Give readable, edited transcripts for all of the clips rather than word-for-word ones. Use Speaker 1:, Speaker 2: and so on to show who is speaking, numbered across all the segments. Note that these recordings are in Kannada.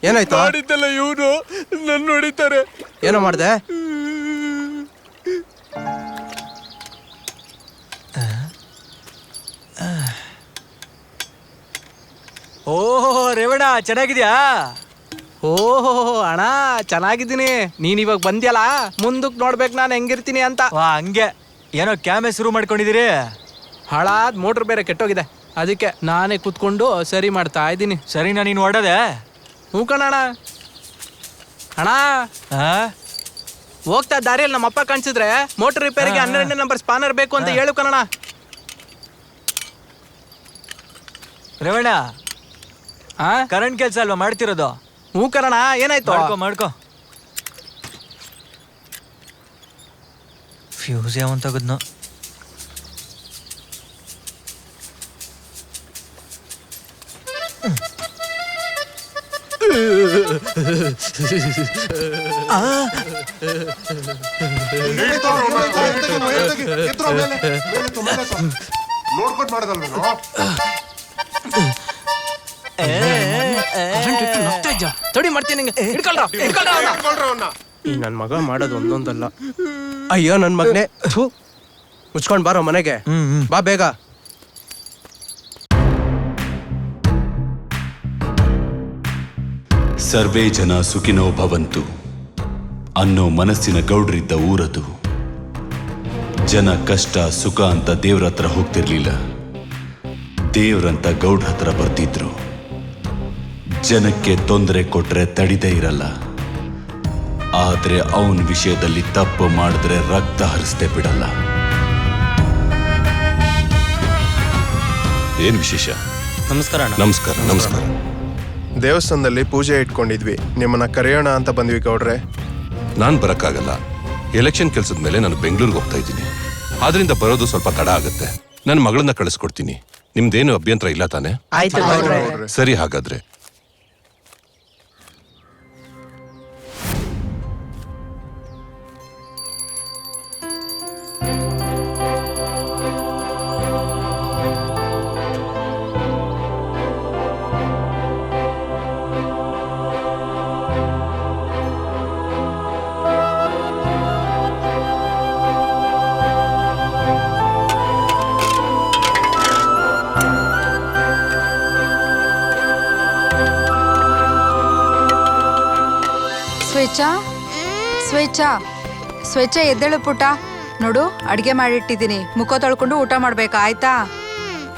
Speaker 1: ಏನಾಯ್ತು?
Speaker 2: ಮಾಡಿದ್ದಲ್ಲ ಇವನು ನನ್ನ ಹೊಡಿತಾರೆ.
Speaker 1: ಏನೋ ಮಾಡ್ದೆ?
Speaker 3: ಓಹೋ ರೇವಣ್ಣ, ಚೆನ್ನಾಗಿದ್ಯಾ?
Speaker 4: ಓಹೋ ಅಣ್ಣ, ಚೆನ್ನಾಗಿದ್ದೀನಿ. ನೀನ್ ಇವಾಗ ಬಂದ್ಯಲ್ಲ, ಮುಂದಕ್ಕೆ ನೋಡ್ಬೇಕು ನಾನು ಹೆಂಗಿರ್ತೀನಿ ಅಂತ.
Speaker 3: ವಾ, ಹಂಗೆ ಏನೋ ಕ್ಯಾಮೆ ಶುರು ಮಾಡ್ಕೊಂಡಿದ್ದೀರಿ?
Speaker 4: ಹಾಳಾದ್ ಮೋಟ್ರ್ ಬೇರೆ ಕೆಟ್ಟೋಗಿದೆ, ಅದಕ್ಕೆ ನಾನೇ ಕೂತ್ಕೊಂಡು ಸರಿ ಮಾಡ್ತಾ ಇದ್ದೀನಿ.
Speaker 3: ಸರಿನಾ ನೀನು ಹೊಡೋದೆ?
Speaker 4: ಹ್ಞೂ ಕಣಣ್ಣ. ಅಣ್ಣ, ಹೋಗ್ತಾ ದಾರಿಯಲ್ಲಿ ನಮ್ಮ ಅಪ್ಪ ಕಾಣಿಸಿದ್ರೆ ಮೋಟರ್ ರಿಪೇರಿಗೆ 12ನೇ ನಂಬರ್ ಸ್ಪಾನರ್ ಬೇಕು ಅಂತ ಹೇಳು ಕಣಣ್ಣ.
Speaker 3: ರೇವಣ್ಣ, ಕರೆಂಟ್ ಕೆಲಸ ಅಲ್ವಾ ಮಾಡ್ತಿರೋದು?
Speaker 4: ಹ್ಞೂ ಕಣಣ್ಣ. ಏನಾಯ್ತು?
Speaker 3: ಮಾಡ್ಕೋ. ಫ್ಯೂಸ್ ಯಾವನ್ ತಗದ್ನೋ?
Speaker 5: ನೋಡ್ಕೊಂಡು ಮಾಡೋದಲ್ವೇನೋ?
Speaker 4: ತಡಿ ಮಾಡ್ತೀನಿ.
Speaker 1: ನನ್ನ ಮಗ ಮಾಡೋದು ಒಂದೊಂದಲ್ಲ. ಅಯ್ಯೋ ನನ್ನ ಮಗನೇ, ಮುಚ್ಕೊಂಡ್ ಬಾರೋ ಮನೆಗೆ. ಬಾ ಬೇಗ.
Speaker 6: ಸರ್ವೇ ಜನ ಸುಖಿನೋ ಭವಂತು ಅನ್ನೋ ಮನಸ್ಸಿನ ಗೌಡ್ರಿದ್ದ ಊರದು. ಜನ ಕಷ್ಟ ಸುಖ ಅಂತ ದೇವ್ರ ಹತ್ರ ಹೋಗ್ತಿರ್ಲಿಲ್ಲ, ದೇವ್ರಂತ ಗೌಡ್ರ ಹತ್ರ ಬರ್ತಿದ್ರು. ಜನಕ್ಕೆ ತೊಂದರೆ ಕೊಟ್ರೆ ತಡಿದೇ ಇರಲ್ಲ, ಆದ್ರೆ ಅವನ ವಿಷಯದಲ್ಲಿ ತಪ್ಪು ಮಾಡಿದ್ರೆ ರಕ್ತ ಹರಿಸ್ದೆ ಬಿಡಲ್ಲ. ಏನ್ ವಿಶೇಷ?
Speaker 7: ನಮಸ್ಕಾರ.
Speaker 6: ನಮಸ್ಕಾರ. ನಮಸ್ಕಾರ.
Speaker 5: ದೇವಸ್ಥಾನದಲ್ಲಿ ಪೂಜೆ ಇಟ್ಕೊಂಡಿದ್ವಿ, ನಿಮ್ಮನ್ನ ಕರೆಯೋಣ ಅಂತ ಬಂದ್ವಿ ಗೌಡ್ರೆ.
Speaker 6: ನಾನು ಬರಕ್ಕಾಗಲ್ಲ, ಎಲೆಕ್ಷನ್ ಕೆಲ್ಸದ ಮೇಲೆ ನಾನು ಬೆಂಗಳೂರಿಗೆ ಹೋಗ್ತಾ ಇದ್ದೀನಿ. ಆದ್ರಿಂದ ಬರೋದು ಸ್ವಲ್ಪ ತಡ ಆಗುತ್ತೆ. ನನ್ನ ಮಗಳನ್ನ ಕಳಿಸ್ಕೊಡ್ತೀನಿ. ನಿಮ್ದೇನು ಅಭ್ಯಂತರ ಇಲ್ಲ ತಾನೆ? ಸರಿ, ಹಾಗಾದ್ರೆ
Speaker 8: ಸ್ವೇಚ್ಛ ಎದ್ದೇಳು ಪುಟ್ಟ. ನೋಡು, ಅಡ್ಗೆ ಮಾಡಿಟ್ಟಿದ್ದೀನಿ, ಮುಖ ತೊಳ್ಕೊಂಡು ಊಟ ಮಾಡ್ಬೇಕಾ, ಆಯ್ತಾ?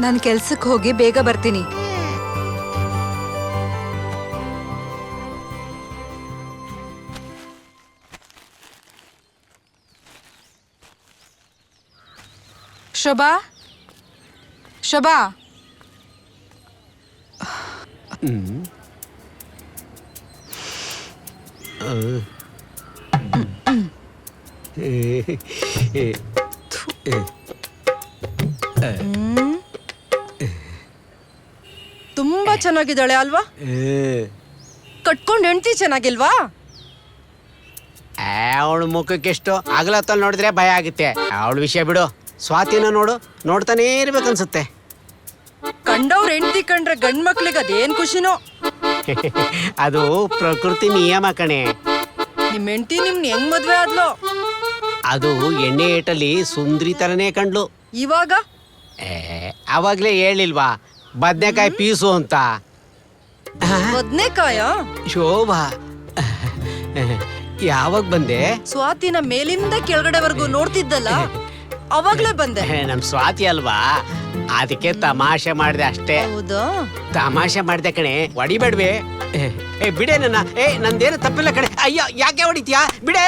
Speaker 8: ನಾನು ಕೆಲ್ಸಕ್ಕೆ ಹೋಗಿ ಬೇಗ ಬರ್ತೀನಿ. ಶೋಭಾ,
Speaker 7: ತುಂಬಾ ಚೆನ್ನಾಗಿದ್ದಾಳೆ ಅಲ್ವಾ? ಕಟ್ಕೊಂಡ್ ಹೆಂಡ್ತಿ ಚೆನ್ನಾಗಿಲ್ವಾ?
Speaker 9: ಅವಳ ಮುಖಕ್ಕೆಷ್ಟು ಅಗಲತ್ತಲ್ಲಿ ನೋಡಿದ್ರೆ ಭಯ ಆಗುತ್ತೆ. ಅವಳ ವಿಷಯ ಬಿಡು. ಸ್ವಾತಿನ ನೋಡು, ನೋಡ್ತಾನೇ ಇರ್ಬೇಕನ್ಸುತ್ತೆ.
Speaker 7: ಕಂಡವ್ರ ಹೆಂಡ್ತಿ ಕಂಡ್ರೆ ಗಂಡ್ ಮಕ್ಳಿಗೆ ಅದೇನ್ ಖುಷಿನೋ.
Speaker 9: ಅದು ಪ್ರಕೃತಿ ನಿಯಮ ಕಣೆ.
Speaker 7: ನಿಮ್ ಹೆಂಡ್ತಿ ನಿಮ್ನ ಹೆಂಗ್ ಮದ್ವೆ ಆದ್ಲೋ?
Speaker 9: ಅದು ಎಣ್ಣೆ ಏಟಲ್ಲಿ ಸುಂದ್ರಿ ತರನೇ ಕಂಡ್ಲು.
Speaker 7: ಇವಾಗ
Speaker 9: ಅವಾಗ್ಲೇ ಹೇಳಿಲ್ವಾ ಬದ್ನೆಕಾಯಿ ಪೀಸು ಅಂತ.
Speaker 7: ಬದ್ನೆಕಾಯ?
Speaker 9: ಶೋಭಾ, ಯಾವಾಗ ಬಂದೆ?
Speaker 7: ಸ್ವಾತಿನ ಮೇಲಿಂದ ಕೆಳಗಡೆವರೆಗೂ ನೋಡ್ತಿದ್ದಲ್ಲ, ಅವಾಗ್ಲೇ ಬಂದೆ.
Speaker 9: ನಮ್ ಸ್ವಾತಿ ಅಲ್ವಾ, ಅದಕ್ಕೆ ತಮಾಷೆ ಮಾಡಿದೆ ಅಷ್ಟೇ.
Speaker 7: ಹೌದಾ?
Speaker 9: ತಮಾಷೆ ಮಾಡಿದೆ ಕಣೆ, ಹೊಡಿಬೇಡ್ವೆ. ಬಿಡೆ ನನ್ನ. ನಂದೇನು ತಪ್ಪಿಲ್ಲ ಕಣೆ. ಅಯ್ಯೋ, ಯಾಕೆ ಹೊಡಿತೀಯಾ? ಬಿಡೆ.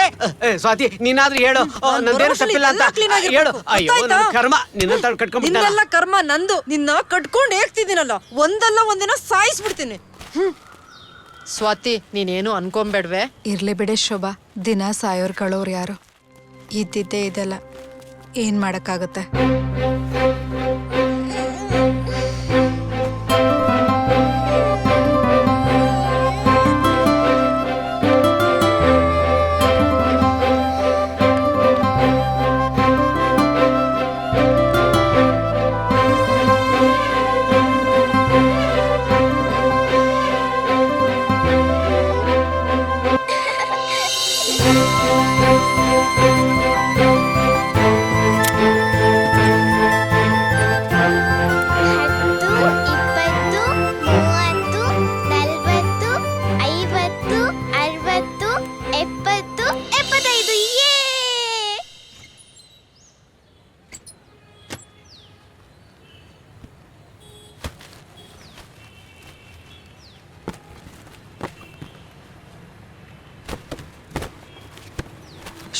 Speaker 9: ಸ್ವಾತಿ, ನೀನಾದ್ರೂ ಹೇಳು, ನಂದೇನು ತಪ್ಪಿಲ್ಲ ಅಂತ ಹೇಳು. ಅಯ್ಯೋ, ನನ್ನ ಕರ್ಮ, ನಿನ್ನಂತ ಕಟ್ಕೊಂಡ್ಬಿಟ್ಟ.
Speaker 7: ನಿನ್ನೆಲ್ಲ ಕರ್ಮ ನಂದು. ನಿನ್ನ ಕಟ್ಕೊಂಡು ಹೇಗ್ತಿದ್ದೀನಲ್ಲ, ಒಂದಲ್ಲ ಒಂದಿನ ಸಾಯಿಸ್ಬಿಡ್ತೀನಿ. ಸ್ವಾತಿ, ನೀನೇನು ಅನ್ಕೊಂಬೇಡ್ವೆ.
Speaker 8: ಇರ್ಲಿ ಬಿಡೆ ಶೋಭಾ, ದಿನ ಸಾಯೋರ್ ಕಳೋರು ಯಾರು? ಇದ್ದಿದ್ದೇ ಇದೆಲ್ಲ, ಏನ್ ಮಾಡಕ್ಕಾಗತ್ತೆ?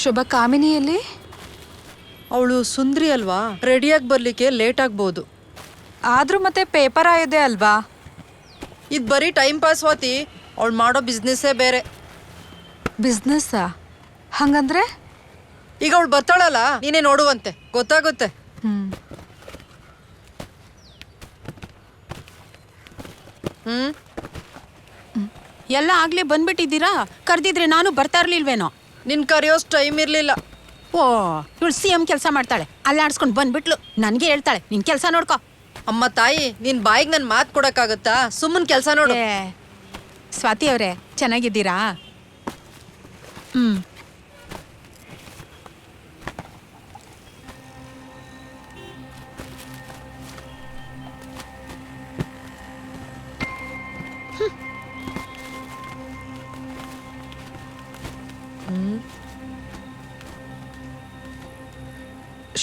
Speaker 8: ಶುಭ, ಕಾಮಿನಿಯಲ್ಲಿ?
Speaker 7: ಅವಳು ಸುಂದ್ರಿ ಅಲ್ವಾ, ರೆಡಿಯಾಗಿ ಬರ್ಲಿಕ್ಕೆ ಲೇಟ್ ಆಗ್ಬೋದು.
Speaker 8: ಆದ್ರೂ ಮತ್ತೆ ಪೇಪರ್ ಆಗಿದೆ ಅಲ್ವಾ?
Speaker 7: ಇದು ಬರೀ ಟೈಮ್ ಪಾಸ್ ಸ್ವಾತಿ. ಅವಳು ಮಾಡೋ ಬಿಸ್ನೆಸ್ಸೇ ಬೇರೆ.
Speaker 8: ಬಿಸ್ನೆಸ್ಸಾ? ಹಂಗಂದ್ರೆ?
Speaker 7: ಈಗ ಅವಳು ಬರ್ತಾಳಲ್ಲ, ನೀನೇ ನೋಡುವಂತೆ ಗೊತ್ತಾಗುತ್ತೆ.
Speaker 10: ಎಲ್ಲ ಆಗ್ಲೇ ಬಂದ್ಬಿಟ್ಟಿದ್ದೀರಾ? ಕರ್ದಿದ್ರೆ ನಾನು ಬರ್ತಾ ಇರ್ಲಿಲ್ವೇನೋ?
Speaker 7: ನಿನ್ ಕರೆಯೋಷ್ಟು ಟೈಮ್ ಇರ್ಲಿಲ್ಲ.
Speaker 10: ಓ, ಇವಳು CM ಕೆಲಸ ಮಾಡ್ತಾಳೆ, ಅಲ್ಲಾಡ್ಸ್ಕೊಂಡು ಬಂದ್ಬಿಟ್ಲು. ನನಗೆ ಹೇಳ್ತಾಳೆ, ನಿನ್ ಕೆಲಸ ನೋಡ್ಕೊ.
Speaker 7: ಅಮ್ಮ ತಾಯಿ, ನಿನ್ ಬಾಯಿಗೆ ನನ್ ಮಾತು ಕೊಡಕ್ಕಾಗತ್ತಾ? ಸುಮ್ಮನ್ ಕೆಲಸ ನೋಡು.
Speaker 10: ಸ್ವಾತಿ ಅವರೇ, ಚೆನ್ನಾಗಿದ್ದೀರಾ?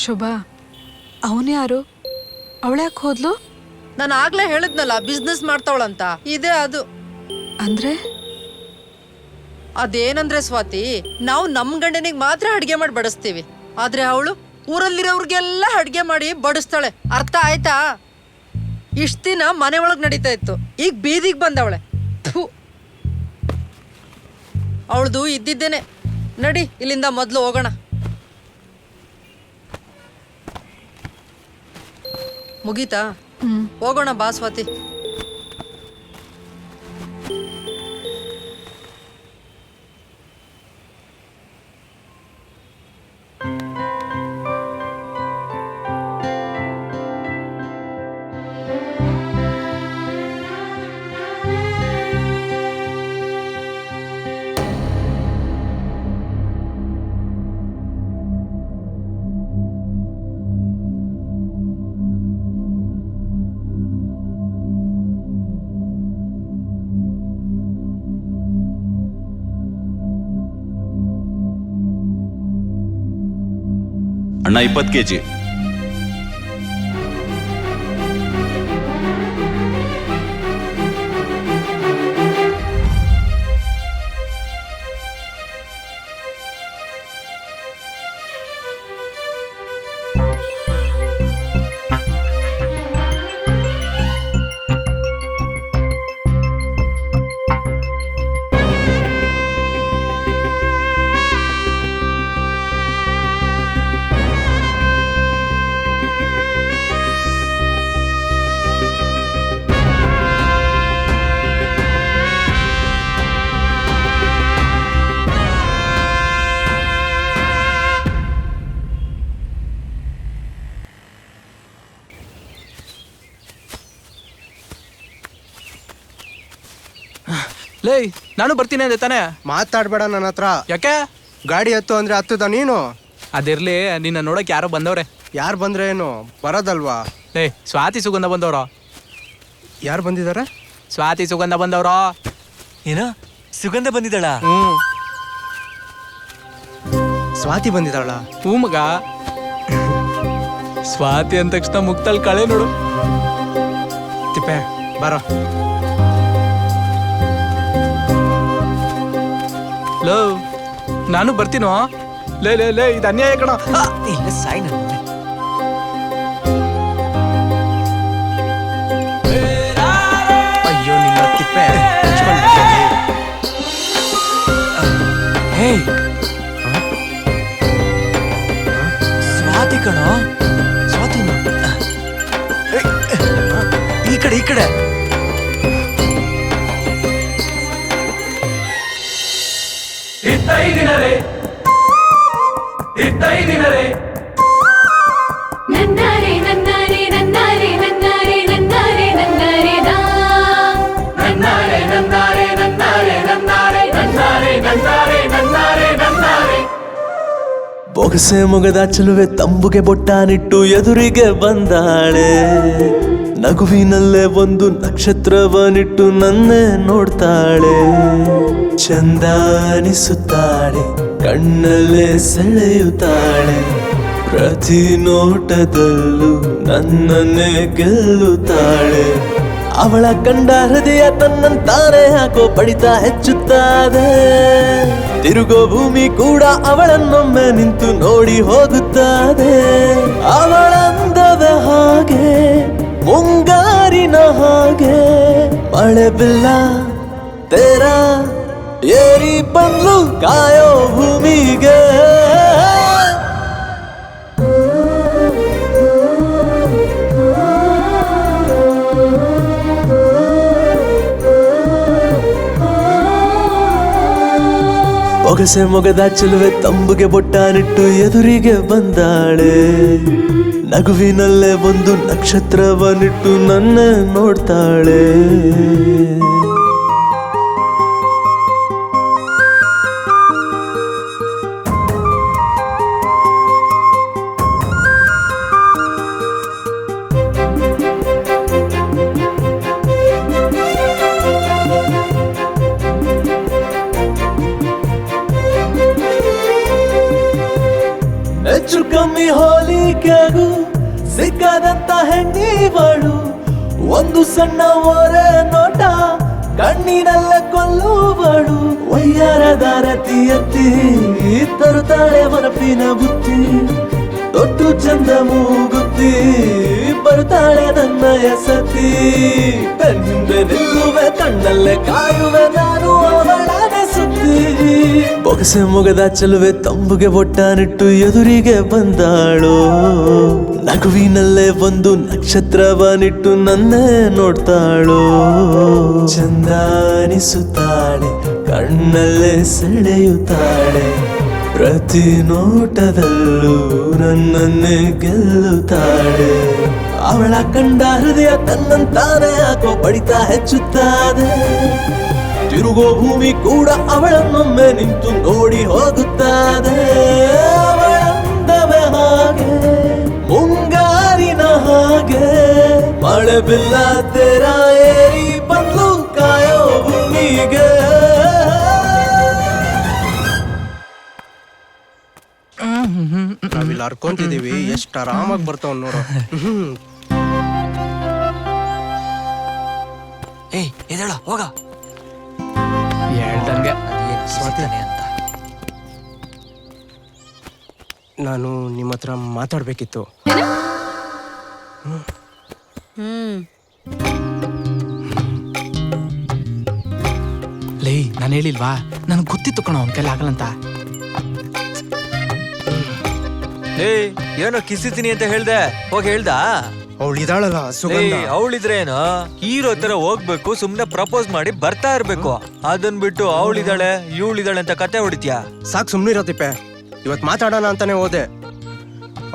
Speaker 8: ಶುಭಾ, ಅವನು ಯಾರು? ಅವಳ್ಯಾಕೆ ಹೋದ್ಲು?
Speaker 7: ನಾನು ಆಗ್ಲೇ ಹೇಳಿದ್ನಲ್ಲ, ಬಿಸ್ನೆಸ್ ಮಾಡ್ತಾವಳಂತ. ಇದೇ ಅದು.
Speaker 8: ಅಂದ್ರೆ?
Speaker 7: ಅದೇನಂದ್ರೆ ಸ್ವಾತಿ, ನಾವು ನಮ್ ಗಂಡನಿಗೆ ಮಾತ್ರ ಅಡ್ಗೆ ಮಾಡಿ ಬಡಿಸ್ತೀವಿ. ಆದ್ರೆ ಅವಳು ಊರಲ್ಲಿರೋರ್ಗೆಲ್ಲ ಅಡ್ಗೆ ಮಾಡಿ ಬಡಿಸ್ತಾಳೆ. ಅರ್ಥ ಆಯ್ತಾ? ಇಷ್ಟ ದಿನ ಮನೆ ಒಳಗ್ ನಡೀತಾ ಇತ್ತು, ಈಗ ಬೀದಿಗೆ ಬಂದವಳೆ. ಅವಳದು ಇದ್ದಿದ್ದೇನೆ. ನಡಿ, ಇಲ್ಲಿಂದ ಮೊದ್ಲು ಹೋಗೋಣ. ಮುಗೀತಾ? ಹೋಗೋಣ ಬಾ ಸ್ವಾತಿ.
Speaker 11: ಅಣ್ಣ 20 kg.
Speaker 4: ಲೇ ನಾನು ಬರ್ತೀನಿ ಅಂದೆ ತಾನೆ.
Speaker 1: ಮಾತಾಡ್ಬೇಡ ನನ್ನ ಹತ್ರ.
Speaker 4: ಯಾಕೆ?
Speaker 1: ಗಾಡಿ ಹತ್ತು ಅಂದ್ರೆ ಹತ್ತದ ನೀನು.
Speaker 4: ಅದಿರ್ಲಿ, ನಿನ್ನ ನೋಡಕ್ ಯಾರೋ ಬಂದವ್ರೆ.
Speaker 1: ಯಾರು ಬಂದ್ರೆ ಏನು ಬರೋದಲ್ವಾ?
Speaker 4: ಲೇ ಸ್ವಾತಿ ಸುಗಂಧ ಬಂದವ್ರ.
Speaker 1: ಯಾರು ಬಂದಿದ್ದಾರೆ?
Speaker 4: ಸ್ವಾತಿ ಸುಗಂಧ ಬಂದವ್ರ.
Speaker 3: ಏನ ಸುಗಂಧ ಬಂದಿದ್ದಾಳ?
Speaker 1: ಸ್ವಾತಿ ಬಂದಿದ್ದಾಳ?
Speaker 4: ಹೂ ಮಗ. ಸ್ವಾತಿ ಅಂದ ತಕ್ಷಣ ಮುಕ್ತಲ್ ಕಳೆ ನೋಡು.
Speaker 1: ತಿಪ್ಪೆ ಬರೋ.
Speaker 4: ಲೋ ನಾನು ಬರ್ತೀನೋ. ಲೇ ಲೇ ಲೇ ಇದು ಅನ್ಯಾಯ ಕಣ.
Speaker 3: ಇಲ್ಲ ಸಾಯಿ ನನ್ನ.
Speaker 1: ಅಯ್ಯೋ ನಿನ್ನ ತಿಪ್ಪೆ.
Speaker 3: ಹೇ ಸ್ವಾತಿ ಕಣ. ಸ್ವಾತಿನ ಈ ಕಡೆ ಈ ಕಡೆ.
Speaker 12: ನನ್ನಾರೆ ನನ್ನಾರೆ ನನ್ನಾರೆ ನನ್ನಾರೆ ನನ್ನಾರೆ ನನ್ನಾರೆ ನನ್ನಾರೆ ನನ್ನಾರೆ ನನ್ನಾರೆ ನನ್ನಾರೆ ನನ್ನಾರೆ ನನ್ನಾರೆ ನನ್ನಾರೆ ನನ್ನಾರೆ.
Speaker 13: ಬೊಗಸೆ ಮೊಗದ ಚೆಲುವೆ ತಂಬುಗೆ ಬೊಟ್ಟಾನಿಟ್ಟು ಎದುರಿಗೆ ಬಂದಾಳೆ. ನಗುವಿನಲ್ಲೇ ಒಂದು ನಕ್ಷತ್ರವನಿಟ್ಟು ನನ್ನೇ ನೋಡ್ತಾಳೆ. ಚಂದ ಅನಿಸುತ್ತಾಳೆ, ಕಣ್ಣಲ್ಲೇ ಸೆಳೆಯುತ್ತಾಳೆ. ಪ್ರತಿ ನೋಟದಲ್ಲೂ ನನ್ನನ್ನೇ ಗೆಲ್ಲುತ್ತಾಳೆ. ಅವಳ ಕಂಡ ಹೃದಯ ತನ್ನಂತಾನೆ ಯಾಕೋ ಬಡಿತ ಹೆಚ್ಚುತ್ತದೆ. ತಿರುಗೋ ಭೂಮಿ ಕೂಡ ಅವಳನ್ನೊಮ್ಮೆ ನಿಂತು ನೋಡಿ ಹೋಗುತ್ತದೆ. ಅವಳಂದದ ಹಾಗೆ ಮುಂಗಾರಿನ ಹಾಗೆ ಮಳೆ ಬಿಲ್ಲ ತೇರ ಏರಿ ಬಂದ್ಲು ಕಾಯೋ ಭೂಮಿಗೆ. ಬೊಗಸೆ ಮೊಗದ ಚೆಲುವೆ ತಂಬುಗೆ ಬೊಟ್ಟಾನಿಟ್ಟು ಎದುರಿಗೆ ಬಂದಾಳೆ. ನಗುವಿನಲ್ಲೇ ಒಂದು ನಕ್ಷತ್ರವನಿಟ್ಟು ನನ್ನ ನೋಡ್ತಾಳೆ. ಹೆಚ್ಚು ಕಮ್ಮಿ ಹೋಲಿಕೆಗೂ ಸಿಕ್ಕದಂತ ಹೆಣ್ಣಿವಳು. ಒಂದು ಸಣ್ಣ ಓರೆ ನೋಟ ಕಣ್ಣಿನಲ್ಲೇ ಕೊಲ್ಲುವಳು. ವಯ್ಯಾರದ ರತಿ ಎತ್ತಿ ತರುತ್ತಾಳೆ ಮನಪಿನ ಬುತ್ತಿ. ದೊಡ್ಡ ಚಂದ ಮೂಗುತ್ತಿ ಬರುತ್ತಾಳೆ ನನ್ನ ಎಸತಿ. ಬೆನ್ನಿಂದೆ ನಿಲ್ಲುವೆ, ಕಣ್ಣಲ್ಲೇ ಕಾಯುವೆ ನಾನು ಅವಳನೆ ಸುತ್ತಿ. ಬೊಗಸೆ ಮೊಗದ ಚೆಲುವೆ ತಂಬುಗೆ ಬೊಟ್ಟಾನಿಟ್ಟು ಎದುರಿಗೆ ಬಂದಾಳು. ನಗುವಿನಲ್ಲೇ ಒಂದು ನಕ್ಷತ್ರವನಿಟ್ಟು ನನ್ನೇ ನೋಡ್ತಾಳು. ಚಂದ ಅನಿಸುತ್ತಾಳೆ, ಕಣ್ಣಲ್ಲೇ ಸೆಳೆಯುತ್ತಾಳೆ. ಪ್ರತಿ ನೋಟದಲ್ಲೂ ನನ್ನನ್ನೇ ಗೆಲ್ಲುತ್ತಾಳೆ. ಅವಳ ಕಂಡ ಹೃದಯ ತನ್ನಂತಾನೆ ಯಾಕೋ ಬಡಿತ ಹೆಚ್ಚುತ್ತದೆ. ತಿರುಗೋ ಭೂಮಿ ಕೂಡ ಅವಳನ್ನೊಮ್ಮೆ ನಿಂತು ನೋಡಿ ಹೋಗುತ್ತದೆ. ಅವಳಂದವೇ ಹಾಗೆ ಮುಂಗಾರಿನ ಹಾಗೆ ಮಳೆ ಬಿಲ್ಲ ತೇರ ಏರಿ ಬಂದ್ಲು ಕಾಯೋ ಭೂಮಿಗೆ.
Speaker 1: ನಾವಿಲ್ಲಿ ಹರ್ಕೊಂತಿದೀವಿ, ಎಷ್ಟು ಆರಾಮಾಗಿ ಬರ್ತಾವ ನೋಡು.
Speaker 3: ಏಯ್ ಎದೇಳ ಹೋಗ.
Speaker 4: ಹೇಳ್ದಂಗೆ
Speaker 3: ಸ್ವಾತಿನೇ ಅಂತ.
Speaker 1: ನಾನು ನಿಮ್ಮ ಹತ್ರ ಮಾತಾಡ್ಬೇಕಿತ್ತು.
Speaker 4: ಲೇ ನಾನು ಹೇಳಿಲ್ವಾ, ನನ್ಗೆ ಗೊತ್ತಿತ್ತು ಕಣ ಅವನ ಕೈಲಿ ಆಗಲ್ಲಂತ.
Speaker 3: ಏ ಏನೋ ಕಿಸಿತೀನಿ ಅಂತ ಹೇಳ್ದೆ, ಹೋಗಿ ಹೇಳ್ದ?
Speaker 1: ಅವಳು ಇದಾಳಲ್ಲ ಸುಗಂಧ,
Speaker 3: ಅವಳಿದ್ರೇನು ಹೀರೋ ತರ ಹೋಗ್ಬೇಕು, ಸುಮ್ನೆ ಪ್ರಪೋಸ್ ಮಾಡಿ ಬರ್ತಾ ಇರ್ಬೇಕು. ಅದನ್ ಬಿಟ್ಟು ಅವಳಿದಾಳೆ ಇವಳಿದಾಳೆ ಅಂತ ಕತೆ ಹೊಡಿತ್ಯಾ?
Speaker 1: ಸಾಕ್ ಸುಮ್ನಿರೋ ತಿಪ್ಪೆ. ಇವತ್ ಮಾತಾಡೋಣ ಅಂತಾನೆ ಹೋದೆ.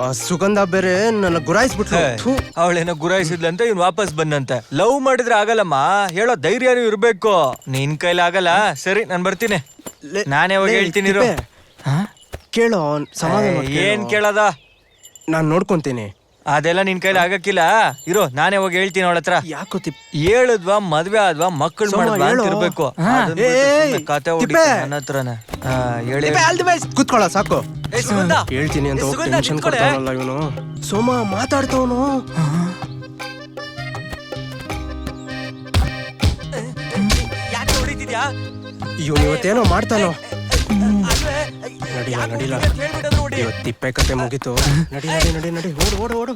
Speaker 1: ಆ ಸುಗಂಧ ಬೇರೆ ನನ್ನ ಗುರಾಯಿಸ್ಬಿಟ್ಲು.
Speaker 3: ಅವಳೇನೋ ಗುರಾಯಿಸಿದ್ಲಂತ ಇವ್ನು ವಾಪಸ್ ಬಂದಂತೆ. ಲವ್ ಮಾಡಿದ್ರೆ ಆಗಲ್ಲಮ್ಮ, ಹೇಳೋ ಧೈರ್ಯನೂ ಇರ್ಬೇಕು. ನಿನ್ ಕೈಲಿ ಆಗಲ್ಲ. ಸರಿ ನಾನ್ ಬರ್ತೀನಿ. ನಾನೇ ಹೋಗಿ ಹೇಳ್ತೀನಿ ಇರು.
Speaker 1: ಕೇಳೋ ಸಮಾಧಾನ.
Speaker 3: ಏನ್ ಕೇಳದ?
Speaker 1: ನಾನ್ ನೋಡ್ಕೊಂತೀನಿ.
Speaker 3: ಅದೆಲ್ಲ ನಿನ್ ಕೈಲಿ ಆಗಕ್ಕಿಲ್ಲ. ಇರೋ ನಾನೇ ಹೋಗಿ ಹೇಳ್ತೀನಿ ಅವಳ ಹತ್ರ.
Speaker 1: ಯಾಕೋ
Speaker 3: ಹೇಳಿದ್ವಾ ಮದ್ವೆ ಆದ್ವಾ ಮಕ್ಕಳು ಮಾಡಿದ್ವಾ ಅಂತ ಇರ್ಬೇಕು. ಕತೆ ನನ್ನ ಹತ್ರನೇ
Speaker 1: ಕೂತ್ಕೊಳ್ಳ ಸಾಕು. ಹೇಳ್ತೀನಿ ಅಂತ ಹೋಗಿ ಟೆನ್ಷನ್ ಕೊಡ್ತಾನಲ್ಲ ಇವನು. ಸೋಮ ಮಾತಾಡ್ತವನು.
Speaker 3: ಯಾಕೆ ಹೊಡಿತಿದ್ಯಾ?
Speaker 1: ಇವನು ಇವತ್ತೇನೋ ಮಾಡ್ತಾನೋ. ನಡಿಲ್ಲ ನಡಿಲ್ಲ, ಇವತ್ತು ತಿಪ್ಪೆ ಕತೆ ಮುಗೀತು. ನಡಿ ನಡಿ ನಡಿ ನಡಿ, ಓಡು ಓಡು ಓಡು.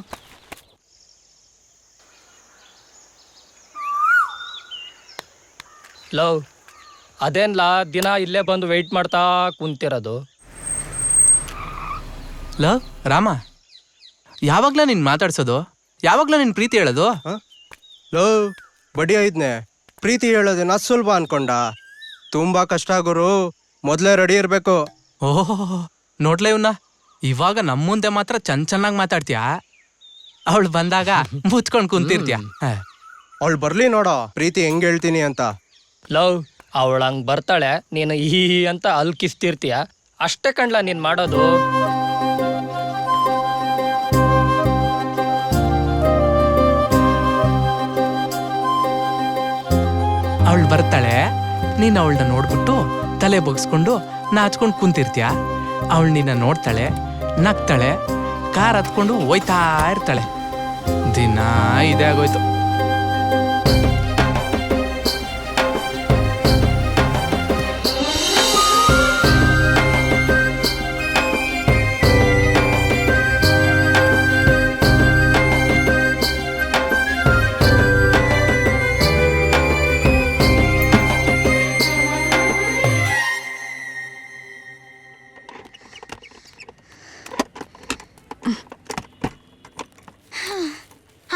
Speaker 14: ಲವ್ ಅದೇನ್ಲ ದಿನ ಇಲ್ಲೇ ಬಂದು ವೆಯ್ಟ್ ಮಾಡ್ತಾ ಕುಂತಿರೋದು?
Speaker 4: ಲವ್ ರಾಮ, ಯಾವಾಗ್ಲ ನೀನ್ ಮಾತಾಡ್ಸೋದು? ಯಾವಾಗ್ಲ ನಿನ್ ಪ್ರೀತಿ ಹೇಳೋದು?
Speaker 1: ಲೋ ಬಡಿ ಐದ್ನೆ, ಪ್ರೀತಿ ಹೇಳೋದೇನ ಸುಲಭ ಅನ್ಕೊಂಡ? ತುಂಬಾ ಕಷ್ಟ ಗುರು. ಮೊದ್ಲೇ ರೆಡಿ ಇರ್ಬೇಕು.
Speaker 4: ಓಹೋ ನೋಡ್ಲೇ ಇವ್ನ, ಇವಾಗ ನಮ್ಮ ಮುಂದೆ ಮಾತ್ರ ಚೆನ್ನಾಗಿ ಮಾತಾಡ್ತೀಯ. ಅವಳು ಬಂದಾಗ ಮುಚ್ಕೊಂಡ್ ಕುಂತಿರ್ತೀಯ.
Speaker 1: ಅವಳು ಬರ್ಲಿ ನೋಡೋ ಪ್ರೀತಿ ಹೆಂಗ್ ಹೇಳ್ತೀನಿ ಅಂತ.
Speaker 14: ಲವ್ ಅವಳು ಹಂಗ್ ಬರ್ತಾಳೆ, ನೀನು ಈ ಅಂತ ಅಲ್ಕಿಸ್ತಿರ್ತೀಯ. ಅಷ್ಟೇ ಕಣ್ಲ ನೀನ್ ಮಾಡೋದು.
Speaker 4: ಅವಳು ಬರ್ತಾಳೆ, ನೀನ್ ಅವಳನ್ನ ನೋಡ್ಬಿಟ್ಟು ತಲೆ ಬಗ್ಸ್ಕೊಂಡು ನಾಚ್ಕೊಂಡು ಕುಂತಿರ್ತೀಯ. ಅವಳು ನಿನ್ನ ನೋಡ್ತಾಳೆ, ನಗ್ತಾಳೆ, ಕಾರ್ ಹತ್ಕೊಂಡು ಹೋಯ್ತಾ ಇರ್ತಾಳೆ. ದಿನ ಇದೇ ಆಗೋಯ್ತು.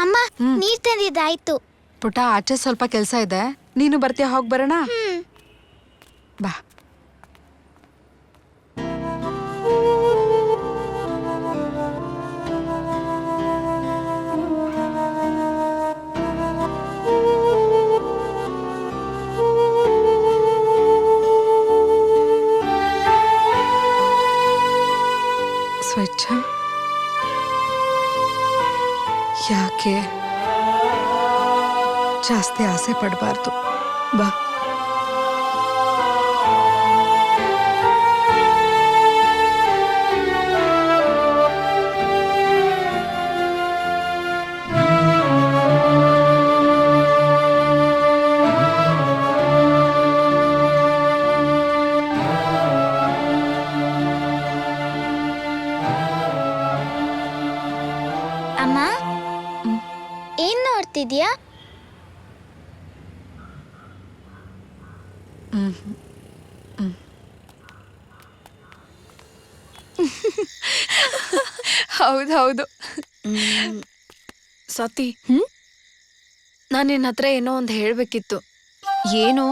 Speaker 15: ಅಮ್ಮ ನೀರ್ ತಂದಿದ್ದಾಯ್ತು.
Speaker 8: ಪುಟ ಆಚೆ ಸ್ವಲ್ಪ ಕೆಲ್ಸ ಇದೆ, ನೀನು ಬರ್ತೀಯ? ಹೋಗಿ ಬರೋಣ ಬಾ. ಸ್ವಚ್ಛ ಯಾಕೆ ಜಾಸ್ತಿ ಆಸೆ ಪಡಬಾರ್ದು. ಬಾ.
Speaker 15: ಅಮ್ಮ ಏನ್ ನೋಡ್ತಿದ್ಯಾ?
Speaker 16: ಹೌದೌದು. ಸತಿ, ನಾನು ನಿನ್ನ ಹತ್ರ ಏನೋ ಒಂದು ಹೇಳ್ಬೇಕಿತ್ತು.
Speaker 8: ಏನು?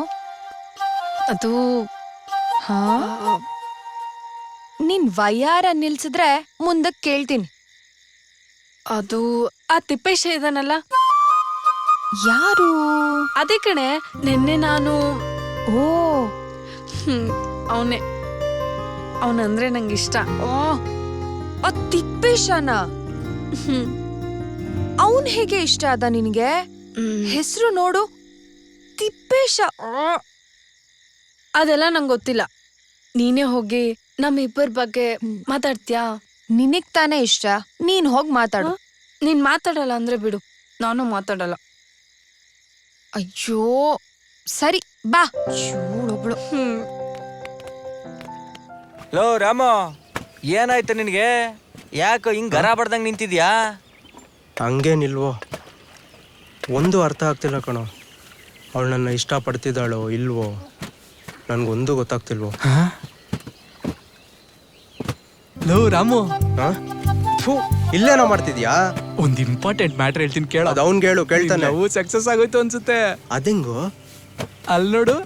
Speaker 16: ಅದು ನೀನ್ ವಯ್ಯಾರ ನಿಲ್ಸಿದ್ರೆ ಮುಂದಕ್ಕೆ ಕೇಳ್ತೀನಿ. ಅದು ಆ ತಿಪ್ಪೇಶ ಇದನಲ್ಲ.
Speaker 8: ಯಾರು?
Speaker 16: ಅದೇ ಕಣೆ, ನಿನ್ನೆ ನಾನು.
Speaker 8: ಓ
Speaker 16: ಅವನೇ. ಅವನಂದ್ರೆ ನಂಗೆ ಇಷ್ಟ.
Speaker 8: ಆ ತಿಪ್ಪೇಶನ? ಅವನ್ ಹೇಗೆ ಇಷ್ಟ ಅದ ನಿನಗೆ? ಹೆಸರು ನೋಡು, ತಿಪ್ಪೇಶ.
Speaker 16: ಅದೆಲ್ಲ ನಂಗೆ ಗೊತ್ತಿಲ್ಲ. ನೀನೇ ಹೋಗಿ ನಮ್ಮಿಬ್ಬರ ಬಗ್ಗೆ ಮಾತಾಡ್ತೀಯಾ?
Speaker 8: ನಿನಗ್ ತಾನೇ ಇಷ್ಟ, ನೀನ್ ಹೋಗಿ ಮಾತಾಡು.
Speaker 16: ನೀನ್ ಮಾತಾಡಲ್ಲ ಅಂದ್ರೆ ಬಿಡು, ನಾನು ಮಾತಾಡಲ್ಲ.
Speaker 8: ಅಯ್ಯೋ ಸರಿ ಬಾ. ಒಬ್ಳು.
Speaker 3: ಲೋ ರಾಮ, ಏನಾಯ್ತು ನಿನಗೆ? ಯಾಕೋ ಹಿಂಗ್ ಗರ ಬಡ್ದಂಗ್ ನಿಂತಿದ್ಯಾ?
Speaker 1: ಹಂಗೇನಿಲ್ವೋ, ಒಂದು ಅರ್ಥ ಆಗ್ತಿಲ್ಲ ಕಣೋ. ಅವಳು ನನ್ನ ಇಷ್ಟಪಡ್ತಿದ್ದಾಳೋ ಇಲ್ವೋ ನನ್ಗೊಂದು ಗೊತ್ತಾಗ್ತಿಲ್ವೋ.
Speaker 4: ಲೋ ರಾಮು,
Speaker 1: ಇಲ್ಲೇನೋ ಮಾಡ್ತಿದ್ಯಾ?
Speaker 4: ಒಂದ್ ಇಂಪಾರ್ಟೆಂಟ್ ಮ್ಯಾಟರ್ ಹೇಳ್ತೀನಿ ಕೇಳ.
Speaker 1: ಅದು ಅವ್ನ್ ಕೇಳು, ಕೇಳ್ತಾನೆ.
Speaker 4: ನಾವು ಸಕ್ಸಸ್ ಆಗೋಯ್ತು ಅನ್ಸುತ್ತೆ.
Speaker 1: ಅದೆಂಗೋ?
Speaker 4: ಅಲ್ಲಿ ನೋಡು.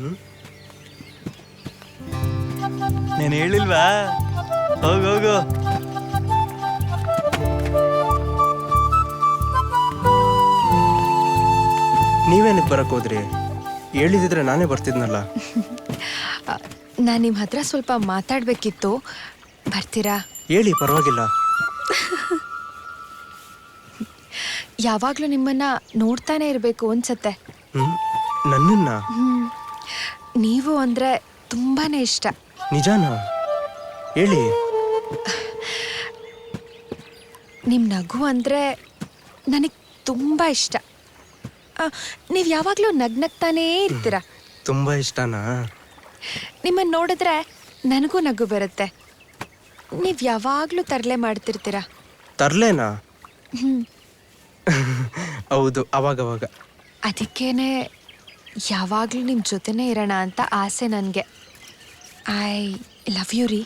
Speaker 3: ನೀನ್ ಹೇಳಿಲ್ವಾ? ಹೋಗು ಹೋಗು.
Speaker 1: ನೀವೇನಕ್ಕೆ ಬರಕ್ ಹೋದ್ರಿ? ಹೇಳಿದಿದ್ರೆ ನಾನೇ ಬರ್ತಿದ್ನಲ್ಲ.
Speaker 16: ನಾನು ನಿಮ್ಮ ಹತ್ರ ಸ್ವಲ್ಪ ಮಾತಾಡ್ಬೇಕಿತ್ತು, ಬರ್ತೀರಾ?
Speaker 1: ಹೇಳಿ, ಪರವಾಗಿಲ್ಲ.
Speaker 16: ಯಾವಾಗ್ಲೂ ನಿಮ್ಮನ್ನ ನೋಡ್ತಾನೆ ಇರಬೇಕು ಅನ್ಸತ್ತೆ.
Speaker 1: ನನ್ನನ್ನ?
Speaker 16: ನೀವು ಅಂದ್ರೆ ತುಂಬಾನೇ ಇಷ್ಟ.
Speaker 1: ನಿಜಾನಾ? ಹೇಳಿ.
Speaker 16: ನಿಮ್ ನಗು ಅಂದ್ರೆ ನನಗೆ ತುಂಬಾ ಇಷ್ಟ. ನೀವು ಯಾವಾಗ್ಲೂ ನಗ್ನಗ್ತಾನೇ ಇರ್ತೀರ.
Speaker 1: ತುಂಬಾ ಇಷ್ಟನಾ?
Speaker 16: ನಿಮ್ಮನ್ನ ನೋಡಿದ್ರೆ ನನಗೂ ನಗು ಬರುತ್ತೆ. ನೀವು ಯಾವಾಗ್ಲೂ ತರಲೆ ಮಾಡ್ತಿರ್ತೀರ.
Speaker 1: ತರ್ಲೇನಾ? ಹೌದು, ಅವಾಗವಾಗ.
Speaker 16: ಅದಕ್ಕೇನೆ ಯಾವಾಗ್ಲೂ ನಿಮ್ಮ ಜೊತೆನೇ ಇರೋಣ ಅಂತ ಆಸೆ ನನಗೆ. ಐ ಲವ್ ಯು ರೀ.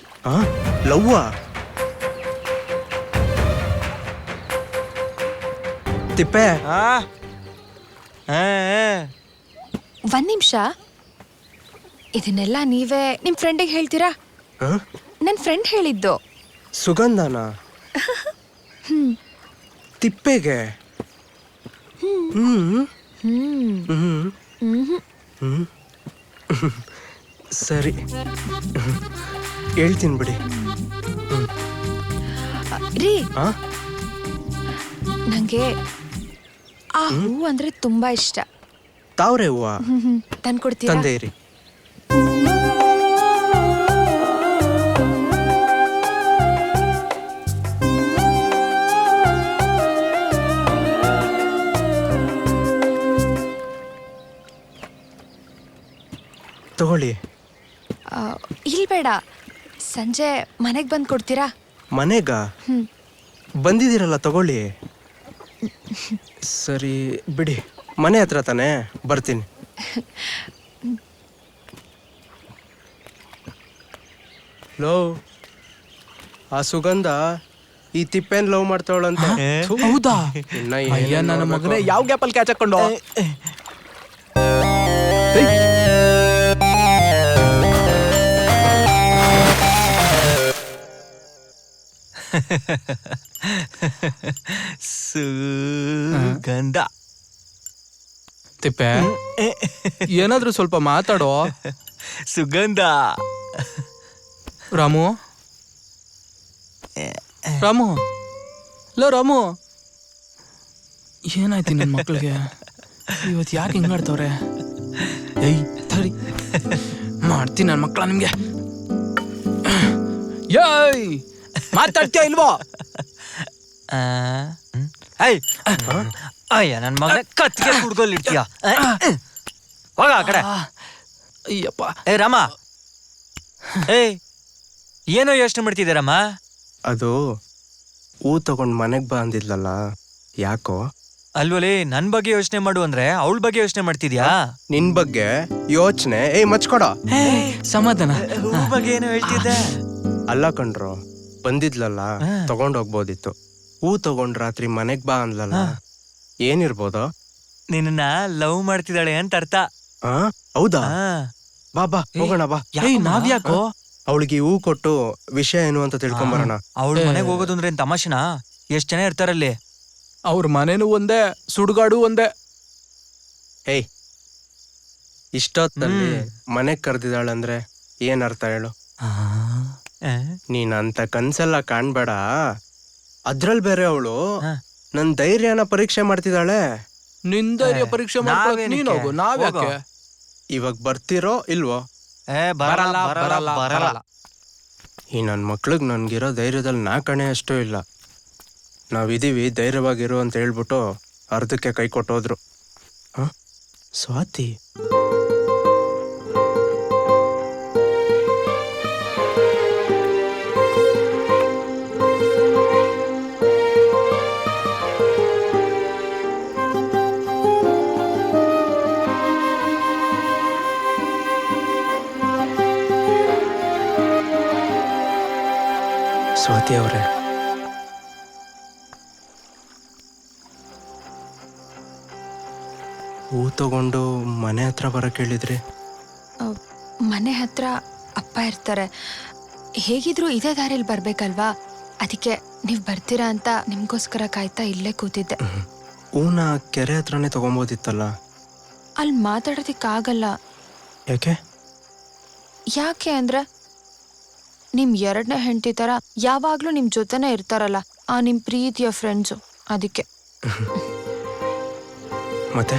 Speaker 1: ಲವ್ವಾ? ತಿಪ್ಪೆ,
Speaker 16: ಒಂದ್ ನಿಮಿಷ, ಇದನ್ನೆಲ್ಲ ನೀವೇ ನಿಮ್ಮ ಫ್ರೆಂಡಿಗೆ ಹೇಳ್ತೀರಾ? ನನ್ನ ಫ್ರೆಂಡ್ ಹೇಳಿದ್ದು.
Speaker 1: ಸುಗಂಧನ? ತಿಪ್ಪೆಗೆ? ಸರಿ, ಹೇಳ್ತೀನಿ ಬಿಡಿ.
Speaker 16: ರೀ, ನಂಗೆ ಆ ಹೂ ಅಂದ್ರೆ ತುಂಬಾ ಇಷ್ಟ.
Speaker 1: ತಾವ್ರೆ ಹೂವ?
Speaker 16: ತಂದ್ಕೊಡ್ತೀರಾ?
Speaker 1: ತಂದೆ ಇರಿ. ತಗೊಳ್ಳಿ.
Speaker 16: ಇಲ್ಲಿ ಬೇಡ, ಸಂಜೆ ಮನೆಗೆ ಬಂದು ಕೊಡ್ತೀರಾ?
Speaker 1: ಮನೆಗ? ಬಂದಿದ್ದೀರಲ್ಲ, ತಗೊಳ್ಳಿ. ಸರಿ ಬಿಡಿ, ಮನೆ ಹತ್ರ ತಾನೇ, ಬರ್ತೀನಿ. ಲೋ, ಆ ಸುಗಂಧ ಈ ತಿಪ್ಪೇನ್ ಲವ್ ಮಾಡ್ತಾವಳಂತೆ.
Speaker 4: ಹೌದಾ? ಅಯ್ಯ ನನ್ನ ಮಗನೇ, ಯಾವ ಗ್ಯಾಪಲ್ಲಿ ಕ್ಯಾಚ್ ಹಾಕೊಂಡು?
Speaker 3: ಸುಗಂಧ.
Speaker 4: ತಿಪ್ಪೆ, ಏನಾದ್ರೂ ಸ್ವಲ್ಪ ಮಾತಾಡೋ.
Speaker 3: ಸುಗಂಧ.
Speaker 4: ರಾಮು, ರಾಮು, ಲೋ ರಾಮು, ಏನಾಯ್ತು ನನ್ನ ಮಕ್ಳಿಗೆ ಇವತ್ತು? ಯಾಕೆ ಹಿಂಗ್ ಮಾಡ್ತವ್ರೆ? ಏಯ್ ತಡಿ, ಮಾಡ್ತೀನಿ ನನ್ನ ಮಕ್ಕಳ ನಿಮ್ಗೆ. ಏಯ್, ಮಾತಾಡ್ತೀಯ ಇಲ್ವೋ?
Speaker 3: ಅಯ್ಯ ನನ್ನ ಮಗನ ಕತ್ತಿಗೆ ಕುಡ್ಕೊಲ್ಲಿಡ್ತೀಯ. ಹೋಗ ಆ ಕಡೆ.
Speaker 4: ಅಯ್ಯಪ್ಪ.
Speaker 3: ಏ ರಾಮ, ಏಯ್ ಏನೋ ಯೋಚನೆ ಮಾಡ್ತಿದ್ದೀರಮ್ಮ?
Speaker 1: ಅದು ಹೂ ತಗೊಂಡ್ ಮನೆಗ್ ಬಾ ಅಂದಿದ್ಲಲ್ಲ, ಯಾಕೋ?
Speaker 3: ಅಲ್ವಲೇ, ನನ್ ಬಗ್ಗೆ ಯೋಚನೆ ಮಾಡು ಅಂದ್ರೆ ಅವಳ ಬಗ್ಗೆ ಯೋಚನೆ ಮಾಡ್ತಿದ್ಯಾ?
Speaker 1: ನಿನ್ ಬಗ್ಗೆ ಯೋಚನೆ? ಮಚ್ಕೊಡ.
Speaker 4: ಸಮಾಧಾನ.
Speaker 3: ಹೂ ಬಗ್ಗೆ ಏನೋ ಹೇಳ್ತಿದ್ದೆ.
Speaker 1: ಅಲ್ಲ ಕಣ್ರು, ಬಂದಿದ್ಲಲ್ಲ, ತಗೊಂಡೋಗ್ಬೋದಿತ್ತು. ಹೂ ತಗೊಂಡ್ ರಾತ್ರಿ ಮನೆಗ್ ಬಾ ಅಂದ್ಲಲ್ಲ, ಏನಿರ್ಬೋದು?
Speaker 3: ನಿನ್ನ ಲವ್ ಮಾಡ್ತಿದ್ದಾಳೆ ಅಂತ ಅರ್ಥ.
Speaker 1: ಹೌದಾ? ಬಾ ಬಾ, ಹೋಗೋಣ ಬಾ.
Speaker 4: ನಾವ್ಯಾಕೋ?
Speaker 1: ಅವಳಿಗೆ ಹೂ ಕೊಟ್ಟು ವಿಷಯ ಏನು ಅಂತ ತಿಳ್ಕೊಂಬರೋಣ.
Speaker 3: ಅವಳ ಮನೆಗೆ ಹೋಗೋದು ಅಂದ್ರೆ ಏನ್ ತಮಾಷೆನಾ? ಎಷ್ಟ್ ಜನ ಇರ್ತಾರಲ್ಲಿ?
Speaker 4: ಅವ್ರ ಮನೇನು ಒಂದೇ, ಸುಡ್ಗಾಡು ಒಂದೇ.
Speaker 1: ಏಯ್, ಇಷ್ಟೊತ್ತಲ್ಲಿ ಮನೆಗ್ ಕರ್ದಿದ್ದಾಳಂದ್ರೆ ಏನ್ ಅರ್ಥ ಹೇಳು? ನೀನ್ ಅಂತ ಕನ್ಸೆಲ್ಲ ಕಾಣ್ಬೇಡ. ಅದ್ರಲ್ಲಿ ಬೇರೆ ಅವಳು ನನ್ ಧೈರ್ಯನ ಪರೀಕ್ಷೆ ಮಾಡ್ತಿದ್ದಾಳೆ.
Speaker 4: ನಿನ್ ಧೈರ್ಯ ಪರೀಕ್ಷೆ ಮಾಡ್ಕೊಳಕ್ ನೀನ್ ಹೋಗು, ನಾವ್ಯಾಕೆ?
Speaker 1: ಇವಾಗ ಬರ್ತಿರೋ ಇಲ್ವೋ?
Speaker 4: ಬರಲ್ಲ ಬರಲ್ಲ ಬರಲ್ಲ.
Speaker 1: ಈ ನನ್ ಮಕ್ಳಿಗ್ ನನ್ಗಿರೋ ಧೈರ್ಯದಲ್ಲಿ ನಾ ಕಣೆ ಅಷ್ಟೂ ಇಲ್ಲ. ನಾವಿದೀವಿ, ಧೈರ್ಯವಾಗಿರು ಅಂತ ಹೇಳ್ಬಿಟ್ಟು ಅರ್ಧಕ್ಕೆ ಕೈ ಕೊಟ್ಟೋದ್ರು. ಸ್ವಾತಿ, ಸ್ವಾತಿ ಅವರೇ, ಹೂ ತಗೊಂಡು ಮನೆ ಹತ್ರ ಬರಕ್ ಹೇಳಿದ್ರಿ.
Speaker 16: ಮನೆ ಹತ್ರ ಅಪ್ಪ ಇರ್ತಾರೆ. ಹೇಗಿದ್ರು ಇದೇ ದಾರಿಯಲ್ಲಿ ಬರ್ಬೇಕಲ್ವಾ? ಅದಕ್ಕೆ ನೀವು ಬರ್ತೀರಾ ಅಂತ ನಿಮ್ಗೋಸ್ಕರ ಕಾಯ್ತಾ ಇಲ್ಲೇ ಕೂತಿದ್ದೆ.
Speaker 1: ಹೂನ ಕೆರೆ ಹತ್ರನೇ ತಗೊಂಬೋದಿತ್ತಲ್ಲ.
Speaker 16: ಅಲ್ಲಿ ಮಾತಾಡೋದಿಕ್ಕಾಗಲ್ಲ.
Speaker 1: ಯಾಕೆ?
Speaker 16: ಯಾಕೆ ಅಂದ್ರೆ ನಿಮ್ 2ನೇ ಹೆಂಡತಿ ತರ ಯಾವಾಗ್ಲೂ ನಿಮ್ ಜೊತೆನೇ ಇರ್ತಾರಲ್ಲ ಆ ನಿಮ್ ಪ್ರೀತಿಯ ಫ್ರೆಂಡ್ಸು, ಅದಕ್ಕೆ.
Speaker 1: ಮತ್ತೆ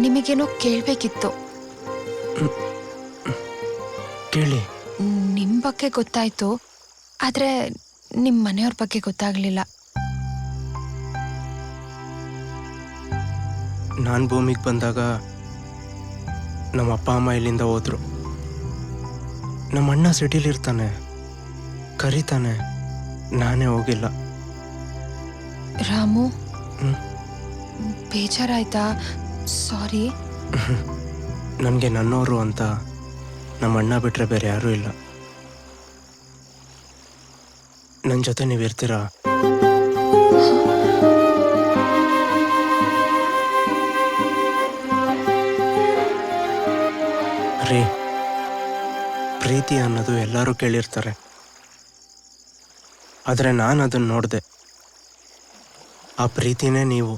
Speaker 16: ನಿಮಗೇನೋ ಕೇಳ್ಬೇಕಿತ್ತು.
Speaker 1: ಕೇಳಿ.
Speaker 16: ನಿಮ್ ಬಗ್ಗೆ ಗೊತ್ತಾಯ್ತು, ಆದ್ರೆ ನಿಮ್ ಮನೆಯವ್ರ ಬಗ್ಗೆ ಗೊತ್ತಾಗ್ಲಿಲ್ಲ.
Speaker 1: ನಾನು ಭೂಮಿಗೆ ಬಂದಾಗ ನಮ್ಮ ಅಪ್ಪ ಅಮ್ಮ ಇಲ್ಲಿಂದ ಹೋದ್ರು. ನಮ್ಮ ಅಣ್ಣ ಸಿಟಿಲಿರ್ತಾನೆ, ಕರೀತಾನೆ, ನಾನೇ ಹೋಗಿಲ್ಲ.
Speaker 16: ರಾಮು, ಬೇಜಾರಾಯ್ತಾ? ಸಾರಿ.
Speaker 1: ನನಗೆ ನನ್ನವರು ಅಂತ ನಮ್ಮ ಅಣ್ಣ ಬಿಟ್ರೆ ಬೇರೆ ಯಾರೂ ಇಲ್ಲ. ನನ್ನ ಜೊತೆ ನೀವು ಇರ್ತೀರಾ? ರೀ, ಪ್ರೀತಿ ಅನ್ನೋದು ಎಲ್ಲರೂ ಕೇಳಿರ್ತಾರೆ, ಆದರೆ ನಾನು ಅದನ್ನು ನೋಡಿದೆ. ಆ ಪ್ರೀತಿನೇ ನೀವು.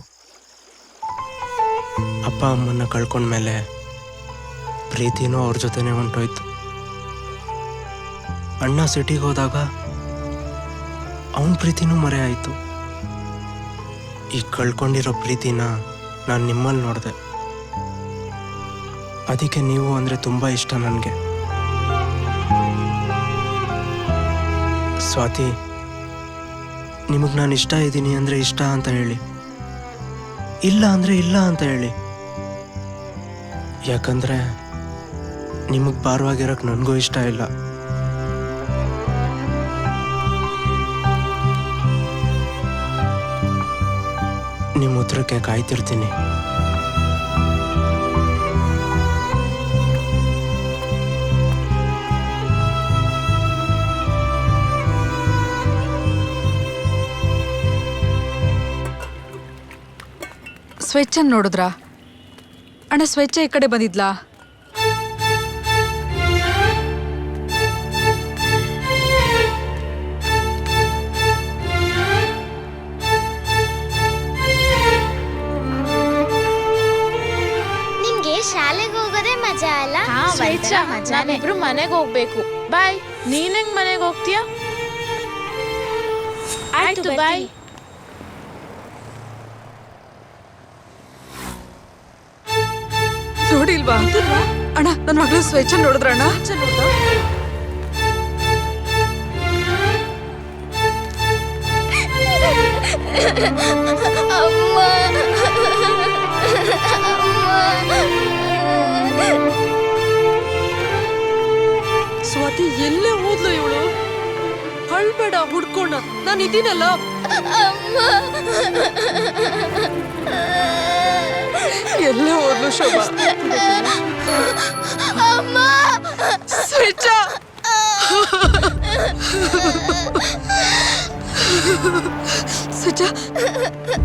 Speaker 1: ಅಪ್ಪ ಅಮ್ಮನ್ನ ಕಳ್ಕೊಂಡ್ಮೇಲೆ ಪ್ರೀತಿನೂ ಅವ್ರ ಜೊತೆನೇ ಹೊಂಟೋಯ್ತು. ಅಣ್ಣ ಸಿಟಿಗೆ ಹೋದಾಗ ಅವನ ಪ್ರೀತಿನೂ ಮರೆ ಆಯಿತು. ಈಗ ಕಳ್ಕೊಂಡಿರೋ ಪ್ರೀತಿನ ನಾನು ನಿಮ್ಮಲ್ಲಿ ನೋಡಿದೆ. ಅದಕ್ಕೆ ನೀವು ಅಂದರೆ ತುಂಬ ಇಷ್ಟ ನನಗೆ. ಸ್ವಾತಿ, ನಿಮಗೆ ನಾನು ಇಷ್ಟ ಇದ್ದೀನಿ ಅಂದರೆ ಇಷ್ಟ ಅಂತ ಹೇಳಿ, ಇಲ್ಲ ಅಂದರೆ ಇಲ್ಲ ಅಂತ ಹೇಳಿ. ಯಾಕಂದರೆ ನಿಮಗೆ ಭಾರವಾಗಿರೋಕ್ಕೆ ನನಗೂ ಇಷ್ಟ ಇಲ್ಲ. ನಿಮ್ಮ ಉತ್ತರಕ್ಕೆ ಕಾಯ್ತಿರ್ತೀನಿ.
Speaker 8: ಸ್ವೇಚ್ಛನ್ ನೋಡಿದ್ರಾ ಅಣ್ಣ? ಸ್ವೇಚ್ಛ ಈ ಕಡೆ ಬಂದಿದ್ಲಾ?
Speaker 15: ನಿಂಗೆ ಶಾಲೆಗೆ ಹೋಗೋದೇ ಮಜಾ ಅಲ್ಲ?
Speaker 17: ನಾವಿಬ್ರು ಮನೆಗೆ ಹೋಗ್ಬೇಕು. ಬಾಯ್. ನೀನ್ ಹೆಂಗ್ ಮನೆಗೆ ಹೋಗ್ತೀಯ? ಆಯ್ತು, ಬಾಯ್.
Speaker 8: ನೋಡಿಲ್ವಾ ಅಣ್ಣ, ನನ್ನ ಮಗಳು ಸ್ವೇಚ್ಛ ನೋಡಿದ್ರಣ್ಣ? ಸ್ವಾತಿ, ಎಲ್ಲೇ ಹೋದ್ಲು ಇವಳು? ಅಳ್ಬೇಡ, ಹುಡ್ಕೋಣ, ನಾನು ಇದೀನಲ್ಲ. ಎಲ್ಲೇ ಹೋದ್ಲು ಶೋಭಾ? ಸ್ವೇಚ್ಛ, ಸ್ವೇಚ್ಛ,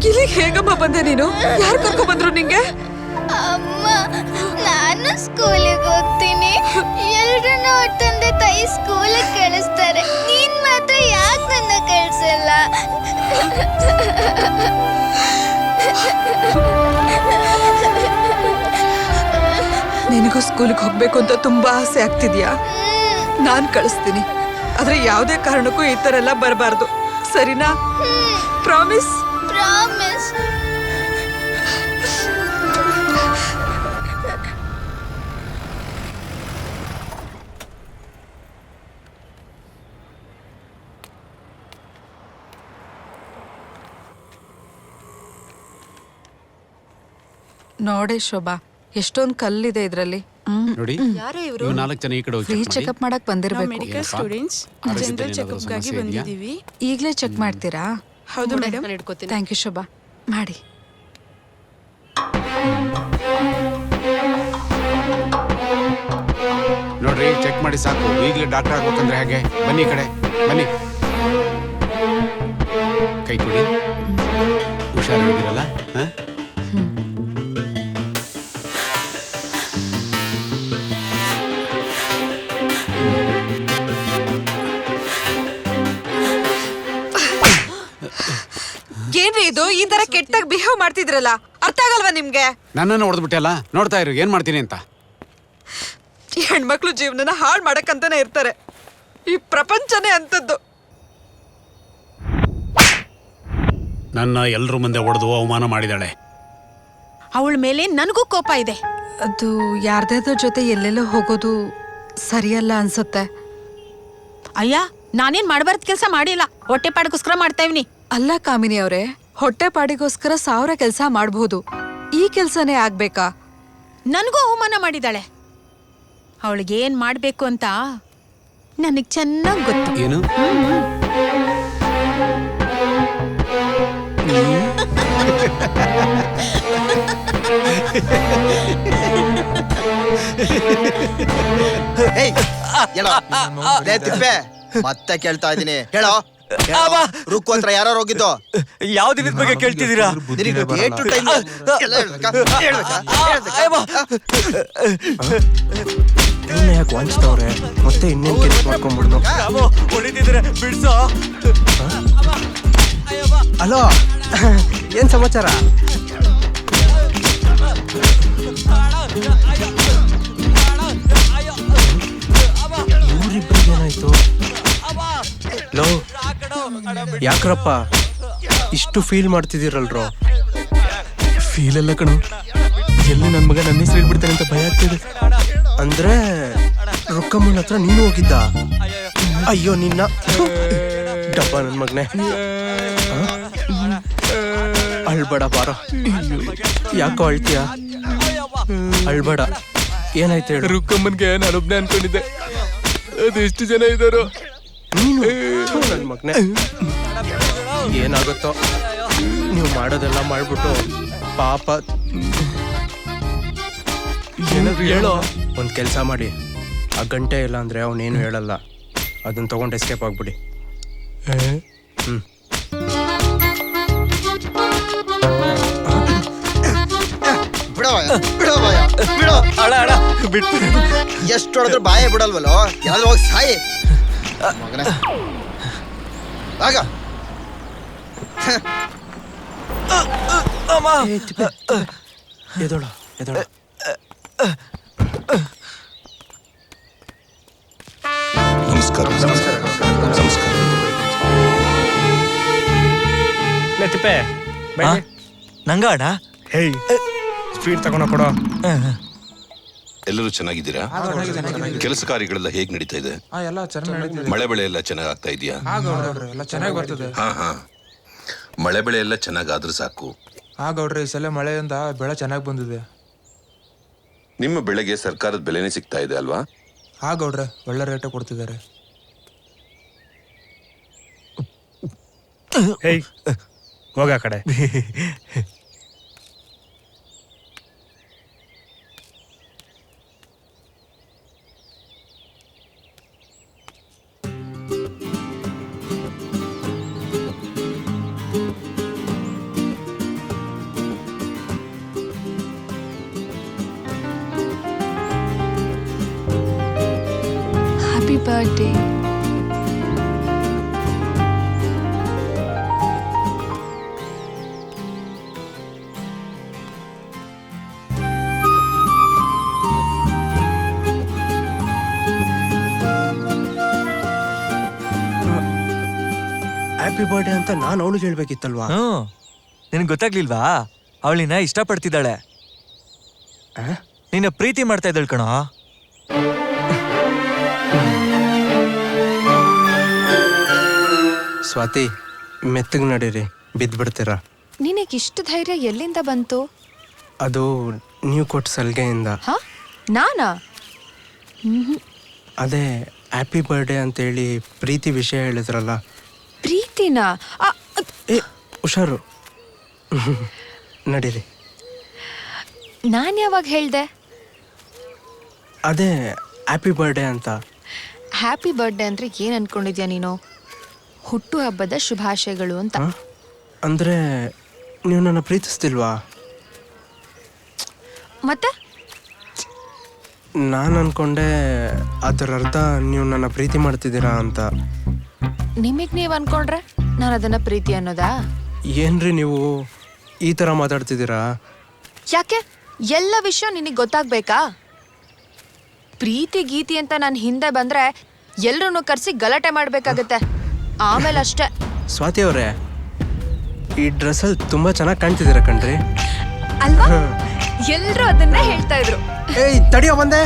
Speaker 8: ಇಲ್ಲಿಗೆ ಹೇಗಮ್ಮ ಬಂದೆ ನೀನು? ಯಾರು ಕರ್ಕೊಂಡ್ ಬಂದ್ರು ನಿಂಗೆ?
Speaker 15: ಅಮ್ಮ, ನಾನು ಸ್ಕೂಲಿಗೆ ಹೋಗ್ತೀನಿ. ಎಲ್ರನ್ನ ತಂದೆ ತಾಯಿ ಸ್ಕೂಲಿಗೆ ಕಳಿಸ್ತಾರೆ. ನೀನ್ ಮಾತ್ರ ಯಾಕೆ ನನ್ನ ಕಳ್ಸಲ್ಲ?
Speaker 8: ನಿನಗೂ ಸ್ಕೂಲ್ಗೆ ಹೋಗ್ಬೇಕು ಅಂತ ತುಂಬಾ ಆಸೆ ಆಗ್ತಿದ್ಯಾ? ನಾನ್ ಕಳಿಸ್ತೀನಿ, ಆದ್ರೆ ಯಾವುದೇ ಕಾರಣಕ್ಕೂ ಈ ತರ ಎಲ್ಲ ಬರಬಾರ್ದು, ಸರಿನಾ? ಪ್ರಾಮಿಸ್?
Speaker 15: ಪ್ರಾಮಿಸ್.
Speaker 8: ನೋಡೆ ಶೋಭಾ, ಎಷ್ಟೊಂದು ಕಲ್ಲಿದೆ ಇದ್ರಲ್ಲಿ.
Speaker 9: ನೋಡಿ,
Speaker 8: ಯಾರೇ ಇವ್ರು?
Speaker 9: ನೀವು 4 ಜನ ಈ ಕಡೆ ಹೋಗಿ
Speaker 8: ಫ್ರೀ
Speaker 9: check ಮಾಡಿ.
Speaker 8: ಚೆಕಪ್ ಮಾಡಕ್ ಬಂದಿರ್ಬೇಕು.
Speaker 17: ಮೆಡಿಕಲ್ ಸ್ಟೂಡೆಂಟ್ಸ್ ಜನರಲ್ ಚೆಕಪ್ ಗಾಗಿ ಬಂದಿದ್ದೀವಿ.
Speaker 8: ಈಗ್ಲೇ ಚೆಕ್ ಮಾಡ್ತೀರಾ?
Speaker 17: ಹೌದು ಮೇಡಮ್.
Speaker 8: ಥ್ಯಾಂಕ್ ಯು ಶೋಭಾ, ಮಾಡಿ.
Speaker 9: ನೋಡ್ರಿ, ಚೆಕ್ ಮಾಡಿ ಸಾಕು. ಈಗಲೇ ಡಾಕ್ಟರ್ ಆಗ್ಬೇಕಂದ್ರೆ ಹೇಗೆ? ಬನ್ನಿ ಈ ಕಡೆ ಬನ್ನಿ. ಕೈ ಕೊಡಿ. ಹುಷಾರಾಗಿರಲ್ಲ?
Speaker 8: ಏನ್ರಿ ಇದು? ಈ ತರ ಕೆಟ್ಟಾಗಿ ಬಿಹೇವ್ ಮಾಡ್ತಿದ್ರಲ್ಲ, ಅರ್ಥ ಆಗಲ್ವಾ ನಿಮ್ಗೆ?
Speaker 9: ನನ್ನನ್ನು ಹೊಡೆದ್ಬಿಟ್ಟಲ್ಲ, ನೋಡ್ತಾ ಇರು ಏನ್ ಮಾಡ್ತೀನಿ ಅಂತ.
Speaker 8: ಈ ಹೆಣ್ಮಕ್ಳು ಜೀವನನ ಹಾಳು ಮಾಡಕ್ಕಂತಾನೆ ಇರ್ತಾರೆ. ಈ ಪ್ರಪಂಚನೇ ಅಂತದ್ದು.
Speaker 9: ನನ್ನ ಎಲ್ರ ಮುಂದೆ ಹೊಡೆದು ಅವಮಾನ ಮಾಡಿದಾಳೆ.
Speaker 10: ಅವಳ ಮೇಲೆ ನನಗೂ ಕೋಪ ಇದೆ.
Speaker 8: ಅದು ಯಾರ್ದಾದ್ರ ಜೊತೆ ಎಲ್ಲೆಲ್ಲೋ ಹೋಗೋದು ಸರಿಯಲ್ಲ ಅನ್ಸುತ್ತೆ.
Speaker 10: ಅಯ್ಯ, ನಾನೇನ್ ಮಾಡಬಾರ್ದು ಕೆಲಸ ಮಾಡಿಲ್ಲ, ಹೊಟ್ಟೆ ಪಾಡಗೋಸ್ಕರ ಮಾಡ್ತಾ ಇವ್ನಿ.
Speaker 8: ಅಲ್ಲ ಕಾಮಿನಿ ಅವರೇ, ಹೊಟ್ಟೆ ಪಾಡಿಗೋಸ್ಕರ 1000 ಕೆಲಸ ಮಾಡ್ಬೋದು, ಈ ಕೆಲ್ಸನೇ ಆಗ್ಬೇಕಾ?
Speaker 10: ನನಗೂ ಅವಮಾನ ಮಾಡಿದಾಳೆ. ಅವಳಿಗೆ ಏನ್ ಮಾಡ್ಬೇಕು ಅಂತ ನನಗ್ ಚೆನ್ನಾಗ್ ಗೊತ್ತು.
Speaker 9: ಏನು?
Speaker 18: ತಿಪ್ಪೆ ಮತ್ತೆ ಕೇಳ್ತಾ ಇದೀನಿ, ಹೇಳೋ. ರುಕ್ಕು ಹತ್ರ ಯಾರು ಹೋಗಿದ್ದು?
Speaker 3: ಯಾವ ದಿನದ ಬಗ್ಗೆ ಕೇಳ್ತಿದ್ದೀರಾ?
Speaker 1: ಯಾಕೆ ವಾಂಚ್ತವ್ರೆ? ಮತ್ತೆ ಇನ್ನೇನು ಕೆಲಸ ಮಾಡ್ಕೊಂಡ್ಬಿಡ್ದು.
Speaker 3: ಹೊಡಿತಿದ್ರೆ ಬಿಡ್ಸೋ.
Speaker 1: ಹಲೋ, ಏನ್ ಸಮಾಚಾರ? ಇವ್ರಿಬ್ರಿಗೆ ಏನಾಯ್ತು? ಲೋ, ಯಾಕ್ರಪ್ಪ ಇಷ್ಟು ಫೀಲ್ ಮಾಡ್ತಿದ್ದೀರಲ್ರೋ?
Speaker 4: ಫೀಲ್ ಅಲ್ಲ ಕಣು, ಎಲ್ಲಿ ನನ್ನ ಮಗ ನನ್ನ ಹೆಸರು ಹೇಳ್ಬಿಡ್ತಾನೆ ಅಂತ ಭಯ ಆಗ್ತಿದೆ.
Speaker 1: ಅಂದ್ರೆ ರೊಕ್ಕಮ್ಮನ ಹತ್ರ ನೀನು ಹೋಗಿದ್ದ? ಅಯ್ಯೋ ನಿನ್ನ ಡಬ್ಬ ನನ್ ಮಗನೆ. ಅಳ್ಬೇಡ ಬಾರ. ಯಾಕೋ ಅಳ್ತೀಯ? ಅಳ್ಬೇಡ. ಏನಾಯ್ತು ಹೇಳು?
Speaker 4: ರುಕ್ಕಮ್ಮನ್ಗೆ ನಾನೊಬ್ನೇ ಅನ್ಕೊಂಡಿದ್ದೆ, ಅದೆಷ್ಟು ಜನ ಇದ್ದಾರೋ.
Speaker 1: ನೀನು ನನ್ ಮಗನೆ, ಏನಾಗುತ್ತೋ ನೀವು ಮಾಡೋದೆಲ್ಲ ಮಾಡ್ಬಿಟ್ಟು ಪಾಪ.
Speaker 4: ಏನಾದ್ರು ಹೇಳೋ.
Speaker 1: ಒಂದ್ ಕೆಲ್ಸ ಮಾಡಿ, ಆ ಗಂಟೆ ಇಲ್ಲ ಅಂದ್ರೆ ಅವನೇನು ಹೇಳಲ್ಲ, ಅದನ್ನ ತಗೊಂಡು ಎಸ್ಕೇಪ್ ಆಗ್ಬಿಡಿ.
Speaker 18: ಎಷ್ಟು ಹೊಡೆದ್ರು ಬಾಯೇ ಬಿಡಲ್ವಲ್ಲೋ, ಯಾರು ಹೋಗಿ ಸಾಯಿ ಮಗನೇ. ಆಗ
Speaker 1: ಎದೋಳ ಎದೋಳ.
Speaker 6: ನಮಸ್ಕಾರ. ನಮಸ್ಕಾರ.
Speaker 3: ತಿಪ್ಪೆ ನಂಗಾಡ.
Speaker 1: ಹೇಯ್, ಸ್ಪೀಡ್ ತಗೊಂಡ ಕೊಡೋ.
Speaker 6: ಎಲ್ಲರೂ ಚೆನ್ನಾಗಿದ್ದೀರಾ? ಕೆಲಸ ಕಾರ್ಯಗಳೆಲ್ಲ ಹೇಗ್ ನಡೀತಾ ಇದೆ? ಮಳೆ ಬೆಳೆ ಎಲ್ಲ ಚೆನ್ನಾಗ್ ಆಗ್ತಾ ಇದೆಯಾ? ಹಾ ಹಾ, ಮಳೆ ಬೆಳೆ ಎಲ್ಲ ಚೆನ್ನಾಗಾದ್ರೆ ಸಾಕು.
Speaker 19: ಗೌಡ್ರೆ, ಈ ಸಲ ಮಳೆಯಿಂದ ಬೆಳೆ ಚೆನ್ನಾಗಿ ಬಂದಿದೆ.
Speaker 6: ನಿಮ್ಮ ಬೆಳೆಗೆ ಸರ್ಕಾರದ ಬೆಲೆನೇ ಸಿಗ್ತಾ ಇದೆ ಅಲ್ವಾ?
Speaker 19: ಗೌಡ್ರೆ, ಒಳ್ಳೆ ರೇಟ್ ಕೊಡ್ತಿದ್ದಾರೆ.
Speaker 1: ಹೋಗ ಕಡೆ.
Speaker 16: Happy birthday.
Speaker 1: ಹ್ಯಾಪಿ ಬರ್ಡೇ ಅಂತ ನಾನು ಅವಳಿಗೆ ಹೇಳ್ಬೇಕಿತ್ತಲ್ವಾ?
Speaker 3: ನಿನಗೆ ಗೊತ್ತಾಗ್ಲಿಲ್ವಾ? ಅವಳಿನ ಇಷ್ಟಪಡ್ತಿದ್ದಾಳೆ, ನಿನ್ನ ಪ್ರೀತಿ ಮಾಡ್ತಾ ಇದ್ದಾಳೆ ಕಣೋ.
Speaker 1: ಸ್ವಾತಿ, ಮೆತ್ತಗ್ ನಡೀರಿ, ಬಿದ್ದ್ಬಿಡ್ತೀರಾ.
Speaker 16: ನಿನಗಿಷ್ಟು ಧೈರ್ಯ ಎಲ್ಲಿಂದ ಬಂತು?
Speaker 1: ಅದು ನೀವು ಕೊಟ್ಟ ಸಲಿಗೆಯಿಂದ.
Speaker 16: ನಾನಾ?
Speaker 1: ಅದೇ ಹ್ಯಾಪಿ ಬರ್ಡೇ ಅಂತೇಳಿ ಪ್ರೀತಿ ವಿಷಯ ಹೇಳಿದ್ರಲ್ಲ.
Speaker 16: ಪ್ರೀತಿನಾ?
Speaker 1: ಏ ಹುಷಾರು, ನಡೀರಿ.
Speaker 16: ನಾನು ಯಾವಾಗ ಹೇಳ್ದೆ?
Speaker 1: ಅದೇ ಹ್ಯಾಪಿ ಬರ್ಡೇ ಅಂತ.
Speaker 16: ಹ್ಯಾಪಿ ಬರ್ಡೇ ಅಂದ್ರೆ ಏನ್ ಅನ್ಕೊಂಡಿದ್ಯಾ ನೀನು? ಹುಟ್ಟು ಹಬ್ಬದ ಶುಭಾಶಯಗಳು ಅಂತ.
Speaker 1: ಅಂದ್ರೆ ನೀವು ನನ್ನ ಪ್ರೀತಿಸ್ತಿಲ್ವಾ?
Speaker 16: ಮತ್ತೆ
Speaker 1: ನಾನು ಅನ್ಕೊಂಡೆ ಅದರ ಅರ್ಥ ನೀವು ನನ್ನ ಪ್ರೀತಿ ಮಾಡ್ತಿದ್ದೀರಾ ಅಂತ.
Speaker 16: ನಿಮಗ್ ನೀವ್ ಅನ್ಕೊಂಡ್ರೆ ನಾನು ಅದನ್ನ ಪ್ರೀತಿ ಅನ್ನೋದಾ?
Speaker 1: ಏನ್ರಿ ನೀವು ಈ ಥರ ಮಾತಾಡ್ತಿದ್ದೀರಾ?
Speaker 16: ಯಾಕೆ ಎಲ್ಲ ವಿಷಯ ನಿನಗೆ ಗೊತ್ತಾಗ್ಬೇಕಾ? ಪ್ರೀತಿ ಗೀತಿ ಅಂತ ನಾನು ಹಿಂದೆ ಬಂದ್ರೆ ಎಲ್ರನ್ನೂ ಕರೆಸಿ ಗಲಾಟೆ ಮಾಡ್ಬೇಕಾಗತ್ತೆ, ಆಮೇಲೆ ಅಷ್ಟೇ.
Speaker 1: ಸ್ವಾತಿ ಅವರೇ, ಈ ಡ್ರೆಸ್ಸಲ್ಲಿ ತುಂಬಾ ಚೆನ್ನಾಗಿ ಕಾಣ್ತಿದ್ದೀರಾ ಕಣ್ರಿ.
Speaker 16: ಅಲ್ವಾ? ಎಲ್ರು ಅದನ್ನೇ ಹೇಳ್ತಾ ಇದ್ರು.
Speaker 1: ಏಯ್ ತಡಿಯೋ ಬಂದೆ.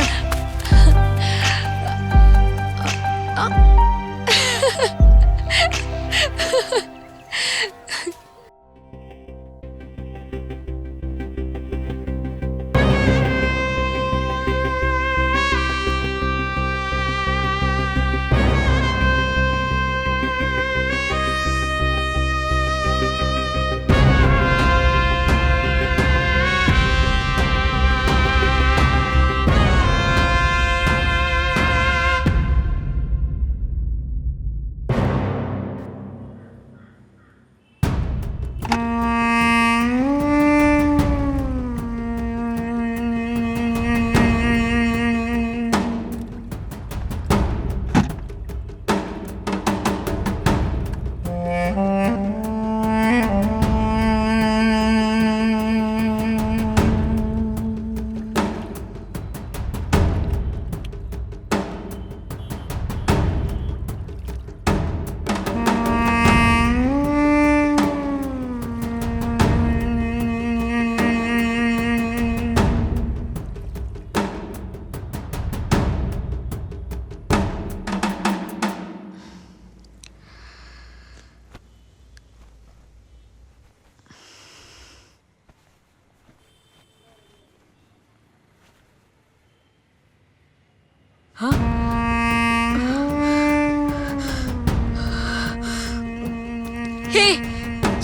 Speaker 8: ಹೇ,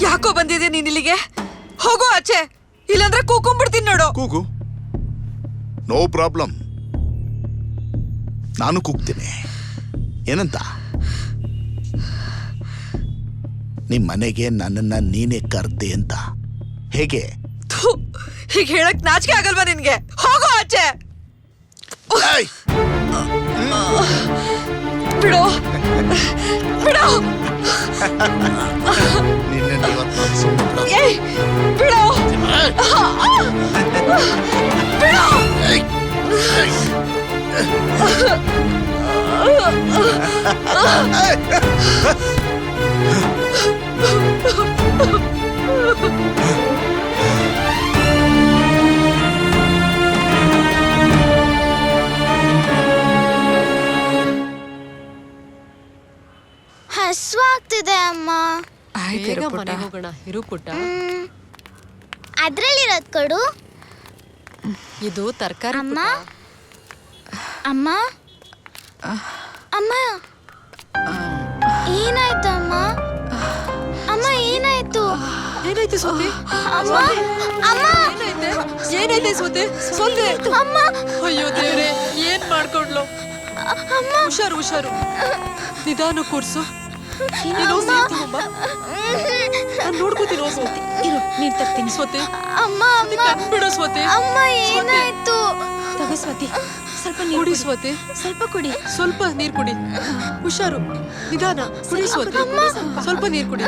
Speaker 8: ಯಾಕೋ ಬಂದಿದೆ ನೀನ್ ಇಲ್ಲಿಗೆ? ಹೋಗೋ ಆಚೆ, ಇಲ್ಲಾಂದ್ರೆ ಕೂಕೊಂಡ್ಬಿಡ್ತೀನಿ ನೋಡು.
Speaker 20: ಕೂಗು, ನೋ ಪ್ರಾಬ್ಲಮ್. ನಾನು ಕೂಗ್ತೀನಿ. ಏನಂತ? ನಿಮ್ ಮನೆಗೆ ನನ್ನನ್ನ ನೀನೇ ಕರ್ದೆ ಅಂತ. ಹೇಗೆ?
Speaker 8: ಹೀಗೆ ಹೇಳಕ್ ನಾಚಿಕೆ ಆಗಲ್ವಾ ನಿನ್ಗೆ? ಹೋಗೋ ಆಚೆ. ಬಿಡು ಬಿಡು. ಏಯ್, ಬಿಡು ಬಿಡು.
Speaker 15: ಹಸುವಾಗ್ತಿದೆ ಅಮ್ಮ.
Speaker 7: ಮನೆಗೆ ಹೋಗೋಣ. ಇರು ಪುಟ್ಟ.
Speaker 15: ಅದ್ರಲ್ಲಿರೋದ್ ಕೊಡು.
Speaker 7: ಇದು ತರಕಾರಿ.
Speaker 15: ಅಮ್ಮ ಅಮ್ಮ ಅಮ್ಮ, ಏನಾಯ್ತು ಅಮ್ಮ? ಅಮ್ಮ ಏನಾಯ್ತು?
Speaker 7: ಏನಾಯ್ತು ಸ್ವಾತಿ?
Speaker 15: ಅಮ್ಮ ಅಮ್ಮ
Speaker 7: ಏನಾಯ್ತು ಸ್ವಾತಿ? ಸೊಲ್ಲೆ
Speaker 15: ಅಮ್ಮ.
Speaker 7: ಅಯ್ಯೋ ದೇವ್ರೆ, ಏನ್ ಮಾಡ್ಕೊಂಡ್ಲು? ಹುಷಾರು ಹುಷಾರು, ನಿಧಾನ ಕೂರ್ಸು. ನಾನು ನೋಡ್ಕೋತೀನಿ. ಸ್ವಾತಿ ಇರು, ನೀರ್ ತರ್ತೀನಿ. ಸ್ವಾತಿ
Speaker 15: ಅಮ್ಮ
Speaker 7: ಬಿಡು. ಸ್ವಾತಿ
Speaker 15: ಅಮ್ಮ ಏನಾಯ್ತು?
Speaker 10: ತಗೋ ಸ್ವಾತಿ, ಸ್ವಲ್ಪ ನೀರು
Speaker 7: ಕುಡಿ. ಸ್ವಾತಿ
Speaker 10: ಸ್ವಲ್ಪ ಕುಡಿ.
Speaker 7: ಸ್ವಲ್ಪ ನೀರ್ ಕುಡಿ. ಹುಷಾರು, ನಿಧಾನ ಕುಡಿ. ಸ್ವಾತಿ ಸ್ವಲ್ಪ ನೀರ್ ಕುಡಿ.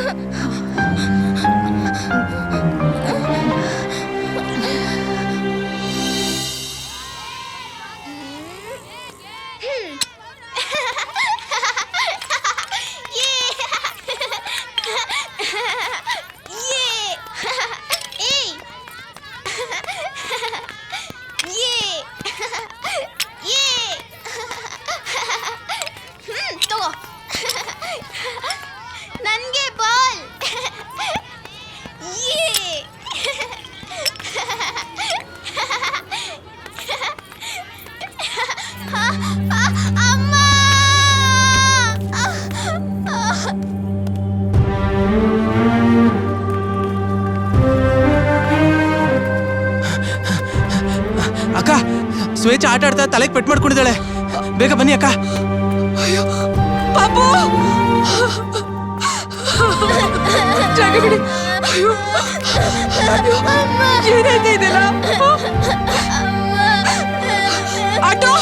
Speaker 15: ನನ್ಗೆ ಬಾಲ್. ಅಮ್ಮ.
Speaker 4: ಅಕ್ಕ, ಸ್ವೇಚ್ಛ ಆಟ ಆಡ್ತಾ ತಲೆಗೆ ಪೆಟ್ ಮಾಡ್ಕೊಂಡಿದ್ದಾಳೆ. ಬೇಗ ಬನ್ನಿ ಅಕ್ಕ.
Speaker 8: ಅಯ್ಯೋ ಪಾಪು, ಜಾಗ ಬಿಡಿ. ಅಯ್ಯೋ ಏನಾಯ್ತು ಇದೆಲ್ಲ? ಆಟೋ,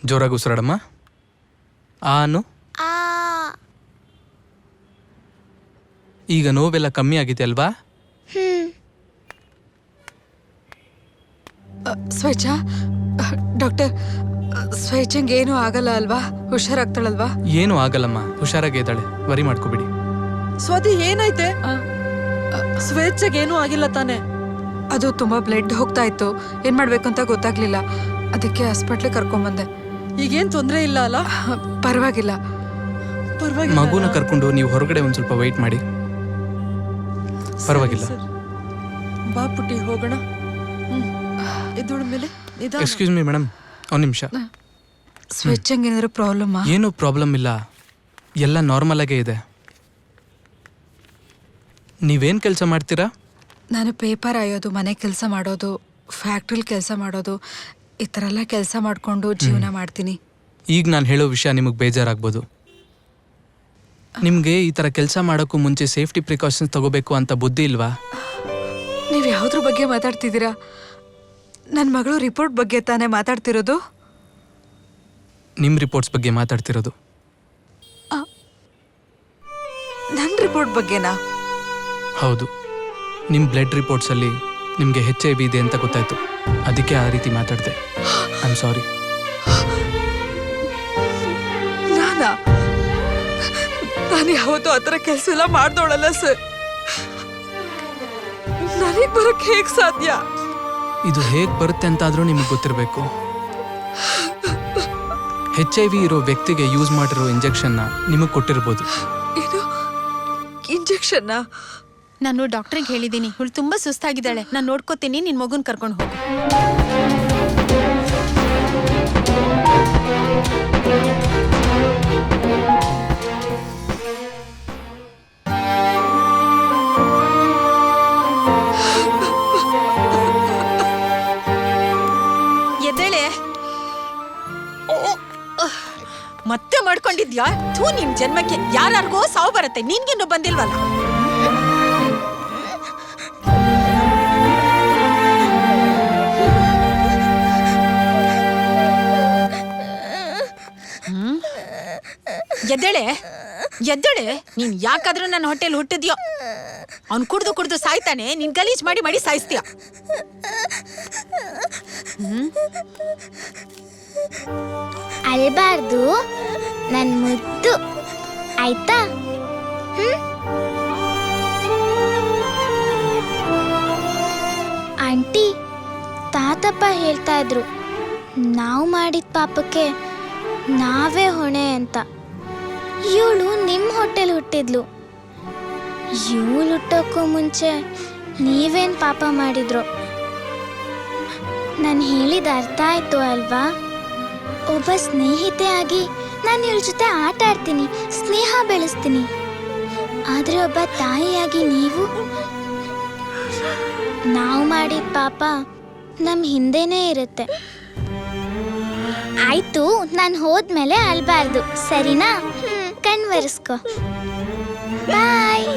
Speaker 4: ಜೋರಾಗಿ ಉಸಿರಾಡಮ್ಮ. ಆನು. ಈಗ ನೋವೆಲ್ಲ ಕಮ್ಮಿ ಆಗಿದೆ ಅಲ್ವಾ?
Speaker 8: ಸ್ವಚ್ಛ ಡಾಕ್ಟರ್ ಸ್ವಚ್ಛಂಗೆ ಏನೂ ಆಗಲ್ಲ ಅಲ್ವಾ? ಹುಷಾರಾಗ್ತಾಳಲ್ವಾ?
Speaker 4: ಏನೂ ಆಗಲ್ಲಮ್ಮ, ಹುಷಾರಾಗೇ ಇದ್ದಾಳೆ, ವರಿ ಮಾಡ್ಕೋಬಿಡಿ.
Speaker 7: ಸ್ವಾತಿ ಏನಾಯ್ತೆ? ಸ್ವೇಚ್ಛೆಗೆ ಏನೂ ಆಗಿಲ್ಲ ತಾನೆ?
Speaker 8: ಅದು ತುಂಬಾ ಬ್ಲಡ್ ಹೋಗ್ತಾ ಇತ್ತು, ಏನ್ ಮಾಡ್ಬೇಕು ಅಂತ ಗೊತ್ತಾಗ್ಲಿಲ್ಲ, ಅದಕ್ಕೆ ಹಾಸ್ಪಿಟ್ಲಿಗೆ ಕರ್ಕೊಂಬಂದೆ.
Speaker 7: ಈಗೇನ್ ತೊಂದ್ರೆ ಇಲ್ಲ ಅಲ್ಲ?
Speaker 8: ಪರವಾಗಿಲ್ಲ.
Speaker 4: ಮಗುನ ಕರ್ಕೊಂಡು ನೀವು ಹೊರಗಡೆ ಒಂದ್ ಸ್ವಲ್ಪ ವೆಯ್ಟ್ ಮಾಡಿ. ಪರವಾಗಿಲ್ಲ.
Speaker 7: ಬಾ ಪುಟ್ಟಿ ಹೋಗೋಣ. ಎದ್ದೋಳ ಮೇಲೆ
Speaker 4: ಎಕ್ಸ್ಕ್ಯೂಸ್ ಮೀ ಮೇಡಮ್, ಒಂದ್ ನಿಮಿಷ.
Speaker 8: ಸ್ವಚ್ಛಂಗೆ ಏನಾದ್ರು ಪ್ರಾಬ್ಲಮ್?
Speaker 4: ಏನು ಪ್ರಾಬ್ಲಮ್ ಇಲ್ಲ, ಎಲ್ಲ ನಾರ್ಮಲ್ ಆಗೇ ಇದೆ. ನೀವೇನ್ ಕೆಲಸ ಮಾಡ್ತೀರಾ?
Speaker 8: ನಾನು ಪೇಪರ್ ಆಯೋದು, ಮನೆ ಕೆಲಸ ಮಾಡೋದು, ಫ್ಯಾಕ್ಟ್ರಿಲಿ ಕೆಲಸ ಮಾಡೋದು, ಈ ಥರ ಎಲ್ಲ ಕೆಲಸ ಮಾಡಿಕೊಂಡು ಜೀವನ ಮಾಡ್ತೀನಿ.
Speaker 4: ಈಗ ನಾನು ಹೇಳೋ ವಿಷಯ ನಿಮಗೆ ಬೇಜಾರಾಗ್ಬೋದು. ನಿಮಗೆ ಈ ಥರ ಕೆಲಸ ಮಾಡೋಕ್ಕೂ ಮುಂಚೆ ಸೇಫ್ಟಿ ಪ್ರಿಕಾಷನ್ಸ್ ತಗೋಬೇಕು ಅಂತ ಬುದ್ಧಿ ಇಲ್ವಾ?
Speaker 8: ನೀವು ಯಾವುದ್ರ ಬಗ್ಗೆ ಮಾತಾಡ್ತಿದ್ದೀರಾ? ನನ್ನ ಮಗಳು ರಿಪೋರ್ಟ್ ಬಗ್ಗೆ ತಾನೇ ಮಾತಾಡ್ತಿರೋದು?
Speaker 4: ನಿಮ್ಮ ರಿಪೋರ್ಟ್ಸ್ ಬಗ್ಗೆ ಮಾತಾಡ್ತಿರೋದು.
Speaker 8: ನನ್ನ ರಿಪೋರ್ಟ್ ಬಗ್ಗೆನಾ?
Speaker 4: ಹೌದು, ನಿಮ್ಮ ಬ್ಲಡ್ ರಿಪೋರ್ಟ್ಸಲ್ಲಿ ನಿಮಗೆ HIV ಇದೆ ಅಂತ ಗೊತ್ತಾಯ್ತು, ಅದಕ್ಕೆ ಆ ರೀತಿ ಮಾತಾಡಿದೆ. I am sorry.
Speaker 8: ನಾನು ಯಾವತ್ತೂ ಆ ಥರ ಕೆಲಸ ಎಲ್ಲ ಮಾಡ್ದೋಳಲ್ಲ ಸರ್. ನನಗೆ ಬರೋಕ್ಕೆ ಹೇಗೆ ಸಾಧ್ಯ?
Speaker 4: ಇದು ಹೇಗೆ ಬರುತ್ತೆ ಅಂತಾದರೂ ನಿಮಗೆ ಗೊತ್ತಿರಬೇಕು. HIV ಇರೋ ವ್ಯಕ್ತಿಗೆ ಯೂಸ್ ಮಾಡಿರೋ ಇಂಜೆಕ್ಷನ್ನ ನಿಮಗೆ ಕೊಟ್ಟಿರ್ಬೋದು.
Speaker 8: ಇದು ಇಂಜೆಕ್ಷನ್ನ?
Speaker 10: ನಾನು ಡಾಕ್ಟ್ರಿಗೆ ಹೇಳಿದ್ದೀನಿ, ಇವಳು ತುಂಬಾ ಸುಸ್ತಾಗಿದ್ದಾಳೆ, ನಾನು ನೋಡ್ಕೋತೀನಿ, ನಿನ್ ಮಗುನ್ ಕರ್ಕೊಂಡು ಹೋಗು. ಎದ್ದೇಳೆ. ಮತ್ತೆ ಮಾಡ್ಕೊಂಡಿದ್ಯಾ? ಥೂ, ನಿನ್ ಜನ್ಮಕ್ಕೆ ಯಾರಿಗೋ ಸಾವು ಬರುತ್ತೆ, ನಿನ್ಗಿನ್ನೂ ಬಂದಿಲ್ವಲ್ಲ. ಎದ್ದೇಳೆ, ಎದ್ದೇಳೆ. ನೀನ್ ಯಾಕಾದ್ರೂ ನನ್ನ ಹೊಟ್ಟೆಲಿ ಹುಟ್ಟಿದ್ಯೋ? ಅವ್ನು ಕುಡ್ದು ಕುಡ್ದು ಸಾಯ್ತಾನೆ, ನೀನ್ ಗಲೀಜ್ ಮಾಡಿ ಮಾಡಿ ಸಾಯಿಸ್ತೀಯ.
Speaker 15: ಅಳ್ಬಾರ್ದು ನನ್ ಮುದ್ದು, ಆಯ್ತಾ? ಆಂಟಿ, ತಾತಪ್ಪ ಹೇಳ್ತಾ ಇದ್ರು, ನಾವು ಮಾಡಿದ ಪಾಪಕ್ಕೆ ನಾವೇ ಹೊಣೆ ಅಂತ. ಇವಳು ನಿಮ್ಮ ಹೊಟ್ಟೆಲಿ ಹುಟ್ಟಿದ್ಲು. ಇವಳು ಹುಟ್ಟೋಕ್ಕೂ ಮುಂಚೆ ನೀವೇನು ಪಾಪ ಮಾಡಿದ್ರು? ನಾನು ಹೇಳಿದ ಅರ್ಥ ಆಯ್ತು ಅಲ್ವಾ? ಒಬ್ಬ ಸ್ನೇಹಿತೆಯಾಗಿ ನಾನು ಇವಳ ಜೊತೆ ಆಟ ಆಡ್ತೀನಿ, ಸ್ನೇಹ ಬೆಳೆಸ್ತೀನಿ. ಆದರೆ ಒಬ್ಬ ತಾಯಿಯಾಗಿ ನೀವು, ನಾವು ಮಾಡಿದ ಪಾಪ ನಮ್ಮ ಹಿಂದೆನೇ ಇರುತ್ತೆ. ಆಯ್ತು, ನಾನು ಹೋದ್ಮೇಲೆ ಅಳ್ಬಾರ್ದು, ಸರಿನಾ? ಕಣ್ವರ್ಸ್ಕೊ. ಬಾಯ್.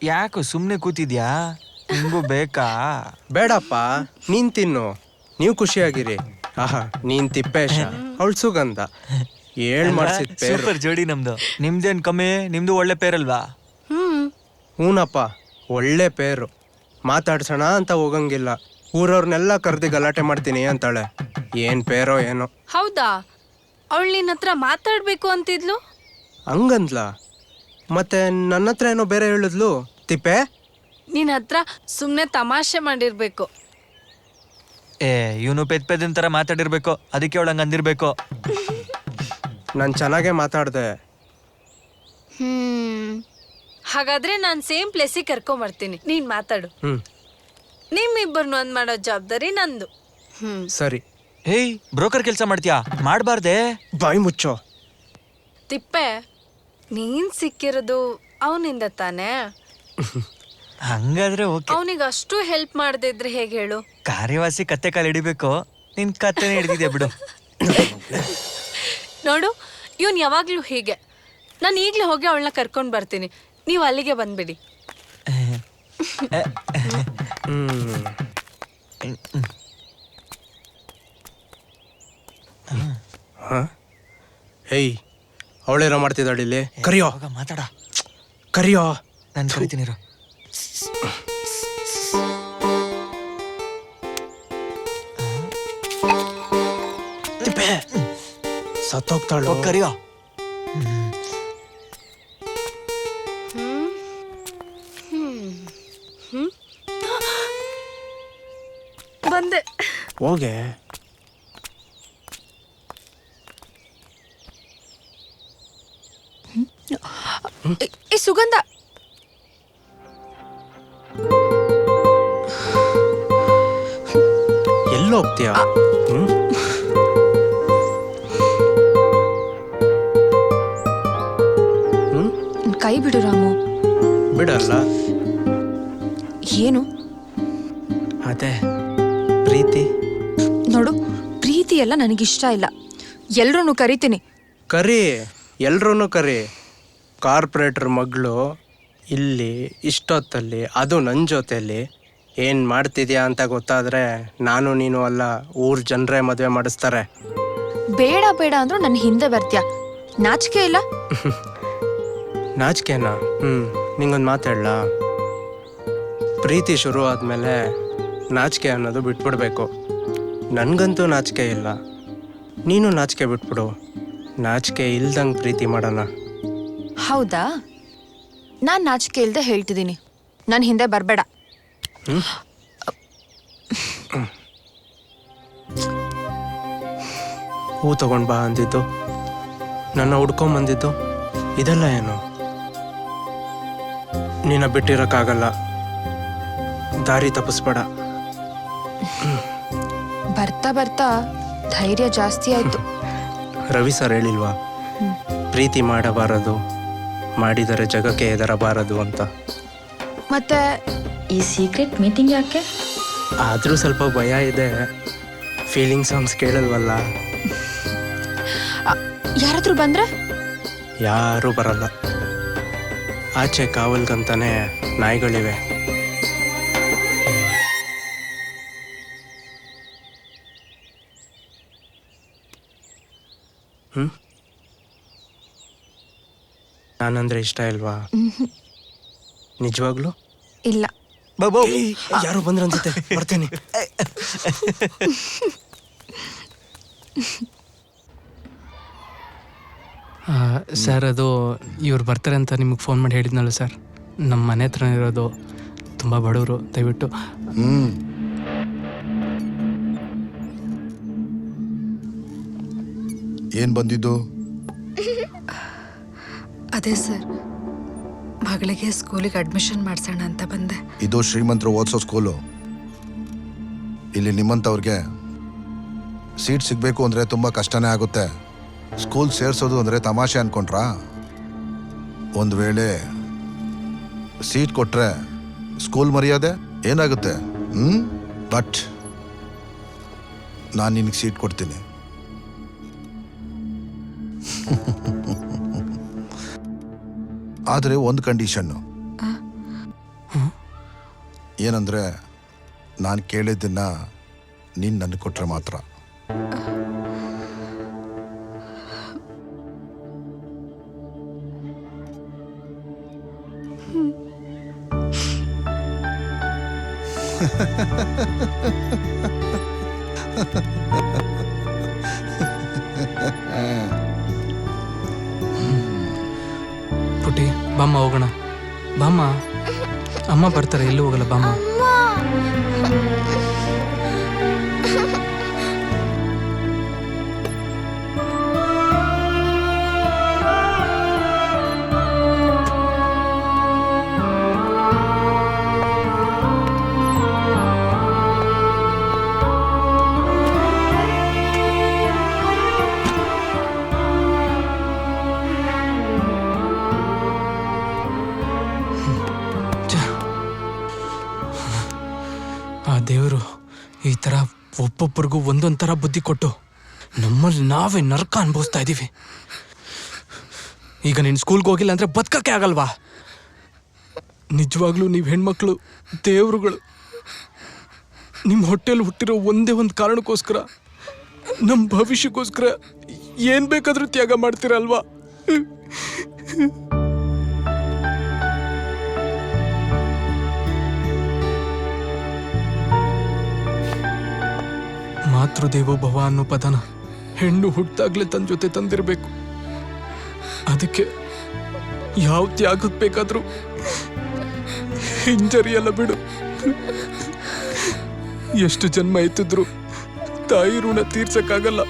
Speaker 3: ಯಾಕೋ ಸುಮ್ಮನೆ ಕೂತಿದ್ಯಾ? ನಿಂಗೂ ಬೇಕಾ?
Speaker 1: ಬೇಡಪ್ಪ, ನೀನ್ ತಿನ್ನು, ನೀವು ಖುಷಿಯಾಗಿರಿ. ಆಹಾ, ನೀನ್ ತಿಪ್ಪೇಶ, ಅವಳು ಸುಗಂಧ.
Speaker 3: ಸೂಪರ್ ಜೋಡಿ ನಮ್ದು. ನಿಮ್ದೇನ್ ಕಮ್ಮಿ, ನಿಮ್ದು ಒಳ್ಳೆ ಪೇರಲ್ವಾ?
Speaker 1: ಹೂನಪ್ಪ, ಒಳ್ಳೆ ಪೇರು. ಮಾತಾಡ್ಸೋಣ ಅಂತ ಹೋಗಂಗಿಲ್ಲ, ಊರವ್ರನ್ನೆಲ್ಲ ಕರ್ದಿ ಗಲಾಟೆ ಮಾಡ್ತೀನಿ ಅಂತಾಳೆ. ಏನ್ ಪೇರೋ ಏನೋ.
Speaker 17: ಹೌದಾ? ಅವಳು ನಿನ್ನ ಹತ್ರ ಮಾತಾಡ್ಬೇಕು ಅಂತಿದ್ಲು?
Speaker 1: ಹಂಗಂದ್ಲ? ಮತ್ತೆ ನನ್ನ ಹತ್ರ ಏನೋ ಬೇರೆ ಹೇಳಿದ್ಲು. ತಿಪ್ಪೆ,
Speaker 17: ನಿನ್ನ ಹತ್ರ ಸುಮ್ಮನೆ ತಮಾಷೆ ಮಾಡಿರ್ಬೇಕು.
Speaker 3: ಇವನು ಪೆದ್ದಿನ ತರ ಮಾತಾಡಿರ್ಬೇಕು, ಅದಕ್ಕೆ ಅವಳು ಹಂಗ ಅಂದಿರ್ಬೇಕು.
Speaker 1: ನಾನು ಚೆನ್ನಾಗೇ ಮಾತಾಡ್ದೆ.
Speaker 17: ಹಾಗಾದ್ರೆ ನಾನು ಸೇಮ್ ಪ್ಲೇಸಿಗೆ ಕರ್ಕೊಂಬರ್ತೀನಿ, ನೀನ್ ಮಾತಾಡು. ನಿಮ್ಮಿಬ್ಬರನ್ನು ಒಂದ್ ಮಾಡೋ ಜವಾಬ್ದಾರಿ ನಂದು.
Speaker 1: ಸರಿ.
Speaker 3: ಹೇಯ್, ಬ್ರೋಕರ್ ಕೆಲಸ ಮಾಡ್ತೀಯಾ? ಮಾಡ್ಬಾರ್ದೆ.
Speaker 1: ಬಾಯಿ ಮುಚ್ಚೋ.
Speaker 17: ತಿಪ್ಪೆ, ನೀನ್ ಸಿಕ್ಕಿರೋದು ಅವನಿಂದ ತಾನೇ?
Speaker 3: ಹಂಗಾದ್ರೆ ಓಕೆ.
Speaker 17: ಅವನಿಗೆ ಅಷ್ಟು ಹೆಲ್ಪ್ ಮಾಡದೇ ಇದ್ರೆ ಹೇಗೆ ಹೇಳು?
Speaker 3: ಕಾರ್ಯವಾಸಿ ಕತ್ತೆ ಕಾಲು ಹಿಡಿಬೇಕು, ನಿನ್ ಕತ್ತೆನೇ ಹಿಡಿದಿದ್ಯಾ ಬಿಡು.
Speaker 17: ನೋಡು, ಇವನ್ ಯಾವಾಗ್ಲೂ ಹೀಗೆ ನಾನು ಈಗಲೇ ಹೋಗಿ ಅವಳನ್ನ ಕರ್ಕೊಂಡು ಬರ್ತೀನಿ, ನೀವು ಅಲ್ಲಿಗೆ ಬಂದ್ಬಿಡಿ.
Speaker 1: ಹೇಯ್, ಅವಳೇನೋ ಮಾಡ್ತಿದ್ದಾಳೆ ಇಲ್ಲಿ. ಕರಿಯೋ,
Speaker 3: ಮಾತಾಡ.
Speaker 1: ಕರಿಯೋ.
Speaker 3: ನಾನು ಕರಿತೀನಿ.
Speaker 1: ಸತ್ತೋಗ್ತಾಳು.
Speaker 3: ಕರಿಯೋ.
Speaker 17: ಬಂದೆ.
Speaker 1: ಹೋಗೆ.
Speaker 16: ಈ ಸುಗಂಧ
Speaker 1: ಎಲ್ಲೋ ಹೋಗ್ತೀಯ?
Speaker 16: ಕೈ ಬಿಡು ರಾಮು.
Speaker 1: ಬಿಡಲ್ಲ.
Speaker 16: ಏನು?
Speaker 1: ಅದೇ ಪ್ರೀತಿ.
Speaker 16: ನೋಡು, ಪ್ರೀತಿ ಎಲ್ಲ ನನಗಿಷ್ಟ ಇಲ್ಲ. ಎಲ್ರೂ ಕರಿತೀನಿ.
Speaker 1: ಕರಿ, ಎಲ್ರೂ ಕರಿ. ಕಾರ್ಪೊರೇಟರ್ ಮಗಳು ಇಲ್ಲಿ ಇಷ್ಟೊತ್ತಲ್ಲಿ, ಅದು ನನ್ನ ಜೊತೆಯಲ್ಲಿ ಏನು ಮಾಡ್ತಿದ್ಯಾ ಅಂತ ಗೊತ್ತಾದರೆ ನಾನು ನೀನು ಅಲ್ಲ, ಊರ್ ಜನರೇ ಮದುವೆ ಮಾಡಿಸ್ತಾರೆ.
Speaker 16: ಬೇಡ ಬೇಡ ಅಂದ್ರೂ ನನ್ನ ಹಿಂದೆ ಬರ್ತೀಯ. ನಾಚಿಕೆ ಇಲ್ಲ?
Speaker 1: ನಾಚಿಕೆನಾ? ನಿಂಗೊಂದು ಮಾತಾಡ್ಲಾ? ಪ್ರೀತಿ ಶುರು ಆದಮೇಲೆ ನಾಚಿಕೆ ಅನ್ನೋದು ಬಿಟ್ಬಿಡ್ಬೇಕು. ನನಗಂತೂ ನಾಚಿಕೆ ಇಲ್ಲ, ನೀನು ನಾಚಿಕೆ ಬಿಟ್ಬಿಡು. ನಾಚಿಕೆ ಇಲ್ದಂಗೆ ಪ್ರೀತಿ ಮಾಡೋಣ.
Speaker 16: ಹೌದಾ? ನಾನು ನಾಚಿಕೆ ಇಲ್ದೆ ಹೇಳ್ತಿದ್ದೀನಿ, ನನ್ನ ಹಿಂದೆ ಬರಬೇಡ.
Speaker 1: ಹೂ ತಗೊಂಡ್ ಬಾ ಅಂದಿದ್ದು, ನನ್ನ ಹುಡ್ಕೊಂಬಂದಿದ್ದು, ಇದೆಲ್ಲ ಏನು? ನಿನ್ನ ಬಿಟ್ಟಿರೋಕ್ಕಾಗಲ್ಲ, ದಾರಿ ತಪ್ಪಿಸ್ಬೇಡ.
Speaker 16: ಬರ್ತಾ ಬರ್ತಾ ಧೈರ್ಯ ಜಾಸ್ತಿ ಆಯ್ತು.
Speaker 1: ರವಿ ಸರ್ ಹೇಳಿಲ್ವಾ, ಪ್ರೀತಿ ಮಾಡಬಾರದು, ಮಾಡಿದರೆ ಜಗಕ್ಕೆ ಹೆದರಬಾರದು ಅಂತ?
Speaker 16: ಮತ್ತೆ ಈ ಸೀಕ್ರೆಟ್ ಮೀಟಿಂಗ್ ಯಾಕೆ?
Speaker 1: ಆದರೂ ಸ್ವಲ್ಪ ಭಯ ಇದೆ. ಫೀಲಿಂಗ್ ಸಾಂಗ್ಸ್ ಕೇಳಲ್ವಲ್ಲ.
Speaker 16: ಯಾರಾದ್ರೂ ಬಂದ್ರೆ?
Speaker 1: ಯಾರೂ ಬರಲ್ಲ. ಆಚೆ ಕಾವಲ್ಗಂತಾನೆ ನಾಯಿಗಳಿವೆ. ನಾನಂದ್ರೆ ಇಷ್ಟ ಇಲ್ವಾ? ನಿಜವಾಗ್ಲು
Speaker 16: ಇಲ್ಲ.
Speaker 1: ಯಾರು ಬಂದ್ರ ಅನ್ಸುತ್ತೆ, ಬರ್ತೇನೆ.
Speaker 4: ಸರ್, ಅದು ಇವ್ರು ಬರ್ತಾರೆ ಅಂತ ನಿಮಗೆ ಫೋನ್ ಮಾಡಿ ಹೇಳಿದ್ನಲ್ಲ ಸರ್. ನಮ್ಮ ಮನೆ ಹತ್ರ ಇರೋದು, ತುಂಬ ಬಡವರು, ದಯವಿಟ್ಟು.
Speaker 20: ಏನ್ ಬಂದಿದ್ದು?
Speaker 8: ಅದೇ ಸರ್, ಮಗಳಿಗೆ ಸ್ಕೂಲಿಗೆ ಅಡ್ಮಿಷನ್ ಮಾಡ್ಸೋಣ ಅಂತ ಬಂದೆ.
Speaker 20: ಇದು ಶ್ರೀಮಂತರು ಓದಿಸೋ ಸ್ಕೂಲು. ಇಲ್ಲಿ ನಿಮ್ಮಂಥವ್ರಿಗೆ ಸೀಟ್ ಸಿಗಬೇಕು ಅಂದರೆ ತುಂಬ ಕಷ್ಟನೇ ಆಗುತ್ತೆ. ಸ್ಕೂಲ್ ಸೇರಿಸೋದು ಅಂದರೆ ತಮಾಷೆ ಅನ್ಕೊಂಡ್ರಾ? ಒಂದು ವೇಳೆ ಸೀಟ್ ಕೊಟ್ಟರೆ ಸ್ಕೂಲ್ ಮರ್ಯಾದೆ ಏನಾಗುತ್ತೆ? ಬಟ್ ನಾನು ನಿನಗೆ ಸೀಟ್ ಕೊಡ್ತೀನಿ. ಆದರೆ ಒಂದು ಕಂಡೀಷನ್ನು. ಏನಂದರೆ ನಾನು ಕೇಳಿದ್ದನ್ನ ನೀನು ನನಗೆ ಕೊಟ್ಟರೆ ಮಾತ್ರ.
Speaker 4: ಪುಟಿ, ಬಾಮ್ಮ ಹೋಗೋಣ. ಬಾಮ್ಮ, ಅಮ್ಮ ಬರ್ತಾರೆ, ಎಲ್ಲೂ ಹೋಗಲ್ಲ, ಬಾಮ್ಮ. ದೇವರು ಈ ಥರ ಒಬ್ಬೊಬ್ಬರಿಗೂ ಒಂದೊಂದು ಥರ ಬುದ್ಧಿ ಕೊಟ್ಟು ನಮ್ಮಲ್ಲಿ ನಾವೇ ನರಕ ಅನುಭವಿಸ್ತಾ ಇದ್ದೀವಿ. ಈಗ ನೀನು ಸ್ಕೂಲ್ಗೆ ಹೋಗಿಲ್ಲ ಅಂದರೆ ಬದುಕಕ್ಕೆ ಆಗಲ್ವಾ? ನಿಜವಾಗ್ಲೂ ನೀವು ಹೆಣ್ಮಕ್ಳು ದೇವ್ರುಗಳು. ನಿಮ್ಮ ಹೊಟ್ಟೆಲಿ ಹುಟ್ಟಿರೋ ಒಂದೇ ಒಂದು ಕಾರಣಕ್ಕೋಸ್ಕರ, ನಮ್ಮ ಭವಿಷ್ಯಕ್ಕೋಸ್ಕರ ಏನು ಬೇಕಾದರೂ ತ್ಯಾಗ ಮಾಡ್ತೀರಲ್ವಾ? ಮಾತೃದೇವೋಭವ ಅನ್ನೋ ಪದನ ಹೆಣ್ಣು ಹುಟ್ಟಾಗ್ಲೇ ತನ್ನ ಜೊತೆ ತಂದಿರಬೇಕು. ಅದಕ್ಕೆ ಯಾವ ತ್ಯಾಗಕ್ಕೆ ಬೇಕಾದ್ರೂ ಹಿಂಜರಿಯಲ್ಲ ಬಿಡು. ಎಷ್ಟು ಜನ್ಮ ಎತ್ತಿದ್ರು ತಾಯಿ ಋಣ ತೀರ್ಸಕ್ಕಾಗಲ್ಲ.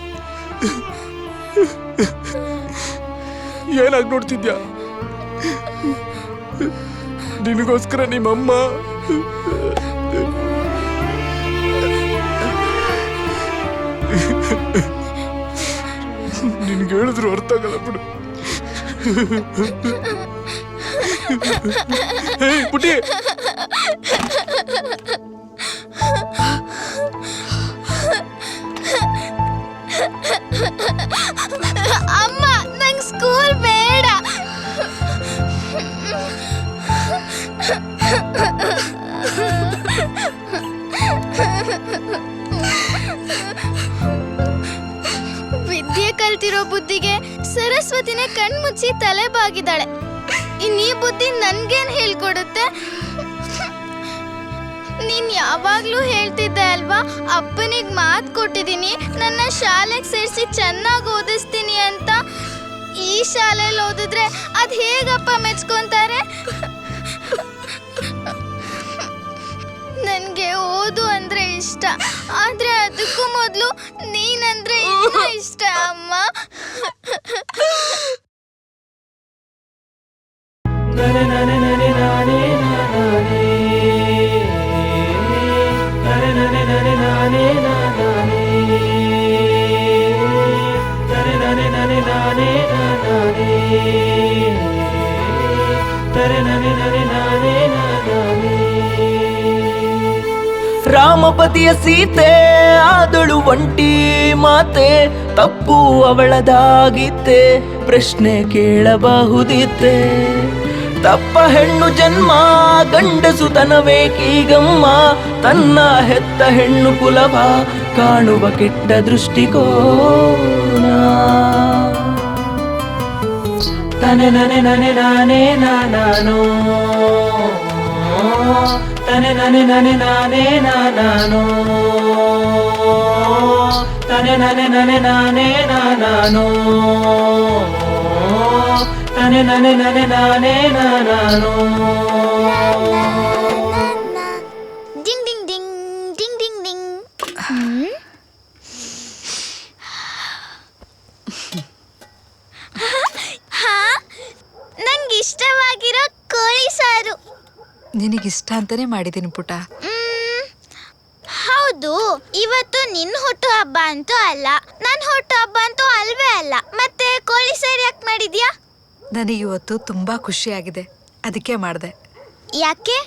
Speaker 4: ಏನಾಗಿ ನೋಡ್ತಿದ್ಯಾ? ನಿನಗೋಸ್ಕರ ನಿಮ್ಮಮ್ಮ ನಿನ್ಗೆ ಹೇಳಿದ್ರು ಅರ್ಥ ಆಗಲ್ಲ ಬಿಡು. ಹೇ ಪುಟಿ,
Speaker 15: ಅಮ್ಮ ನಂಗೆ ಸ್ಕೂಲ್ ಬೇಡ. ವಿದ್ಯೆ ಕಲ್ತಿರೋ ಬುದ್ಧಿಗೆ ಸರಸ್ವತಿನೇ ಕಣ್ಮುಚ್ಚಿ ತಲೆ ಬಾಗಿದ್ದಾಳೆ. ಇನ್ನೀ ಬುದ್ಧಿ ನನ್ಗೇನ್ ಹೇಳ್ಕೊಡುತ್ತೆ? ನೀನ್ ಯಾವಾಗ್ಲೂ ಹೇಳ್ತಿದ್ದೆ ಅಲ್ವಾ, ಅಪ್ಪನಿಗೆ ಮಾತು ಕೊಟ್ಟಿದ್ದೀನಿ ನನ್ನ ಶಾಲೆಗೆ ಸೇರಿಸಿ ಚೆನ್ನಾಗಿ ಓದಿಸ್ತೀನಿ ಅಂತ. ಈ ಶಾಲೆಯಲ್ಲಿ ಓದಿದ್ರೆ ಅದ್ ಹೇಗಪ್ಪ ಮೆಚ್ಕೊಂತಾರೆ? ನನ್ಗೆ ಓದು ಅಂದ್ರೆ ಇಷ್ಟ, ಆದ್ರೆ ಅದಕ್ಕೂ ಮೊದಲು ನೀನಂದ್ರೆ ಇನ್ನೂ ಇಷ್ಟ ಅಮ್ಮ.
Speaker 13: ರಾಮಪತಿಯ ಸೀತೆ ಆದಳು ಒಂಟಿ ಮಾತೆ, ತಪ್ಪು ಅವಳದಾಗಿತ್ತೆ, ಪ್ರಶ್ನೆ ಕೇಳಬಹುದಿತ್ತೆ. ತಪ್ಪ ಹೆಣ್ಣು ಜನ್ಮ ಗಂಡಸು ತನವೇಕೀಗಮ್ಮ, ತನ್ನ ಹೆತ್ತ ಹೆಣ್ಣು ಕುಲವ ಕಾಣುವ ಕೆಟ್ಟ ದೃಷ್ಟಿಕೋನ. ತನೆ ನನೆ ನನೆ ನಾನೇ ನಾನೋ, ತನೆ ನನೆ ನನೆ ನಾನೇ ನಾನೋ, ತನೆ ನನೆ ನನೆ ನಾನೇ ನಾನೋ, ತನೆ ನನೆ ನನೆ ನಾನೇ ನಾನೋ.
Speaker 15: ಡಿಂಗ್ ಡಿಂಗ್ ಡಿಂಗ್ ಡಿಂಗ್ ಡಿಂಗ್ ಡಿಂಗ್. ಹಾ, ನಂಗೆ ಇಷ್ಟವಾಗಿರೋ ಕೋಳಿ ಸಾರು.
Speaker 8: ನಿನಗಿಷ್ಟ ಅಂತಾನೆ ಮಾಡಿದ್ದೀನಿ ಪುಟ.
Speaker 15: ಹೌದು, ಇವತ್ತು ನಿನ್ನ ಹುಟ್ಟು ಹಬ್ಬ ಅಂತೂ ಅಲ್ಲ, ನನ್ನ ಹುಟ್ಟು ಹಬ್ಬ ಅಂತೂ ಅಲ್ವೇ ಅಲ್ಲ. ಮತ್ತೆ ಕೋಳಿ ಸಾರು ಯಾಕೆ ಮಾಡಿದ್ಯಾ?
Speaker 8: ನನಗಿವತ್ತು ತುಂಬಾ ಖುಷಿಯಾಗಿದೆ, ಅದಕ್ಕೆ ಮಾಡಿದೆ.
Speaker 15: ಯಾಕೆ?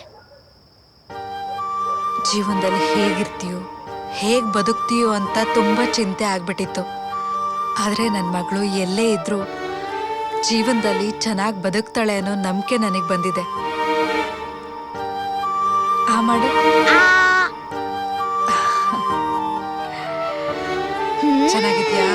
Speaker 8: ಜೀವನದಲ್ಲಿ ಹೇಗಿರ್ತೀಯೋ, ಹೇಗೆ ಬದುಕ್ತೀಯೋ ಅಂತ ತುಂಬ ಚಿಂತೆ ಆಗ್ಬಿಟ್ಟಿತ್ತು. ಆದರೆ ನನ್ನ ಮಗಳು ಎಲ್ಲೇ ಇದ್ರೂ ಜೀವನದಲ್ಲಿ ಚೆನ್ನಾಗಿ ಬದುಕ್ತಾಳೆ ಅನ್ನೋ ನಂಬಿಕೆ ನನಗೆ ಬಂದಿದೆ. ಆ ಮಾಡು. ಚೆನ್ನಾಗಿದ್ಯಾ?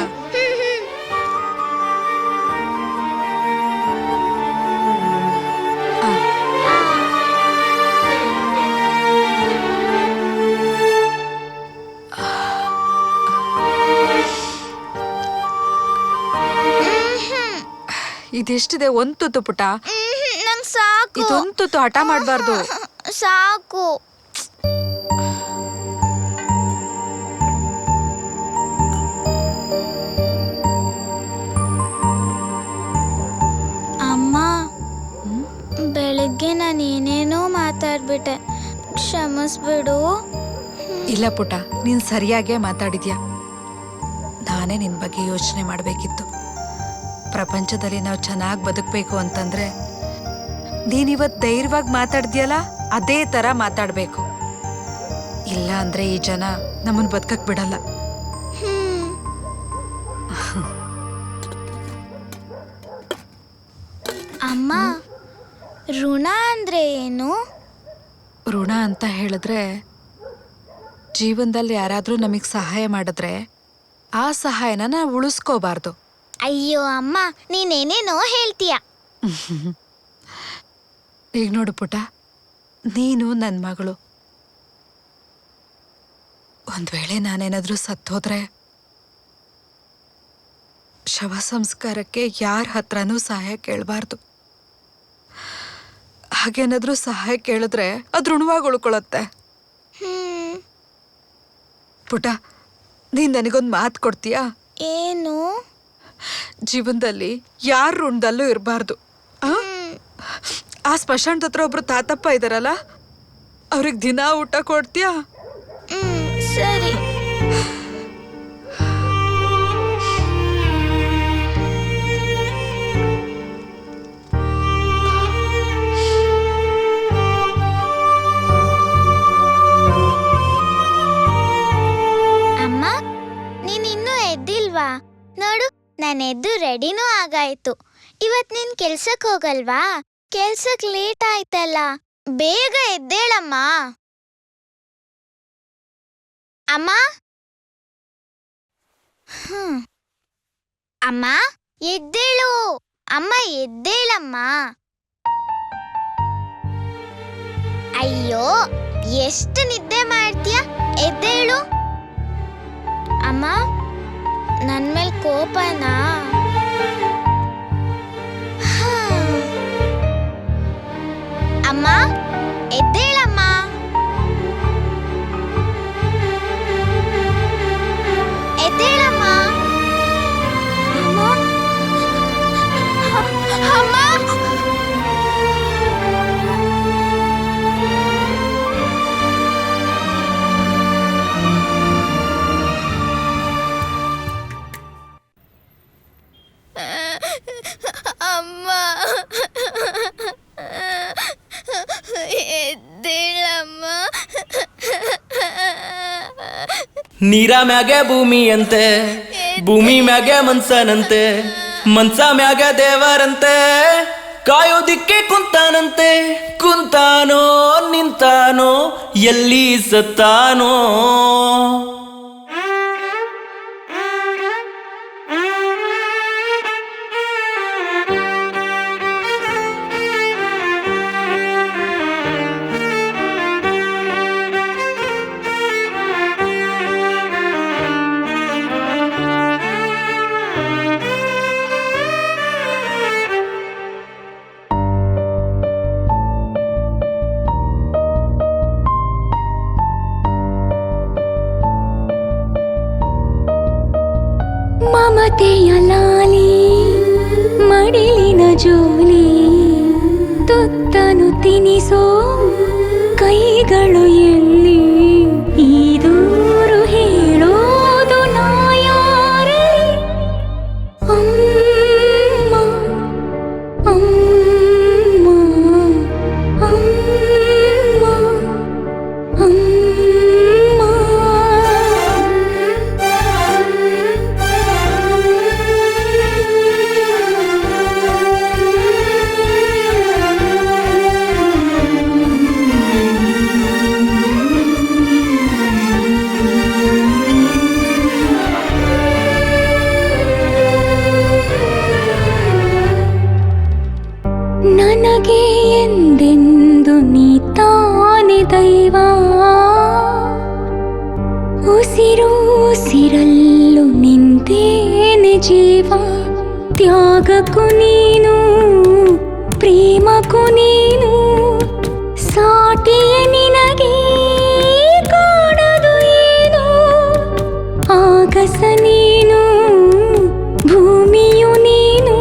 Speaker 8: ಇದೆಷ್ಟಿದೆ? ಒಂದು ತುತ್ತು ಪುಟ.
Speaker 15: ನಂಗೆ ಸಾಕು.
Speaker 8: ಇದೊಂದು ತುತ್ತು ಹಠ ಮಾಡಬಾರ್ದು.
Speaker 15: ಸಾಕು. ಅಮ್ಮ, ಬೆಳಗ್ಗೆ ನಾನು ಏನೇನೋ ಮಾತಾಡ್ಬಿಟ್ಟೆ, ಕ್ಷಮಿಸ್ಬಿಡು.
Speaker 8: ಇಲ್ಲ ಪುಟ, ನೀನು ಸರಿಯಾಗೇ ಮಾತಾಡಿದ್ಯಾ. ನಾನೇ ನಿನ್ನ ಬಗ್ಗೆ ಯೋಚನೆ ಮಾಡಬೇಕಿತ್ತು. ಪ್ರಪಂಚದಲ್ಲಿ ನಾವು ಚೆನ್ನಾಗಿ ಬದುಕಬೇಕು ಅಂತಂದ್ರೆ ನೀನಿವತ್ತು ಧೈರ್ಯವಾಗಿ ಮಾತಾಡ್ದ್ಯಲ್ಲ, ಅದೇ ಥರ ಮಾತಾಡಬೇಕು. ಇಲ್ಲ ಅಂದರೆ ಈ ಜನ ನಮ್ಮನ್ನು ಬದುಕಕ್ಕೆ ಬಿಡಲ್ಲ.
Speaker 15: ಋಣ ಅಂದ್ರೆ ಏನು?
Speaker 8: ಋಣ ಅಂತ ಹೇಳಿದ್ರೆ ಜೀವನದಲ್ಲಿ ಯಾರಾದರೂ ನಮಗೆ ಸಹಾಯ ಮಾಡಿದ್ರೆ ಆ ಸಹಾಯನ ನಾವು ಉಳಿಸ್ಕೋಬಾರ್ದು.
Speaker 15: ಅಯ್ಯೋ ಅಮ್ಮ, ನೀನೇನೇನೋ ಹೇಳ್ತೀಯ.
Speaker 8: ಈಗ ನೋಡು ಪುಟ, ನೀನು ನನ್ನ ಮಗಳು. ಒಂದ್ ವೇಳೆ ನಾನೇನಾದ್ರೂ ಸತ್ತೋದ್ರೆ ಶವ ಸಂಸ್ಕಾರಕ್ಕೆ ಯಾರ ಹತ್ರನೂ ಸಹಾಯ ಕೇಳಬಾರ್ದು. ಹಾಗೇನಾದ್ರೂ ಸಹಾಯ ಕೇಳಿದ್ರೆ ಅದು ಋಣವಾಗಿ ಉಳ್ಕೊಳತ್ತೆ. ಪುಟ, ನೀನ್ ನನಗೊಂದು ಮಾತು ಕೊಡ್ತೀಯಾ?
Speaker 15: ಏನು?
Speaker 8: ಜೀವನದಲ್ಲಿ ಯಾರ ಋಣದಲ್ಲೂ ಇರಬಾರ್ದು. ಆ ಸ್ಮಶಾನದ ಹತ್ರ ಒಬ್ರು ತಾತಪ್ಪ ಇದಾರಲ್ಲ, ಅವ್ರಿಗೆ ದಿನ ಊಟ ಕೊಡ್ತೀಯಾ?
Speaker 15: ಸರಿ. ಅಮ್ಮ, ನೀನ್ ಇನ್ನೂ ಎದ್ದಿಲ್ವಾ? ನೋಡು, ನಾನು ಎದ್ದು ರೆಡಿನೂ ಆಗಾಯ್ತು. ಇವತ್ ನೀನ್ ಕೆಲ್ಸಕ್ ಹೋಗಲ್ವಾ? ಕೆಲ್ಸಕ್ ಲೇಟ್ ಆಯ್ತಲ್ಲ, ಬೇಗ ಎದ್ದೇಳಮ್ಮ. ಅಮ್ಮ, ಅಮ್ಮ ಎದ್ದೇಳು. ಅಮ್ಮ ಎದ್ದೇಳಮ್ಮ. ಅಯ್ಯೋ, ಎಷ್ಟು ನಿದ್ದೆ ಮಾಡ್ತೀಯ? ಎದ್ದೇಳು. ಅಮ್ಮ, ನನ್ ಮೇಲ್ ಕೋಪನಾ? ಅಮ್ಮ ಎದ್ದೇಳಮ್ಮ. ಎದ್ದೇಳಮ್ಮ. ಅಮ್ಮ, ಅಮ್ಮ ಎದ್ದೇಳಮ್ಮ.
Speaker 13: ನೀರ ಮ್ಯಾಗೆ ಭೂಮಿ ಅಂತೆ, ಭೂಮಿ ಮ್ಯಾಗೆ ಮನ್ಸನಂತೆ, ಮನ್ಸ ಮ್ಯಾಗೆ ದೇವರಂತೆ, ಕಾಯೋದಿಕ್ಕೆ ಕುಂತಾನಂತೆ. ಕುಂತಾನೋ ನಿಂತಾನೋ ಎಲ್ಲಿ ಸತ್ತಾನೋ.
Speaker 15: ಮಮತೆಯ ಲಾಲಿ ಮಡಿಲಿನ ಜೋಲಿ, ತುತ್ತನು ತಿನಿಸೋ ಕೈಗಳು ಎಲ್ಲಿ, ಈ ದೂರು ಹೇಳೋದು ನಾ ಯಾರಲ್ಲಿ? ಅಮ್ಮ ಅಮ್ಮ ಅಮ್ಮ ಅಮ್ಮ. ನನಗೆ ಎಂದೆಂದು ನೀ ತಾನೆ ದೈವ, ಉಸಿರು ಉಸಿರಲ್ಲೂ ನಿಂತೇನೆ ಜೀವ. ತ್ಯಾಗಕ್ಕೂ ನೀನು, ಪ್ರೇಮಕ್ಕೂ ನೀನು, ಸಾಟಿಯೇ ನಿನಗೆ ಕಾಣದು ಏನು. ಆಗಸ ನೀನು, ಭೂಮಿಯು ನೀನು,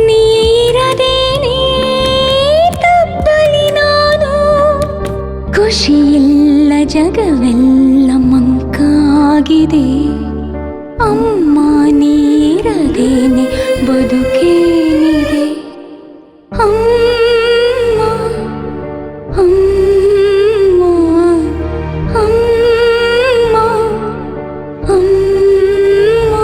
Speaker 15: ನೀರದೇನೆ ತಪ್ಪಲಿ ನಾನು. ಖುಷಿಯಿಲ್ಲ ಜಗವೆಲ್ಲ ಮಂಕಾಗಿದೆ, ಅಮ್ಮ ನೀರದೇನೆ ಬದುಕೇನಿದೆ. ಅಮ್ಮ ಅಮ್ಮ ಅಮ್ಮ ಅಮ್ಮ.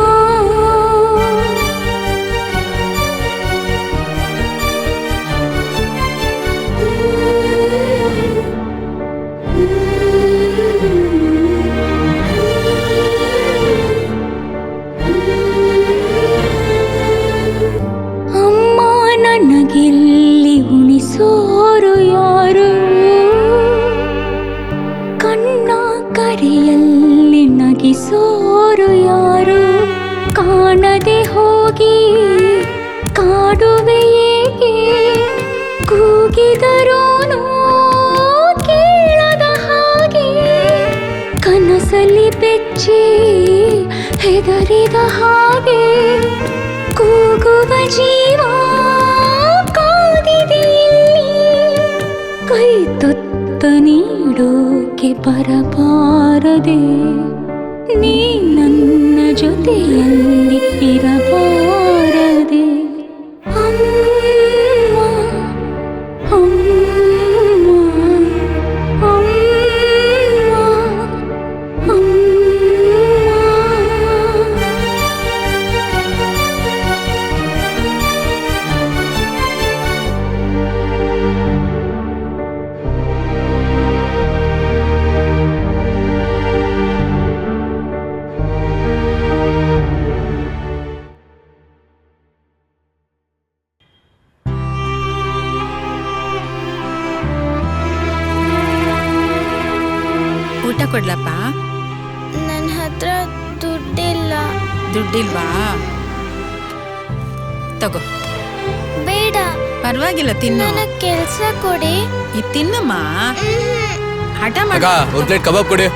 Speaker 15: ಕೂಗಿದರೂನು ಕೇಳದ ಹಾಗೆ ಕನಸಲ್ಲಿ ಬೆಚ್ಚಿ ಹೆದರಿದ ಹಾಗೆ ಕೂಗುವ ಜೀವ ಕಾದಿದೆ ಇಲ್ಲಿ ಕೈ ತುತ್ತ ನೀಡೋಕೆ ಬರಬಾರದೆ ನೀ ನನ್ನ ಜೊತೆಯಲ್ಲಿ ಇರಬಾರದೆ ಅಮ್ಮ ಅಮ್ಮ ಅಮ್ಮ ಅಮ್ಮ.
Speaker 10: ಊಟ ಕೊಡ್ಲಪ್ಪ?
Speaker 15: ನನ್ನ ಹತ್ರ ದುಡ್ಡಿಲ್ಲ.
Speaker 10: ದುಡ್ಡಿಲ್ವಾ? ತಗೋ.
Speaker 15: ಬೇಡ,
Speaker 10: ಪರವಾಗಿಲ್ಲ, ತಿನ್ನು.
Speaker 15: ನನಗೆ ಕೆಲಸ ಕೊಡಿ.
Speaker 10: ಇದು ತಿನ್ನಮ್ಮ. ಹಠ ಮಾಡ.
Speaker 19: ಒಂದು ಪ್ಲೇಟ್ ಕಬಾಬ್ ಕೊಡಿ.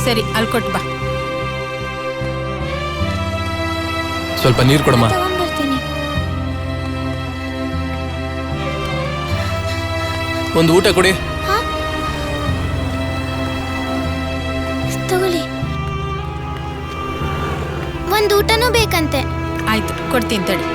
Speaker 10: ಸರಿ, ಅಲ್ಲಿ ಕೊಟ್ಟು ಬಾ.
Speaker 19: ಸ್ವಲ್ಪ ನೀರು ಕೊಡಮ್ಮ.
Speaker 15: ತಗೊಂಡ್ಬರ್ತೀನಿ.
Speaker 19: ಒಂದು ಊಟ ಕೊಡಿ.
Speaker 15: ತಗೊಳ್ಳಿ. ಒಂದು ಊಟನೂ ಬೇಕಂತೆ.
Speaker 10: ಆಯ್ತು, ಕೊಡ್ತೀನಿ ತಡಿ.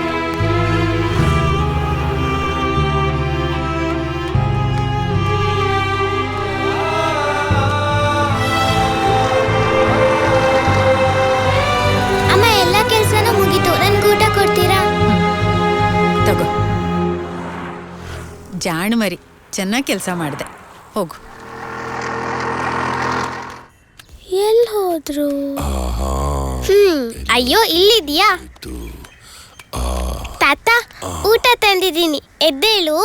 Speaker 15: ಅಮ್ಮ, ಎಲ್ಲ ಕೆಲಸನೂ ಮುಗೀತು. ನನ್ಗೆ ಊಟ ಕೊಡ್ತೀರಾ?
Speaker 10: ತಗೋ. ಜಾಣ ಮರಿ, ಚೆನ್ನಾಗಿ ಕೆಲಸ ಮಾಡಿದೆ. ಹೋಗು.
Speaker 15: ಎಲ್ಲಿ ಹೋದ್ರು? ಅಯ್ಯೋ, ಇಲ್ಲಿದ್ಯಾ? ತಾತ, ಊಟ ತಂದಿದ್ದೀನಿ, ಎದ್ದೇಳು.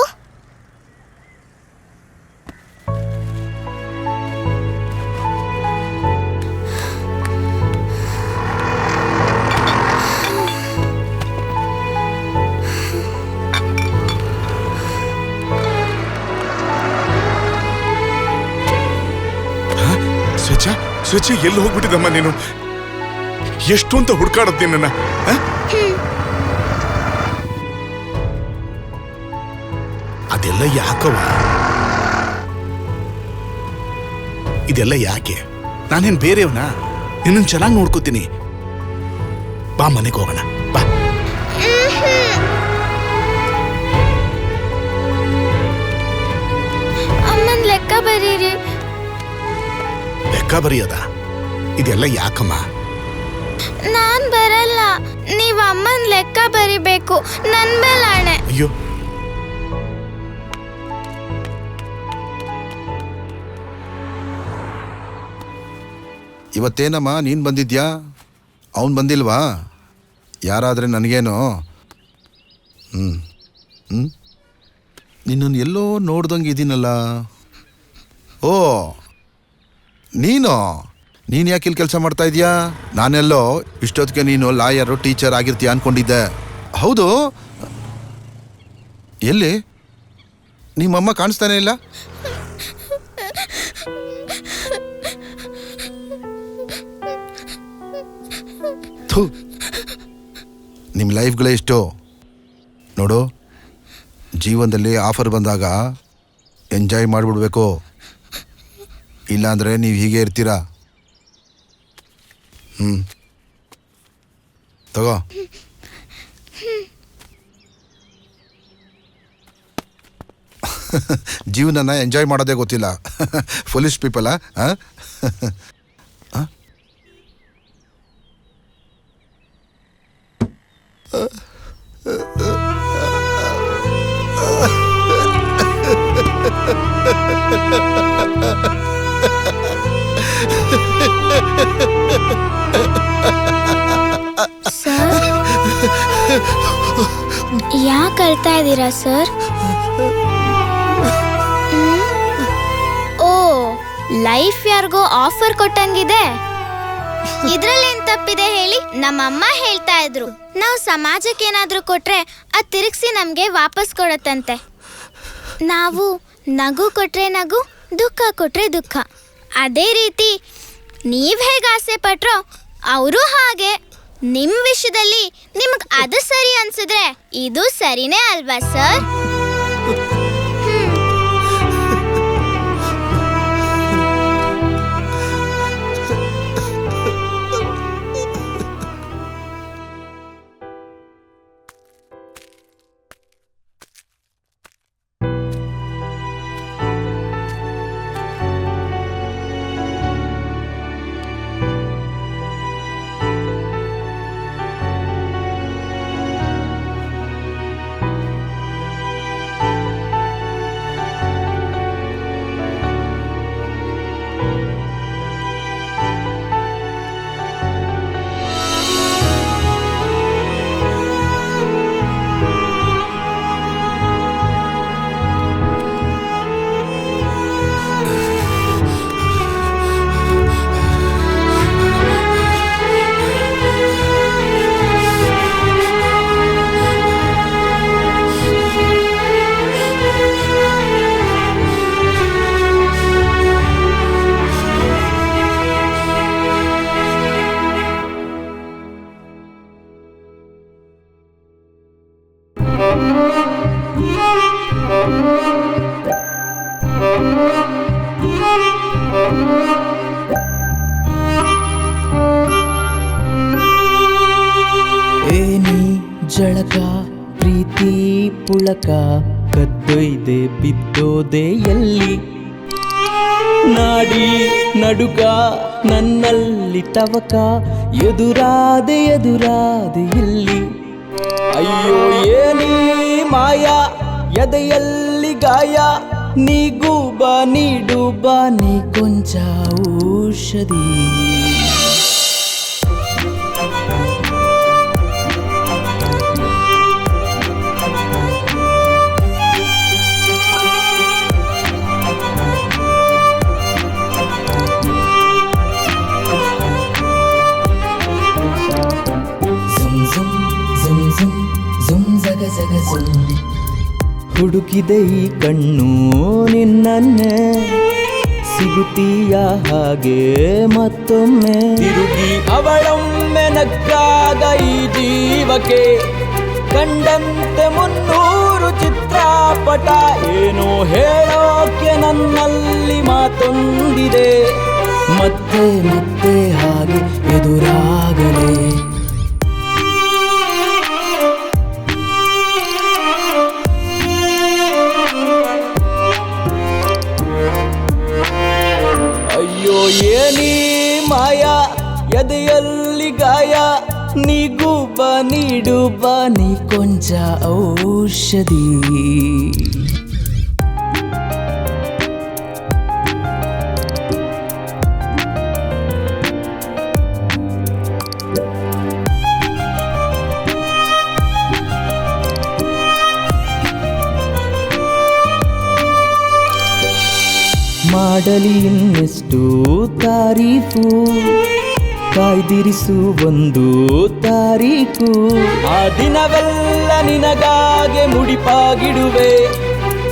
Speaker 2: ಸ್ವಚ್ಛ ಎಲ್ಲಿ ಹೋಗ್ಬಿಟ್ಟಿದಮ್ಮ ನೀನು? ಎಷ್ಟು ಅಂತ ಹುಡ್ಕಾಡತ್ತೆ ನನ್ನ?
Speaker 20: ಅದೆಲ್ಲ ಯಾಕವ? ಇದೆಲ್ಲ ಯಾಕೆ? ನಾನೇನ್ ಬೇರೆಯವನ? ನಿನ್ನನ್ನು ಚೆನ್ನಾಗಿ ನೋಡ್ಕೋತೀನಿ. ಬಾ, ಮನೆಗೆ ಹೋಗೋಣ ಬಾ.
Speaker 15: ಅಮ್ಮನ್ ಲೆಕ್ಕ ಬರೀರಿ.
Speaker 20: ಲೆಕ್ಕ ಬರೆಯದ? ಇದೆಲ್ಲ ಯಾಕಮ್ಮ?
Speaker 15: ನಾನ್ ಬರಲ್ಲ. ನೀವ್ ಅಮ್ಮನ್ ಲೆಕ್ಕ ಬರಿಬೇಕು. ನನ್ ಮೇಲಾಣೆ.
Speaker 20: ಅಯ್ಯೋ,
Speaker 21: ಇವತ್ತೇನಮ್ಮ ನೀನು ಬಂದಿದ್ಯಾ? ಅವನು ಬಂದಿಲ್ವಾ? ಯಾರಾದರೆ ನನಗೇನು? ನಿನ್ನನ್ನು ಎಲ್ಲೋ ನೋಡ್ದಂಗೆ ಇದೀನಲ್ಲ. ಓ, ನೀನು ಯಾಕೆ ಇಲ್ಲಿ ಕೆಲಸ ಮಾಡ್ತಾ ಇದೀಯಾ? ನಾನೆಲ್ಲೋ ಇಷ್ಟೊತ್ತಿಗೆ ನೀನು ಲಾಯರು, ಟೀಚರ್ ಆಗಿರ್ತೀಯ ಅಂದ್ಕೊಂಡಿದ್ದೆ. ಹೌದು, ಎಲ್ಲಿ ನಿಮ್ಮಮ್ಮ ಕಾಣಿಸ್ತಾನೆ ಇಲ್ಲ? ನಿಮ್ಮ ಲೈಫ್ಗಳೇ ಇಷ್ಟು. ನೋಡು, ಜೀವನದಲ್ಲಿ ಆಫರ್ ಬಂದಾಗ ಎಂಜಾಯ್ ಮಾಡಿಬಿಡ್ಬೇಕು. ಇಲ್ಲಾಂದರೆ ನೀವು ಹೀಗೆ ಇರ್ತೀರಾ. ತಗೋ. ಜೀವನನ ಎಂಜಾಯ್ ಮಾಡೋದೇ ಗೊತ್ತಿಲ್ಲ. Foolish people.
Speaker 15: ಸರ್, ಯಾಕೆ ಅಳ್ತಾ ಇದ್ದೀರಾ ಸರ್? ಓ, ಲೈಫ್ ಯಾರಿಗೋ ಆಫರ್ ಕೊಟ್ಟಂಗಿದೆ. ಇದ್ರಲ್ಲೇನ್ ತಪ್ಪಿದೆ ಹೇಳಿ? ನಮ್ಮಮ್ಮ ಹೇಳ್ತಾ ಇದ್ರು, ನಾವು ಸಮಾಜಕ್ಕೆ ಏನಾದ್ರೂ ಕೊಟ್ರೆ ಅದ್ ತಿರುಗಿಸಿ ನಮ್ಗೆ ವಾಪಸ್ ಕೊಡತ್ತಂತೆ. ನಾವು ನಗು ಕೊಟ್ರೆ ನಗು, ದುಃಖ ಕೊಟ್ರೆ ದುಃಖ. ಅದೇ ರೀತಿ ನೀವ್ ಹೇಗೆ ಆಸೆ ಪಟ್ರೋ ಅವರು ಹಾಗೆ. ನಿಮ್ ವಿಷಯದಲ್ಲಿ ನಿಮಗ್ ಅದು ಸರಿ ಅನ್ಸಿದ್ರೆ ಇದು ಸರಿನೇ ಅಲ್ವಾ ಸರ್?
Speaker 13: ಏನಿ ಜಳಕ ಪ್ರೀತಿ ಪುಳಕ ಕದ್ದೊಯ್ದೆ ಬಿದ್ದೋದೆ ಎಲ್ಲಿ, ನಾಡಿ ನಡುಕ ನನ್ನಲ್ಲಿ ತವಕ ಎದುರಾದೆ ಎಲ್ಲಿ. ಅಯ್ಯೋ ಏನಿ ಮಾಯ ಎದೆಯಲ್ಲಿ ಗಾಯ, ನೀಗೂ ಬಾ ನೀಡು ಬಾ ನೀ ಕೊಂಚ ಔಷಧಿ. ಹುಡುಕಿದೆ ಈ ಕಣ್ಣು ನಿನ್ನನ್ನೇ, ಸಿಗುತ್ತೀಯ ಹಾಗೆ ಮತ್ತೊಮ್ಮೆ. ತಿರುಗಿ ಅವಳೊಮ್ಮೆ ನಕ್ಕಾಗ ಈ ಜೀವಕ್ಕೆ ಕಂಡಂತೆ 300 ಚಿತ್ರಪಟ. ಏನೋ ಹೇಳೋಕೆ ನನ್ನಲ್ಲಿ ಮಾತೊಂದಿದೆ, ಮತ್ತೆ ಮತ್ತೆ ಹಾಗೆ ಎದುರಾಗಲೇ. ಅಯ್ಯೋ ಏನಿ ಮಾಯ ಎದೆಯಲ್ಲಿ ಗಾಯ, ನೀಗೂ ಬಾ ನೀಡು ಬಾ ನೀ ಕೊಂಚ ಔಷಧಿ. ಮಾಡಲಿ ಇನ್ನೆಷ್ಟು ತಾರೀಫು, ಕಾಯ್ದಿರಿಸು ಒಂದು ತಾರೀಕು. ಆ ದಿನವೆಲ್ಲ ನಿನಗಾಗೆ ಮುಡಿಪಾಗಿಡುವೆ,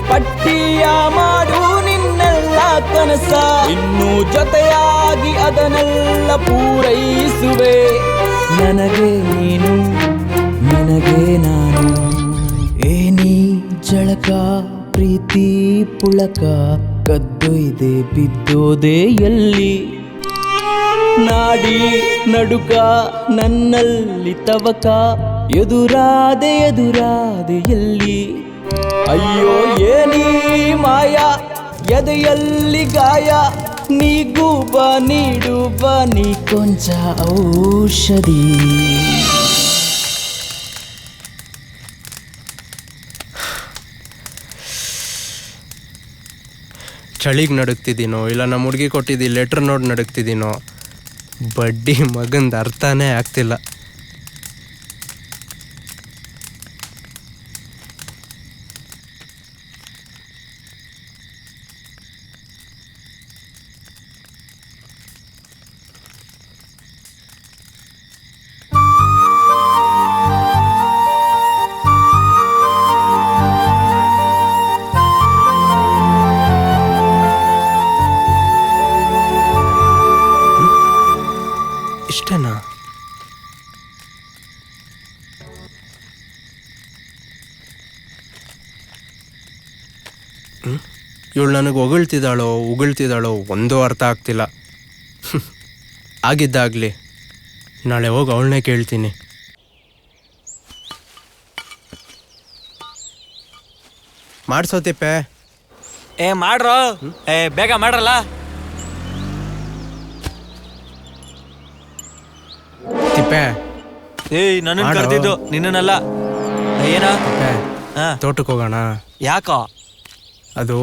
Speaker 13: ಪಟ್ಟಿಯ ಮಾಡು ನಿನ್ನೆಲ್ಲ ಕನಸ. ಇನ್ನು ಜೊತೆಯಾಗಿ ಅದನ್ನೆಲ್ಲ ಪೂರೈಸುವೆ. ನನಗೆ ನೀನು ನನಗೆ ನಾನು. ಏನಿ ಜಳಕ ಪ್ರೀತಿ ಪುಳಕ ಕದ್ದೊಯ್ದೆ ಬಿದ್ದೋದೆ ಎಲ್ಲಿ, ನಾಡಿ ನಡುಕ ನನ್ನಲ್ಲಿ ತವಕ ಎದುರಾದೆ ಎಲ್ಲಿ. ಅಯ್ಯೋ ಏನಿ ಮಾಯ ಎದೆಯಲ್ಲಿ ಗಾಯ, ನೀಗೂ ಬಾ ನೀಡು ಬಾ ನೀ ಕೊಂಚ ಔಷಧಿ.
Speaker 1: ಚಳಿಗೆ ನಡುಗ್ತಿದ್ದೀನೋ ಇಲ್ಲ ನಮ್ಮ ಹುಡುಗಿ ಕೊಟ್ಟಿದ್ದು ಲೆಟ್ರ್ ನೋಡಿ ನಡುಗ್ತಿದ್ದೀನೋ, ಬಡ್ಡಿ ಮಗಂದು ಅರ್ಥನೇ ಆಗ್ತಿಲ್ಲ. ಇವಳು ನನಗೆ ಉಗುಳ್ತಿದ್ದಾಳೋ ಒಂದೂ ಅರ್ಥ ಆಗ್ತಿಲ್ಲ. ಆಗಿದ್ದಾಗಲಿ, ನಾಳೆ ಹೋಗಿ ಅವಳನ್ನೇ ಕೇಳ್ತೀನಿ. ಮಾಡ್ಸೋ ತಿಪ್ಪೆ.
Speaker 3: ಮಾಡ್ರೋ. ಬೇಗ ಮಾಡ್ರಲ್ಲ.
Speaker 1: ತಿಪ್ಪೆ
Speaker 3: ನನ್ನ
Speaker 1: ಮಾಡು.
Speaker 3: ಕರ್ದಿದ್ದು ನಿನ್ನಲ್ಲ. ಏನ
Speaker 1: ತೋಟಕ್ಕೆ ಹೋಗೋಣ.
Speaker 3: ಯಾಕೋ?
Speaker 1: ಅದು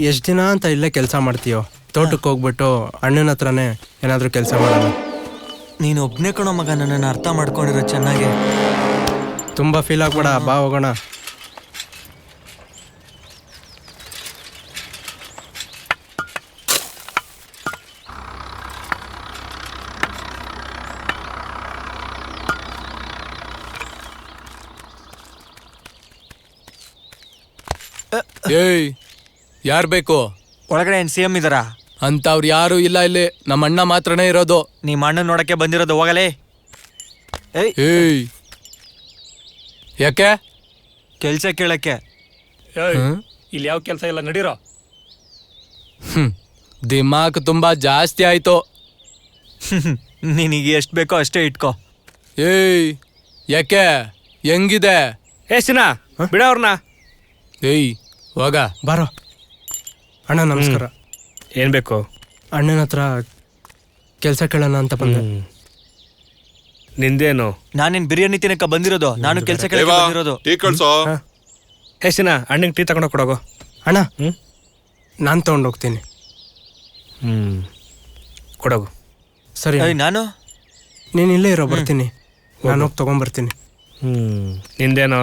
Speaker 1: ಎಷ್ಟು ದಿನ ಅಂತ ಇಲ್ಲೇ ಕೆಲಸ ಮಾಡ್ತೀಯೋ, ತೋಟಕ್ಕೆ ಹೋಗ್ಬಿಟ್ಟು ಅಣ್ಣನ ಹತ್ರನೇ ಏನಾದರೂ ಕೆಲಸ ಮಾಡೋಣ.
Speaker 3: ನೀನು ಒಬ್ನೇ ಕಣೋ ಮಗ, ನನ್ನನ್ನು ಅರ್ಥ ಮಾಡ್ಕೊಂಡಿರೋ ಚೆನ್ನಾಗಿ.
Speaker 1: ತುಂಬ ಫೀಲ್ ಆಗ್ಬೇಡ, ಬಾ ಹೋಗೋಣ.
Speaker 19: ಏಯ್, ಯಾರ್ ಬೇಕು?
Speaker 3: ಒಳಗಡೆ ಏನ್ CM ಇದಾರ?
Speaker 19: ಅಂತವ್ರು ಯಾರು ಇಲ್ಲ ಇಲ್ಲಿ, ನಮ್ಮ ಅಣ್ಣ ಮಾತ್ರನೇ ಇರೋದು.
Speaker 3: ನಿಮ್ಮ ಅಣ್ಣ ನೋಡಕ್ಕೆ ಬಂದಿರೋದು, ಹೋಗಲೇ.
Speaker 19: ಏಯ್, ಯಾಕೆ?
Speaker 3: ಕೆಲ್ಸ ಕೇಳಕ್ಕೆ.
Speaker 14: ಇಲ್ಲಿ ಯಾವ ಕೆಲಸ ಇಲ್ಲ, ನಡೀರೋ.
Speaker 19: ದಿಮಾಕ್ ತುಂಬಾ ಜಾಸ್ತಿ ಆಯ್ತು.
Speaker 3: ನಿನಗೆ ಎಷ್ಟು ಬೇಕೋ ಅಷ್ಟೇ ಇಟ್ಕೋ.
Speaker 19: ಏಯ್, ಯಾಕೆ? ಹೆಂಗಿದೆ?
Speaker 14: ಸಿನಾ ಬಿಡೋರ್ನ.
Speaker 19: ಏಯ್, ಹೋಗ.
Speaker 1: ಬಾರೋ ಅಣ್ಣ, ನಮಸ್ಕಾರ.
Speaker 14: ಏನ್ ಬೇಕು?
Speaker 1: ಅಣ್ಣನ ಹತ್ರ ಕೆಲಸ ಕೇಳೋಣ ಅಂತ ಬಂದೆ.
Speaker 14: ನಿಂದೇನು?
Speaker 3: ನಾನೇನ್ ಬಿರಿಯಾನಿ ತಿನ್ನಕ ಬಂದಿರೋದು, ನಾನು ಕೆಲಸ ಕೇಳಕ್ಕೆ ಬಂದಿರೋದು.
Speaker 2: ಟೀ ಕಳ್ಸೋ.
Speaker 14: ಸಿನಾ ಅಣ್ಣಂಗೆ ಟೀ ತಗೊಂಡೋಗಿ ಕೊಡೋಗು.
Speaker 1: ಅಣ್ಣ, ನಾನು ತೊಗೊಂಡೋಗ್ತೀನಿ.
Speaker 14: ಕೊಡೋಗು.
Speaker 1: ಸರಿ.
Speaker 3: ನಾನು
Speaker 1: ನೀನು ಇಲ್ಲೇ ಇರೋ, ಬರ್ತೀನಿ. ನಾನು ಹೋಗಿ ತೊಗೊಂಬರ್ತೀನಿ.
Speaker 14: ನಿಂದೇನು?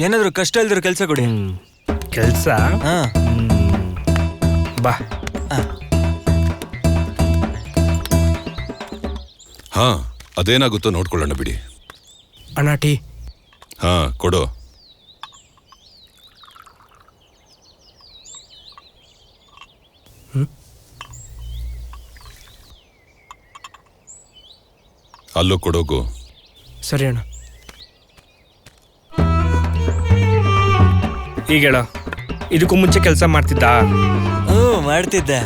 Speaker 3: ಏನಾದ್ರು ಕಷ್ಟ ಇಲ್ದಿರೋ ಕೆಲಸ ಕೊಡಿ.
Speaker 14: ಕೆಲಸ? ಬಾ.
Speaker 6: ಹಾ, ಅದೇನಾಗುತ್ತೋ ನೋಡ್ಕೊಳ್ಳೋಣ ಬಿಡಿ.
Speaker 1: ಅಣ್ಣ ಟೀ.
Speaker 6: ಹಾ, ಕೊಡು. ಅಲ್ಲೂ ಕೊಡೋಗು.
Speaker 1: ಸರಿ ಅಣ್ಣ.
Speaker 14: ಈಗ ಹೇಳೋ, ಇದಕ್ಕೂ ಮುಂಚೆ ಕೆಲಸ ಮಾಡ್ತಿದ್ದ?
Speaker 3: ಮಾಡ್ತಿದ್ದೆ.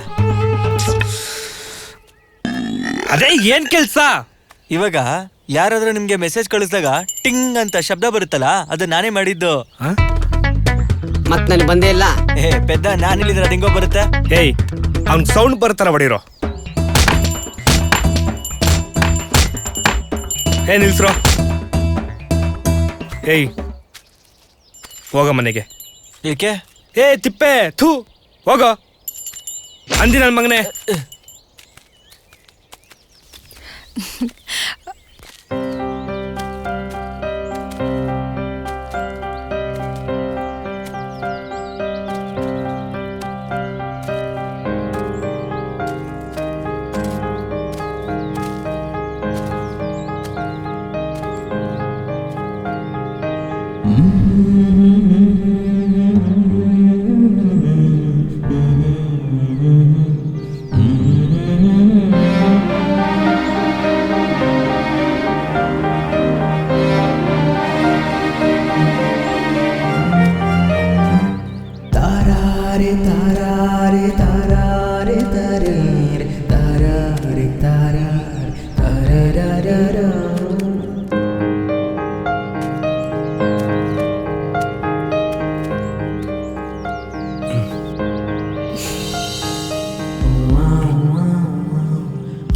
Speaker 14: ಅದೇ ಏನ್ ಕೆಲ್ಸ?
Speaker 3: ಇವಾಗ ಯಾರಾದ್ರೂ ನಿಮ್ಗೆ ಮೆಸೇಜ್ ಕಳಿಸಿದಾಗ ಟಿಂಗ್ ಅಂತ ಶಬ್ದ ಬರುತ್ತಲ್ಲ, ಅದು ನಾನೇ ಮಾಡಿದ್ದು.
Speaker 9: ಮತ್ ನನಗೆ ಬಂದೇ ಇಲ್ಲ.
Speaker 3: ಪೆದ್ದ, ನಾನಿಲ್ಲಿದ್ರೆ ಹೆಂಗೋ ಬರುತ್ತೆ.
Speaker 14: ಏಯ್, ಅವ್ನ್ ಸೌಂಡ್ ಬರ್ತಾರ ಹೊಡಿರೋ. ನಿಲ್ಸ್ರೋ. ಏಯ್, ಹೋಗ ಮನೆಗೆ.
Speaker 3: ಏಕೆ?
Speaker 14: ತಿಪ್ಪೆ, ಥೂ, ಹೋಗೋ ಅಂದಿ ನನ್ನ ಮಗನೇ.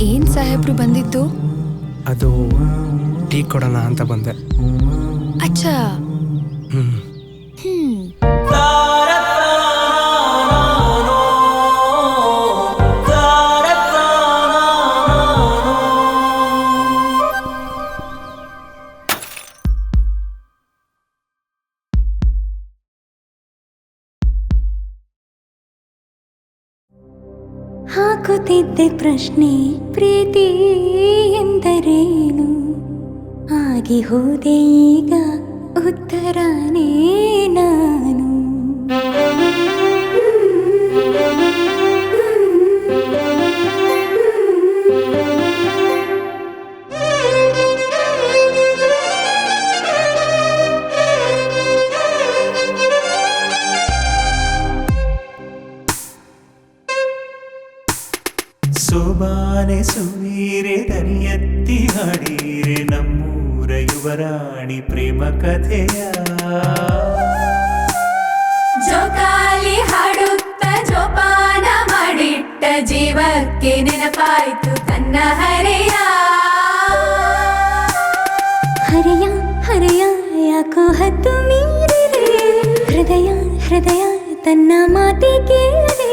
Speaker 8: ಏನ್ ಸಾಹೇಬ್ರು ಬಂದಿದ್ದು?
Speaker 1: ಅದು ಟೀ ಕೊಡೋಣ ಅಂತ ಬಂದೆ.
Speaker 8: ಅಚ್ಚಾ.
Speaker 5: ಹಾಕುತ್ತಿದ್ದೆ ಪ್ರಶ್ನೆ, ಪ್ರೀತಿ ಎಂದರೇನು? ಆಗಿ ಹೋದೆ ಈಗ ಉತ್ತರನೇ ನಾನು.
Speaker 11: ಸೋಬಾನೆ ಸುಮೀರೆ ದನಿಯತ್ತಿ ಹಾಡೀರೆ ನಮ್ಮೂರ ಯುವರಾಣಿ ಪ್ರೇಮ ಕಥೆಯ
Speaker 5: ಜೋಕಾಲಿ ಹಾಡುತ್ತ ಜೋಪಾನ ಮಾಡಿಟ್ಟ ಜೀವಕ್ಕೆ ನೆನಪಾಯ್ತು ತನ್ನ ಹರೆಯ ಹರೆಯ ಹರೆಯ ಯಾಕೋ ಹತ್ತು ಮೀರಿದೆ ಹೃದಯ ಹೃದಯ ತನ್ನ ಮಾತೆ ಕೇಳದೆ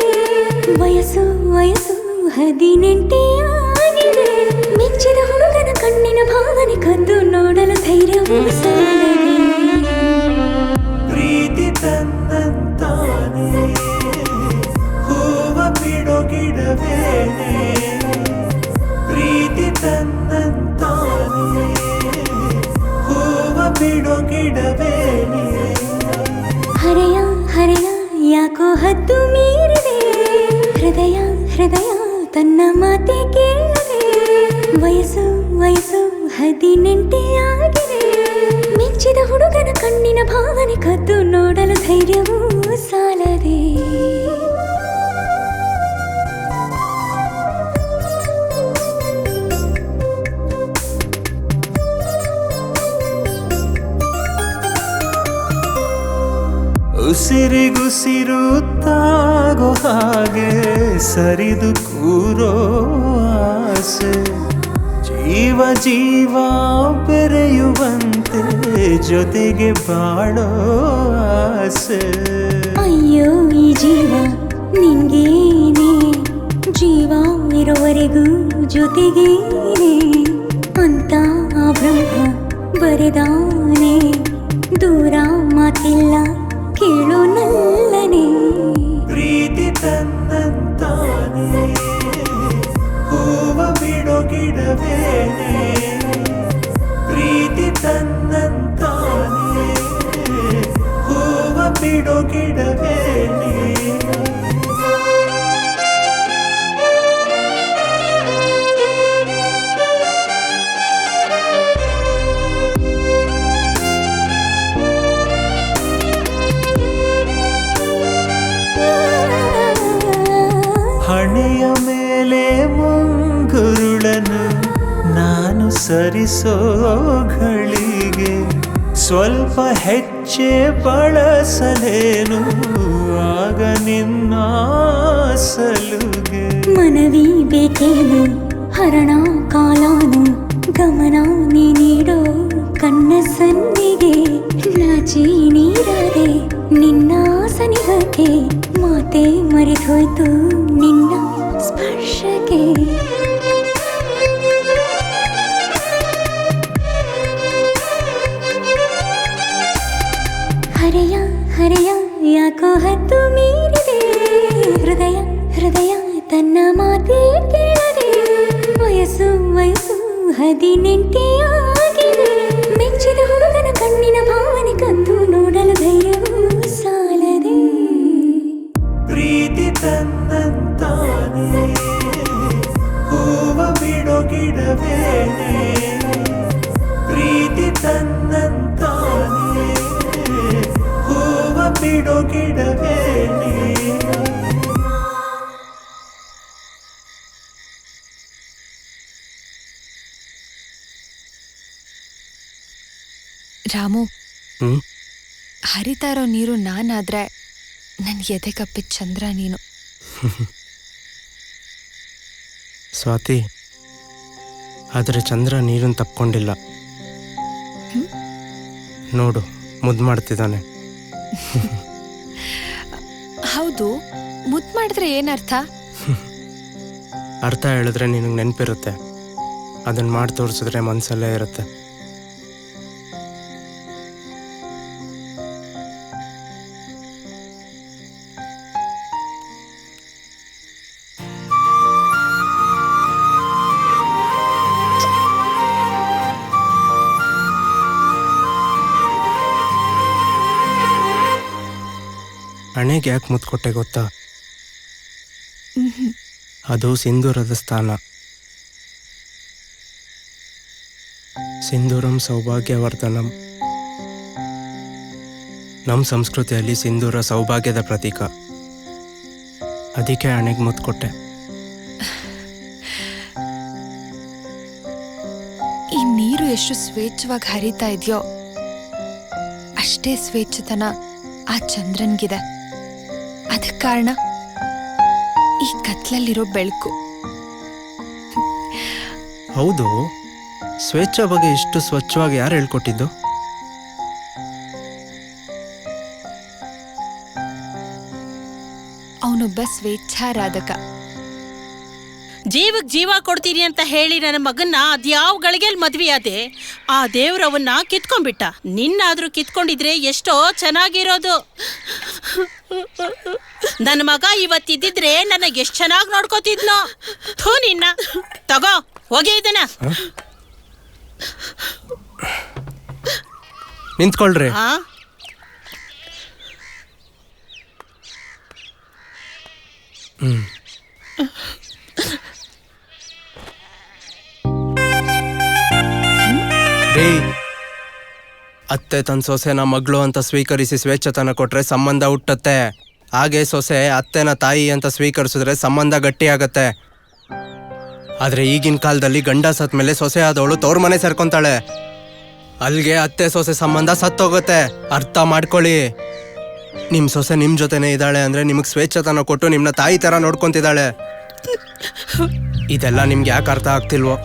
Speaker 5: ವಯಸ್ಸು ವಯಸ್ಸು 18 ಆಗಿದೆ ಮೆಚ್ಚಿದ ಹುಡುಗನ ಕಣ್ಣಿನ ಭಾವನೆ ಕದ್ದು ನೋಡಲು ಧೈರ್ಯವೂ ಸಾಲದೆ
Speaker 11: ಪ್ರೀತಿ ತನ್ನಂತಾನೆ ಹೂವ ಬಿಡೋ ಗಿಡವೇನೆ ಪ್ರೀತಿ ತನ್ನಂತಾನೆ ಹೂವ ಬಿಡೋ ಗಿಡವೇನೆ
Speaker 5: ಹರೆಯ ಹರೆಯ ಯಾಕೋ ಹದ್ದು ಮೀರಿದೆ ಹೃದಯ ಹೃದಯ ತನ್ನ ಮಾತೆ ಕೇಳದೆ ವಯಸ್ಸು ವಯಸ್ಸು 18 ಆಗಿದೆ ಮೆಚ್ಚಿದ ಹುಡುಗನ ಕಣ್ಣಿನ ಭಾವನೆ ಕದ್ದು ನೋಡಲು ಧೈರ್ಯವೂ ಸಾಲದೆ
Speaker 11: ಉಸಿರಿಗುಸಿರು ತಾಗೋ ಹಾಗೆ ಸರಿದು ಕೂರೋ ಆಸೆ ಜೀವ ಜೀವ ಬೆರೆಯುವಂತೆ ಜೊತೆಗೆ ಬಾಳೋ ಆಸೆ
Speaker 5: ಅಯ್ಯೋ ಈ ಜೀವ ನಿಂಗೇನೆ ಜೀವ ಇರೋವರೆಗೂ ಜೊತೆಗೇನೆ ಅಂತ ಆ ಬ್ರಹ್ಮ ಬರೆದಾನೆ ದೂರ ಮಾತಿಲ್ಲ ಕೇಳೋ ನಲ್ಲನೆ
Speaker 11: ಪ್ರೀತಿ ತನ್ನಂತಾನೆ ಹೂವ ಬಿಡೋ ಗಿಡವೇನೆ ಪ್ರೀತಿ ತನ್ನಂತಾನೆ ಹೂವ ಬಿಡೋ ಗಿಡವೇನೆ ಹಣೆಯ ಮೇಲೆ ಮುಂಗುರುಳನು ನಾನು ಸರಿಸೋ ಘಳಿಗೆ ಸ್ವಲ್ಪ ಹೆಚ್ಚೆ ಬಳಸಲೇನು ಆಗ ನಿನ್ನ ಸಲುಗೆ
Speaker 5: ಮನವಿ ಬೇಕೇನು ಹರಣ ಕಾಲಾನು ಗಮನ ನೀ ನೀಡೋ ಕಣ್ಣ ಸನ್ನಿಗೆ ನಾಚಿ ನೀರದೆ ನಿನ್ನ ಸನಿಹಕ್ಕೆ ಮಾತೆ ಮರೆತೋಯ್ತು ನಿನ್ನ ಸ್ಪರ್ಶಕ್ಕೆ ಹರೆಯ ಹರೆಯ ಯಾಕೋ ಹತ್ತು ಮೀರಿದೆ ಹೃದಯ ಹೃದಯ ತನ್ನ ಮಾತೆ ಕೇಳದೆ ವಯಸ್ಸು ವಯಸ್ಸು 18 ಆಗಿದೆ ಮೆಚ್ಚಿದ ಹುಡುಗನ ಕಣ್ಣಿನ ಭಾವನೆ ಕದ್ದು ನೋಡಲು ಧೈರ್ಯವೂ ಸಾಲದೆ
Speaker 11: ಪ್ರೀತಿ ತನ್ನಂತಾನೆ ಹೂವ ಬಿಡೋ ಗಿಡವೇನೆ ಪ್ರೀತಿ ತನ್ನಂತಾನೆ ಹೂವ ಬಿಡೋ ಗಿಡವೇನೆ
Speaker 16: ರಾಮು ಹರಿತಾ ಇರೋ ನೀರು ನಾನಾದ್ರೆ ನನ್ ಎದೆ ಕಪ್ಪಿದ ಚಂದ್ರ ನೀನು
Speaker 1: ಸ್ವಾತಿ ಆದರೆ ಚಂದ್ರ ನೀರನ್ನು ತಪ್ಕೊಂಡಿಲ್ಲ ನೋಡು ಮುದ್ದು ಮಾಡ್ತಿದ್ದಾನೆ
Speaker 16: ಹೌದು ಮುದ್ದು ಮಾಡಿದ್ರೆ ಏನರ್ಥ
Speaker 1: ಅರ್ಥ ಹೇಳಿದ್ರೆ ನಿನಗೆ ನೆನಪಿರುತ್ತೆ ಅದನ್ನು ಮಾಡಿ ತೋರಿಸಿದ್ರೆ ಮನಸ್ಸಲ್ಲೇ ಇರುತ್ತೆ ಹಣೆಗೆ ಯಾಕೆ ಮುತ್ತು ಕೊಟ್ಟೆ ಗೊತ್ತಾ? ಅದು ಸಿಂಧೂರದ ಸ್ಥಾನ. ಸಿಂಧೂರಂ ಸೌಭಾಗ್ಯವರ್ಧನಂ. ನಮ್ಮ ಸಂಸ್ಕೃತಿಯಲ್ಲಿ ಸಿಂಧೂರ ಸೌಭಾಗ್ಯದ ಪ್ರತೀಕ. ಅದಕ್ಕೆ ಹಣೆಗೆ ಮುತ್ತು ಕೊಟ್ಟೆ.
Speaker 16: ಎಷ್ಟು ಸ್ವೇಚ್ಛವಾಗಿ ಹರಿತಾ ಇದೆಯೋ ಅಷ್ಟೇ ಸ್ವೇಚ್ಛತನ ಆ ಚಂದ್ರನ್ಗಿದೆ. ಅದಕ್ಕೆ ಕಾರಣ ಈ ಕತ್ಲಲ್ಲಿರೋ ಬೆಳಕು.
Speaker 1: ಹೌದು, ಸ್ವೇಚ್ಛ ಬಗ್ಗೆ ಇಷ್ಟು ಸ್ವಚ್ಛವಾಗಿ ಯಾರು ಹೇಳ್ಕೊಟ್ಟಿದ್ದು?
Speaker 16: ಅವನೊಬ್ಬ ಸ್ವೇಚ್ಛಾರಾಧಕ.
Speaker 10: ಜೀವಕ್ಕೆ ಜೀವ ಕೊಡ್ತೀನಿ ಅಂತ ಹೇಳಿ ನನ್ನ ಮಗನ್ನ ಅದ್ಯಾವ ಗಳಿಗೆಲ್ ಮದ್ವೆ ಆದೆ, ಆ ದೇವ್ರವನ್ನ ಕಿತ್ಕೊಂಡ್ಬಿಟ್ಟ. ನಿನ್ನಾದ್ರೂ ಕಿತ್ಕೊಂಡಿದ್ರೆ ಎಷ್ಟೋ ಚೆನ್ನಾಗಿರೋದು. ನನ್ನ ಮಗ ಇವತ್ತಿದ್ದಿದ್ರೆ ನನಗೆ ಎಷ್ಟು ಚೆನ್ನಾಗಿ ನೋಡ್ಕೋತಿದ್ನೋ. ಥೂ ನಿನ್ನ, ತಗೋ ಹೋಗಿ ಇದನ್ನ.
Speaker 1: ನಿಂತ್ಕೊಳ್ರಿ. ಅತ್ತೆ ತನ್ನ ಸೊಸೆನ ಮಗಳು ಅಂತ ಸ್ವೀಕರಿಸಿ ಸ್ವೇಚ್ಛತನ ಕೊಟ್ರೆ ಸಂಬಂಧ ಹುಟ್ಟತ್ತೆ. ಹಾಗೆ ಸೊಸೆ ಅತ್ತೆನ ತಾಯಿ ಅಂತ ಸ್ವೀಕರಿಸಿದ್ರೆ ಸಂಬಂಧ ಗಟ್ಟಿಯಾಗತ್ತೆ. ಆದ್ರೆ ಈಗಿನ ಕಾಲದಲ್ಲಿ ಗಂಡ ಸತ್ ಮೇಲೆ ಸೊಸೆ ಆದವಳು ತವ್ರ ಮನೆ ಸೇರ್ಕೊಂತಾಳೆ. ಅಲ್ಲಿಗೆ ಅತ್ತೆ ಸೊಸೆ ಸಂಬಂಧ ಸತ್ತೋಗುತ್ತೆ. ಅರ್ಥ ಮಾಡ್ಕೊಳ್ಳಿ. ನಿಮ್ ಸೊಸೆ ನಿಮ್ ಜೊತೆನೆ ಇದ್ದಾಳೆ ಅಂದ್ರೆ ನಿಮಗ್ ಸ್ವೇಚ್ಛತನ ಕೊಟ್ಟು ನಿಮ್ನ ತಾಯಿ ತರ ನೋಡ್ಕೊಂತಿದ್ದಾಳೆ. ಇದೆಲ್ಲ ನಿಮ್ಗೆ ಯಾಕೆ ಅರ್ಥ ಆಗ್ತಿಲ್ವೋ?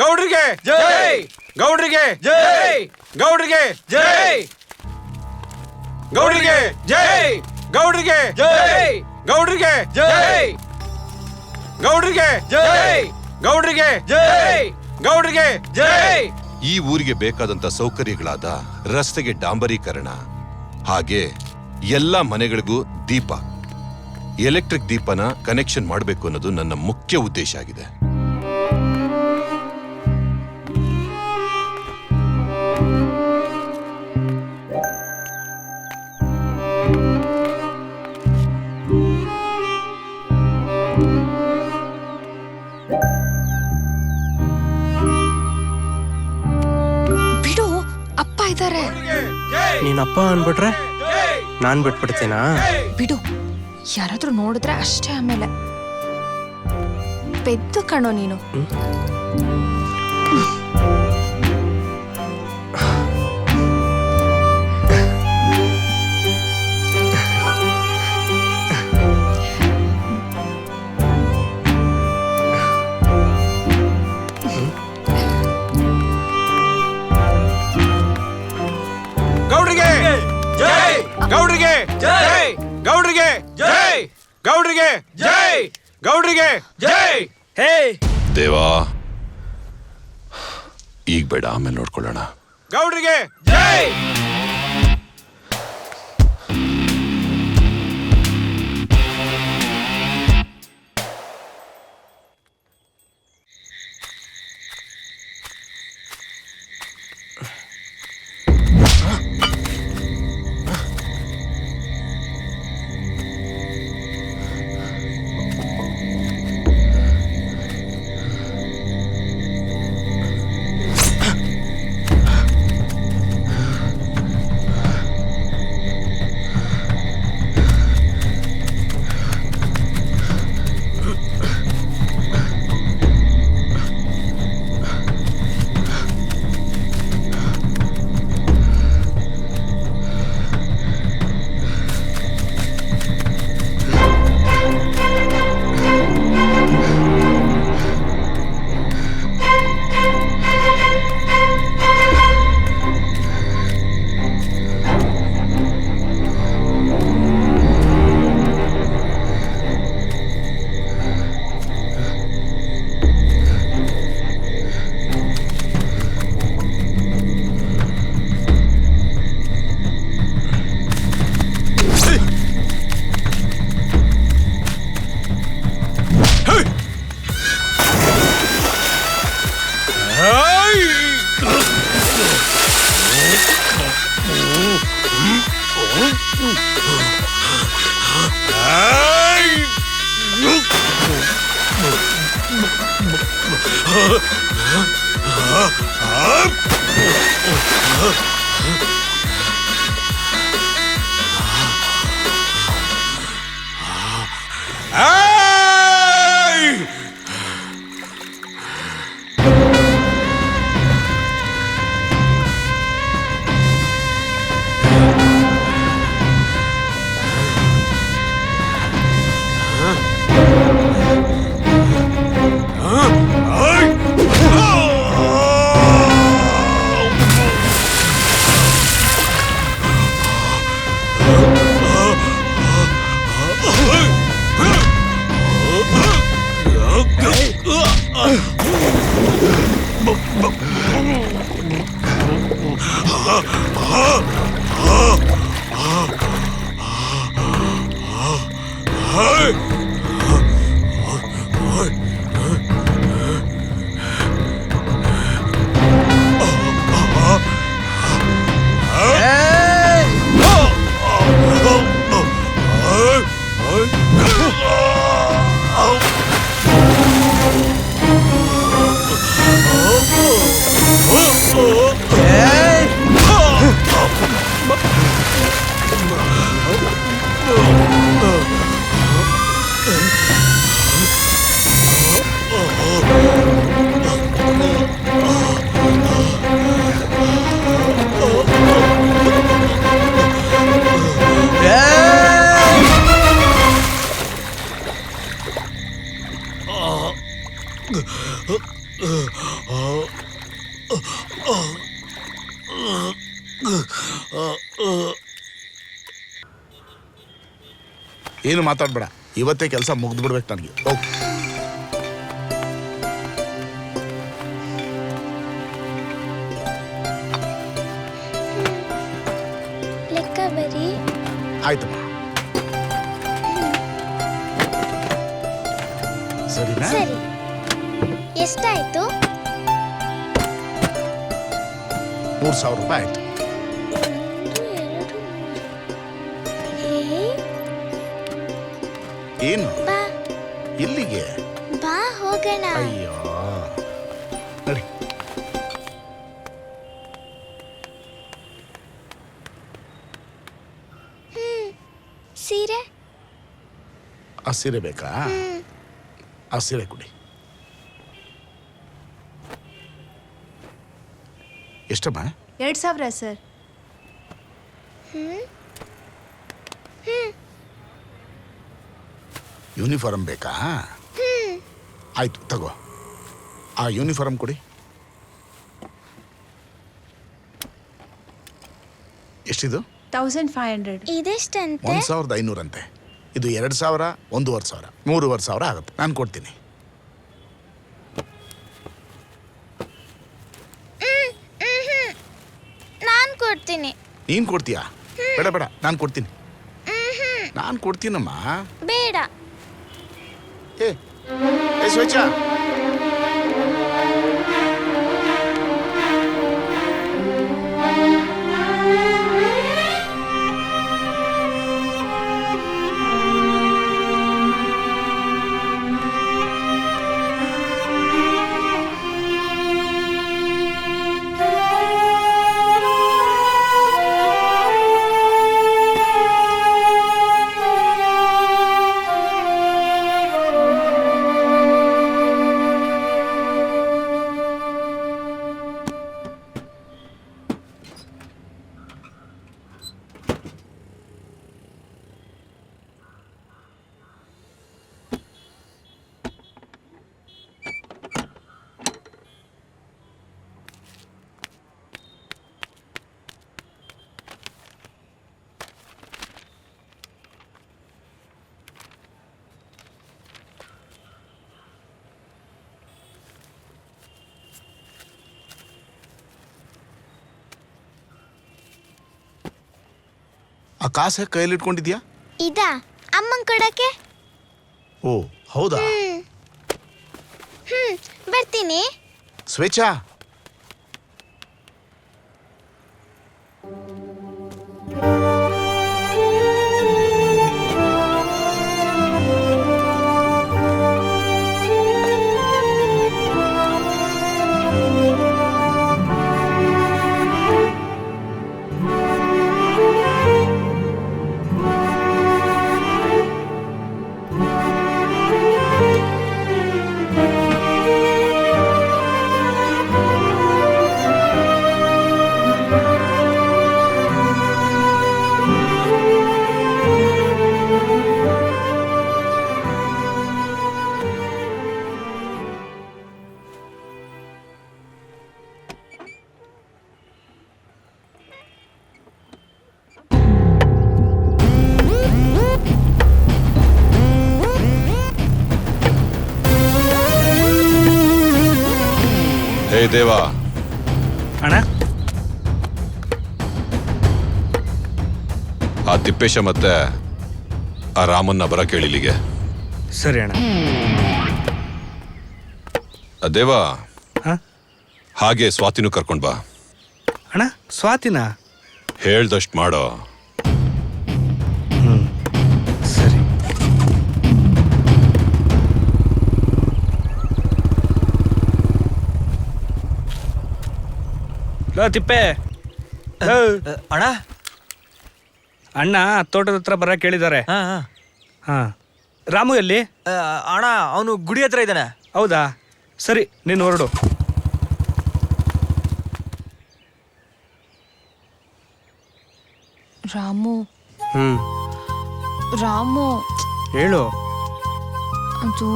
Speaker 12: ಗೌಡ್ರಿಗೆ ಜೈ, ಗೌಡ್ರಿಗೆ ಜೈ, ಗೌಡ್ರಿಗೆ ಜೈ, ಗೌಡ್ರಿಗೆ ಜೈ, ಗೌಡ್ರಿಗೆ ಜೈ, ಗೌಡ್ರಿಗೆ ಜೈ, ಗೌಡ್ರಿಗೆ ಜೈ, ಗೌಡ್ರಿಗೆ ಜೈ, ಗೌಡ್ರಿಗೆ ಜೈ.
Speaker 6: ಈ ಊರಿಗೆ ಬೇಕಾದಂತ ಸೌಕರ್ಯಗಳಾದ ರಸ್ತೆಗೆ ಡಾಂಬರೀಕರಣ, ಹಾಗೆ ಎಲ್ಲ ಮನೆಗಳಿಗೂ ದೀಪ, ಎಲೆಕ್ಟ್ರಿಕ್ ದೀಪನ ಕನೆಕ್ಷನ್ ಮಾಡಬೇಕು ಅನ್ನೋದು ನನ್ನ ಮುಖ್ಯ ಉದ್ದೇಶ ಆಗಿದೆ.
Speaker 1: ನೀನಪ್ಪ ಅನ್ಬಿಟ್ರೆ ನಾನ್ ಬಿಟ್ಬಿಡ್ತೀನಾ?
Speaker 16: ಬಿಡು, ಯಾರಾದ್ರೂ ನೋಡಿದ್ರೆ ಅಷ್ಟೇ. ಆಮೇಲೆ ಪೆದ್ದು ಕಣೋ ನೀನು.
Speaker 12: ಗೌಡ್ರಿಗೆ ಜೈ, ಗೌಡ್ರಿಗೆ ಜೈ, ಗೌಡ್ರಿಗೆ ಜೈ, ಗೌಡ್ರಿಗೆ ಜೈ, ಗೌಡ್ರಿಗೆ ಜೈ.
Speaker 3: ಹೇ
Speaker 6: ದೇವಾ, ಈಗ ಬೇಡ, ಆಮೇಲೆ ನೋಡ್ಕೊಳ್ಳೋಣ.
Speaker 12: ಗೌಡ್ರಿಗೆ ಜೈ.
Speaker 21: ಏನು ಮಾತಾಡ್ಬೇಡ, ಇವತ್ತೇ ಕೆಲಸ ಮುಗ್ದು ಬಿಡ್ಬೇಕು ನನಗೆ. ಹೋಗ್.
Speaker 15: ಲೆಕ್ಕ ಬರೀ.
Speaker 21: ಆಯ್ತಮ್ಮ. ಸರಿನಾ?
Speaker 15: ಸರಿ. ಎಷ್ಟಾಯ್ತು?
Speaker 21: 3,000 ರೂಪಾಯಿ ಆಯ್ತು. ಏನು ಎಲ್ಲಿಗೆ?
Speaker 15: ಬಾ ಹೋಗೋಣ.
Speaker 21: ಅಯ್ಯೋ ನಡಿ.
Speaker 15: ಸೀರೆ?
Speaker 21: ಆ ಸೀರೆ ಬೇಕಾ? ಆ ಸೀರೆ ಕೊಡಿ. ಎಷ್ಟಮ್ಮ?
Speaker 16: 2,000 ಸರ್.
Speaker 21: ಯೂನಿಫಾರ್ಮ್ ಬೇಕಾ? ಆಯ್ತು ತಗೋ, ಆ ಯೂನಿಫಾರ್ಮ್ ಕೊಡಿ. ಎಷ್ಟಿದು?
Speaker 16: 1,500.
Speaker 15: ಇದೆಷ್ಟಂತೆ?
Speaker 21: 1,500 ಅಂತೆ. ಇದು 2,000, 1,500, 3,500 ಆಗುತ್ತೆ. ನಾನು ಕೊಡ್ತೀನಿ.
Speaker 15: ನಾನು ಕೊಡ್ತೀನಿ.
Speaker 21: ನೀನು ಕೊಡ್ತೀಯಾ? ಬೇಡ ಬೇಡ, ನಾನು ಕೊಡ್ತೀನಿ. ನಾನು ಕೊಡ್ತೀನಮ್ಮ.
Speaker 15: ಬೇಡ.
Speaker 21: ಏ ಸ್ವಚ್ಛ. ಆ ಕಾಸೆ ಕೈಯಲ್ಲಿ ಇಟ್ಕೊಂಡಿದ್ಯಾ?
Speaker 15: ಇದಾ ಅಮ್ಮನ್ ಕೊಡಕ್ಕೆ?
Speaker 21: ಓ ಹೌದಾ?
Speaker 15: ಬರ್ತೀನಿ.
Speaker 21: ಸ್ವೇಚ್ಛ,
Speaker 6: ಹೇ ದೇವ.
Speaker 12: ಅಣ್ಣ,
Speaker 6: ಆ ತಿಪ್ಪೇಶ ಮತ್ತೆ ಆ ರಾಮನ್ನ ಬರ ಕೇಳಿಲಿಗೆ.
Speaker 12: ಸರಿ ಅಣ್ಣ.
Speaker 6: ದೇವ, ಹಾಗೆ ಸ್ವಾತಿನೂ ಕರ್ಕೊಂಡ್ ಬಾ.
Speaker 12: ಅಣ್ಣ ಸ್ವಾತಿನ?
Speaker 6: ಹೇಳ್ದಷ್ಟು ಮಾಡೋ.
Speaker 12: ಸರಿ. ತಿಪ್ಪೆ
Speaker 3: ಅಣ್ಣ
Speaker 12: ಅಣ್ಣ ತೋಟದ ಹತ್ರ ಬರ ಕೇಳಿದ್ದಾರೆ. ಹಾ ರಾಮು ಎಲ್ಲಿ?
Speaker 3: ಅಣ್ಣ ಅವನು ಗುಡಿ ಹತ್ರ ಇದ್ದಾನೆ.
Speaker 12: ಹೌದಾ, ಸರಿ ನೀನು ಹೊರಡು.
Speaker 16: ರಾಮು
Speaker 1: ಹ್ಮ್
Speaker 16: ರಾಮು
Speaker 1: ಹೇಳು.
Speaker 16: ಅದು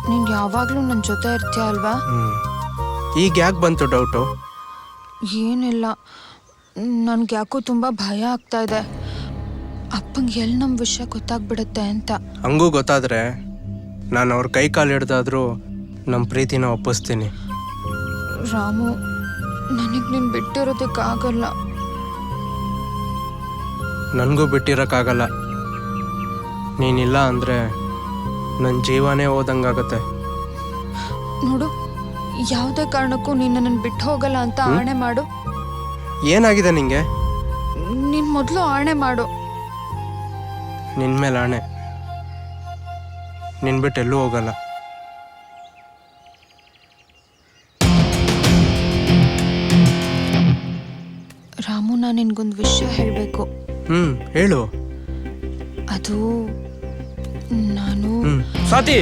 Speaker 16: ನೀನ್ ಯಾವಾಗ್ಲೂ ನನ್ನ ಜೊತೆ ಇರ್ತೀಯ ಅಲ್ವಾ?
Speaker 1: ಈಗ ಯಾಕೆ ಬಂತು ಡೌಟು?
Speaker 16: ಏನಿಲ್ಲ, ನನ್ಗೆ ಯಾಕೋ ತುಂಬಾ ಭಯ ಆಗ್ತಾ ಇದೆ. ಅಪ್ಪಂಗೆ ಎಲ್ಲಿ ನಮ್ಮ ವಿಷಯ ಗೊತ್ತಾಗ್ಬಿಡುತ್ತೆ ಅಂತ.
Speaker 1: ಹಂಗೂ ಗೊತ್ತಾದ್ರೆ ನಾನು ಅವ್ರ ಕೈ ಕಾಲು ಹಿಡ್ದಾದ್ರೂ ನಮ್ಮ ಪ್ರೀತಿನ ಒಪ್ಪಿಸ್ತೀನಿ.
Speaker 16: ರಾಮು, ನನಗೆ ನೀನು ಬಿಟ್ಟಿರೋದಕ್ಕಾಗಲ್ಲ.
Speaker 1: ನನಗೂ ಬಿಟ್ಟಿರೋಕ್ಕಾಗಲ್ಲ. ನೀನಿಲ್ಲ ಅಂದರೆ ನನ್ನ ಜೀವನೇ ಹೋದಂಗಾಗತ್ತೆ.
Speaker 16: ನೋಡು, ಯಾವುದೇ ಕಾರಣಕ್ಕೂ ನೀನು ನನ್ನನ್ನು ಬಿಟ್ಟು ಹೋಗಲ್ಲ ಅಂತ ಆಣೆ ಮಾಡು.
Speaker 1: ಏನಾಗಿದೆ ನಿಂಗೆ?
Speaker 16: ನೀನು ಮೊದಲು ಆಣೆ ಮಾಡು.
Speaker 1: ನಿನ್ನ ಮೇಲೆ ಆಣೆ, ನಿನ್ ಬಿಟ್ಟು ಎಲ್ಲೂ ಹೋಗಲ್ಲ.
Speaker 16: ರಾಮು, ನಾನು ನಿನ್ಗೊಂದು ವಿಷಯ ಹೇಳಬೇಕು.
Speaker 1: ಹೇಳು.
Speaker 16: ಅದು ನಾನು
Speaker 12: ಸ್ವಾತಿ,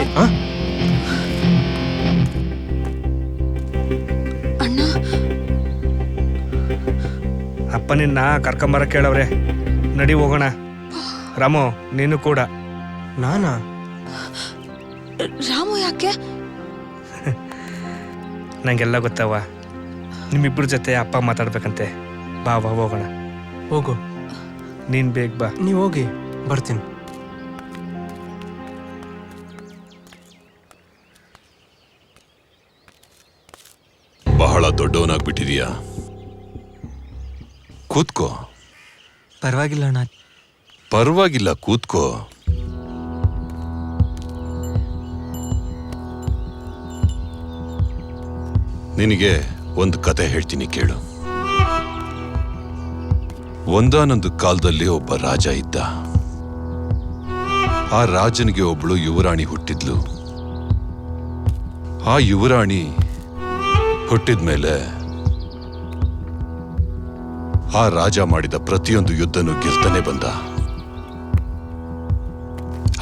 Speaker 16: ಅಣ್ಣ,
Speaker 12: ಅಪ್ಪ ನಿನ್ನ ಕರ್ಕೊಂಬರಕ್ಕೆ ಹೇಳವ್ರೆ. ನಡಿ ಹೋಗೋಣ. ರಾಮು, ನೀನು ಕೂಡ.
Speaker 1: ನಾನಾ?
Speaker 16: ರಾಮು ಯಾಕೆ?
Speaker 12: ನಂಗೆಲ್ಲ ಗೊತ್ತವ. ನಿಮ್ಮಿಬ್ಬರ ಜೊತೆ ಅಪ್ಪ ಮಾತಾಡ್ಬೇಕಂತೆ. ಬಾ ಬಾ ಹೋಗೋಣ.
Speaker 1: ಹೋಗು.
Speaker 12: ನೀನ್ ಬೇಗ ಬಾ.
Speaker 1: ನೀವು ಹೋಗಿ, ಬರ್ತೀನಿ.
Speaker 6: ಬಹಳ ದೊಡ್ಡವನಾಗ್ಬಿಟ್ಟಿದೀಯಾ. ಕೂತ್ಕೋ.
Speaker 3: ಪರವಾಗಿಲ್ಲ ಅಣ್ಣ.
Speaker 6: ಪರವಾಗಿಲ್ಲ, ಕೂತ್ಕೋ. ನಿನಗೆ ಒಂದು ಕತೆ ಹೇಳ್ತೀನಿ, ಕೇಳು. ಒಂದಾನೊಂದು ಕಾಲದಲ್ಲಿ ಒಬ್ಬ ರಾಜ ಇದ್ದ. ಆ ರಾಜನಿಗೆ ಒಬ್ಳು ಯುವರಾಣಿ ಹುಟ್ಟಿದ್ಲು. ಆ ಯುವರಾಣಿ ಹುಟ್ಟಿದ್ಮೇಲೆ ಆ ರಾಜ ಮಾಡಿದ ಪ್ರತಿಯೊಂದು ಯುದ್ಧನೂ ಗೆಲ್ತಾನೆ ಬಂದ.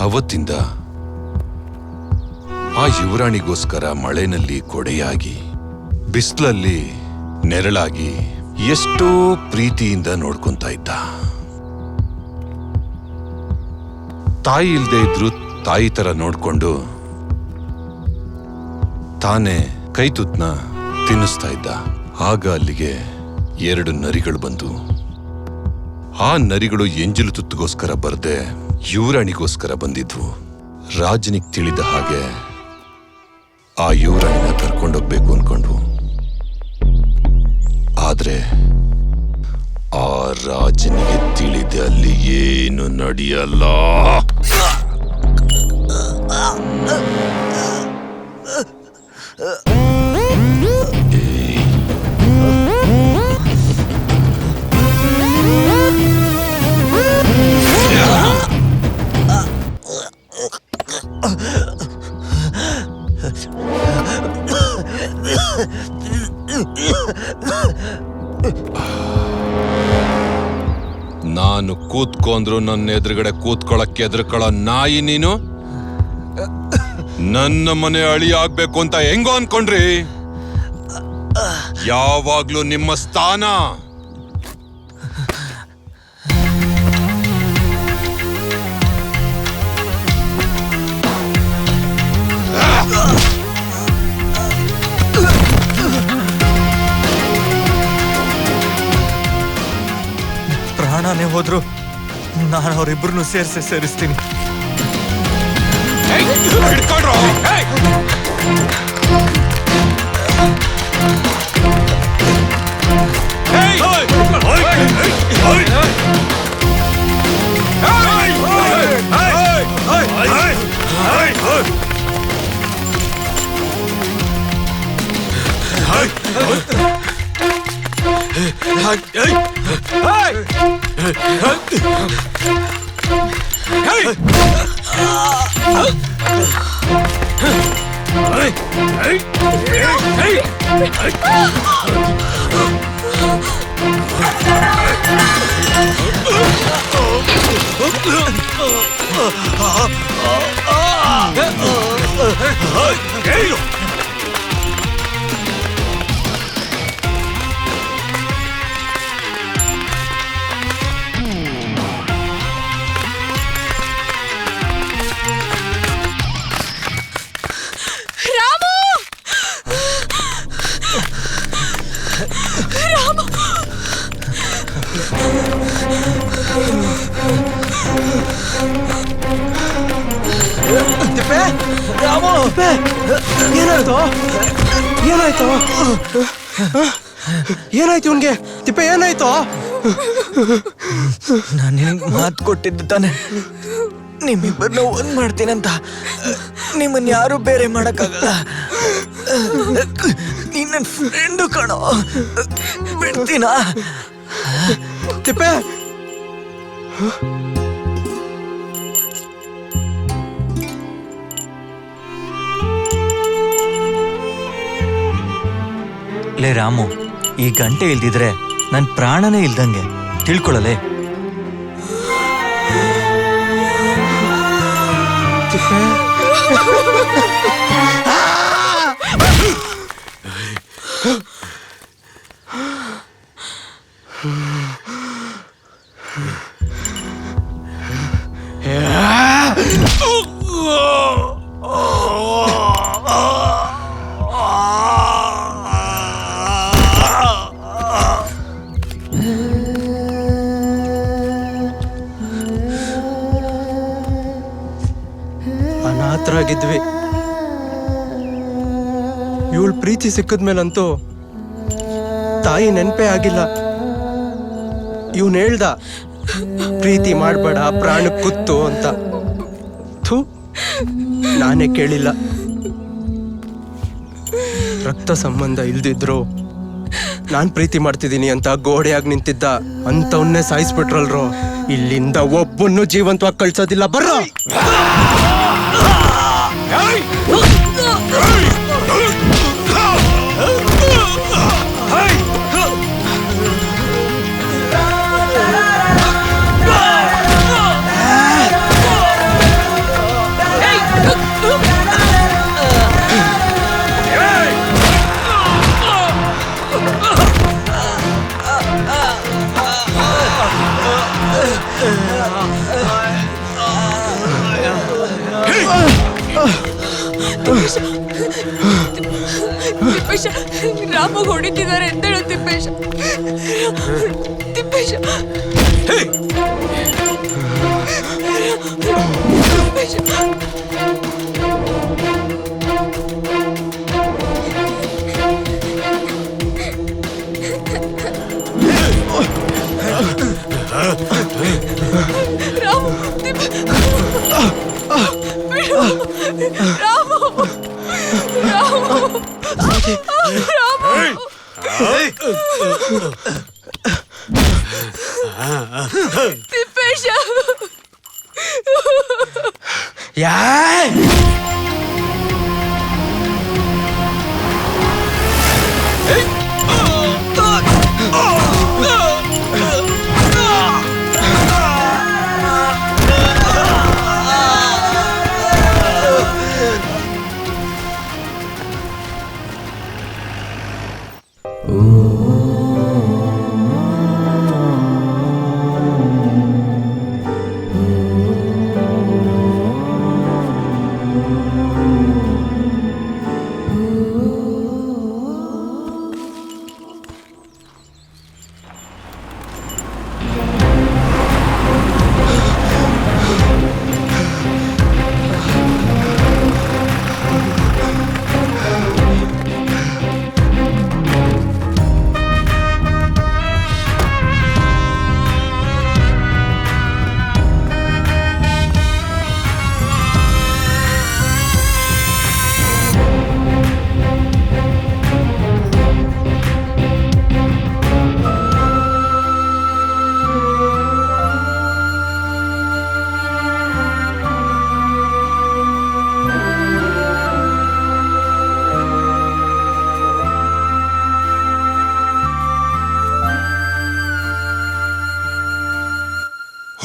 Speaker 6: ಅವತ್ತಿಂದ ಆ ಯುವರಾಣಿಗೋಸ್ಕರ ಮಳೆನಲ್ಲಿ ಕೊಡೆಯಾಗಿ, ಬಿಸಿಲಲ್ಲಿ ನೆರಳಾಗಿ ಎಷ್ಟೋ ಪ್ರೀತಿಯಿಂದ ನೋಡ್ಕೊಂತ ಇದ್ದ. ತಾಯಿ ಇಲ್ದೇ ಇದ್ರು ತಾಯಿ ತರ ನೋಡ್ಕೊಂಡು ತಾನೇ ಕೈ ತುತ್ನ ತಿನ್ನಿಸ್ತಾ ಇದ್ದ. ಆಗ ಅಲ್ಲಿಗೆ 2 ನರಿಗಳು ಬಂದು, ಆ ನರಿಗಳು ಎಂಜಲು ತುತ್ತಿಗೋಸ್ಕರ ಬರ್ದೆ ಯುವರಾಣಿಗೋಸ್ಕರ ಬಂದಿದ್ವು. ರಾಜನಿಗೆ ತಿಳಿದ ಹಾಗೆ ಆ ಯುವರಾಣಿನ ಕರ್ಕೊಂಡೋಗ್ಬೇಕು ಅನ್ಕೊಂಡ್ವು. ಆದ್ರೆ ಆ ರಾಜನಿಗೆ ತಿಳಿದೆ ಅಲ್ಲಿ ಏನು ನಡೆಯಲ್ಲ. ನಾನು ಕೂತ್ಕೊಂಡ್ರು ನನ್ನ ಎದುರುಗಡೆ ಕೂತ್ಕೊಳ್ಳಕ್ಕೆ ಎದುರುಕೊಳ್ಳೋ ನಾಯಿ ನೀನು. ನನ್ನ ಮನೆ ಅಳಿ ಆಗ್ಬೇಕು ಅಂತ ಹೆಂಗೋ ಅನ್ಕೊಂಡ್ರಿ? ಯಾವಾಗ್ಲೂ ನಿಮ್ಮ ಸ್ಥಾನ
Speaker 3: ಪ್ರಾಣನೇ ಹೋದ್ರು ನಾನು ಅವರಿಬ್ಬರನ್ನು ಸೇರಿಸ್ತೀನಿ.
Speaker 11: Hey!
Speaker 5: ರಾಮು ರಾಮು
Speaker 1: ತಿಪ್ಪೆ ರಾಮು ಏನಾಯ್ತು ಏನಾಯ್ತು ಏನಾಯ್ತು ಇವನ್ಗೆ ತಿಪ್ಪೆ ಏನಾಯ್ತು
Speaker 3: ನಾನು ನಿನಗೆ ಮಾತು ಕೊಟ್ಟಿದ್ದು ತಾನೆ ನಿಮ್ಮಿಬ್ಬರನ್ನ ಒಂದ್ ಮಾಡ್ತೀನಂತ ನಿಮ್ಮನ್ನ ಯಾರು ಬೇರೆ ಮಾಡಕ್ಕಾಗಲ್ಲ ನೀನ್ ನನ್ನ ಫ್ರೆಂಡು ಕಣೋ ಬಿಡ್ತೀನ
Speaker 1: ತಿಪ್ಪೆ
Speaker 3: ಲೇ ರಾಮು, ಈ ಗಂಟೆ ಇಲ್ದಿದ್ರೆ ನನ್ ಪ್ರಾಣನೇ ಇಲ್ದಂಗೆ ತಿಳ್ಕೊಳ್ಳಲೆ.
Speaker 1: ಅನಾಥರಾಗಿದ್ವಿ. ಇವಳು ಪ್ರೀತಿ ಸಿಕ್ಕಿದ್ಮೇಲಂತೂ ತಾಯಿ ನೆನಪೇ ಆಗಿಲ್ಲ. ಇವನ್ ಹೇಳ್ದ ಪ್ರೀತಿ ಮಾಡಬೇಡ ಪ್ರಾಣಕ್ಕೆ ಕುತ್ತು ಅಂತ. ಥೂ, ನಾನೇ ಕೇಳಿಲ್ಲ. ರಕ್ತ ಸಂಬಂಧ ಇಲ್ದಿದ್ರು ನಾನ್ ಪ್ರೀತಿ ಮಾಡ್ತಿದ್ದೀನಿ ಅಂತ ಗೋಡೆಯಾಗಿ ನಿಂತಿದ್ದ ಅಂತವನ್ನೇ ಸಾಯಿಸ್ಬಿಟ್ರಲ್ರು. ಇಲ್ಲಿಂದ ಒಬ್ಬನ್ನು ಜೀವಂತವಾಗಿ ಕಳ್ಸೋದಿಲ್ಲ. ಬರ್ರ
Speaker 5: ತಿಪ್ಪೇಶ, ರಾಮ ಹೊಡಿತಿದ್ದಾರೆ ಅಂತ ಹೇಳು ತಿಪ್ಪೇಶ. ತಿಪ್ಪೇಶ ತಿಪ್ಪೇಶ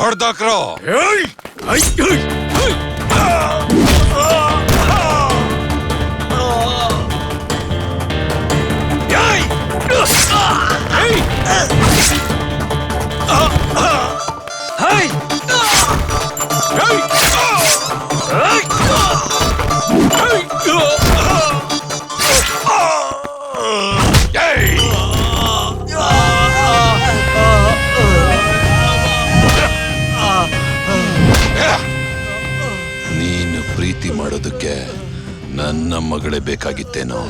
Speaker 6: ಹೊಡೆದಾಕ್ರೋ. ನೀನು ಪ್ರೀತಿ ಮಾಡೋದಕ್ಕೆ ನನ್ನ ಮಗಳೇ ಬೇಕಾಗಿತ್ತೇನೋ?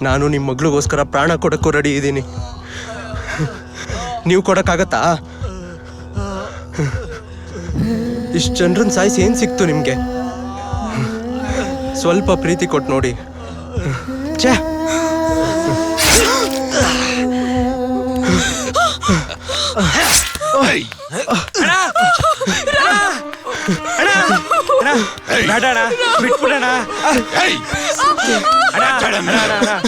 Speaker 1: ನಾನು ನಿಮ್ಮ ಮಗಳಿಗೋಸ್ಕರ ಪ್ರಾಣ ಕೊಡಕ್ಕೂ ರೆಡಿ ಇದ್ದೀನಿ. ನೀವು ಕೊಡಕ್ಕಾಗತ್ತಾ? ಇಷ್ಟು ಜನರನ್ನ ಸಾಯಿಸಿ ಏನ್ ಸಿಕ್ತು ನಿಮ್ಗೆ? ಸ್ವಲ್ಪ ಪ್ರೀತಿ ಕೊಟ್ಟು ನೋಡಿ. ಛೇ,
Speaker 12: ಬೇಡಣ, ಬಿಟ್ಬಿಡಣ.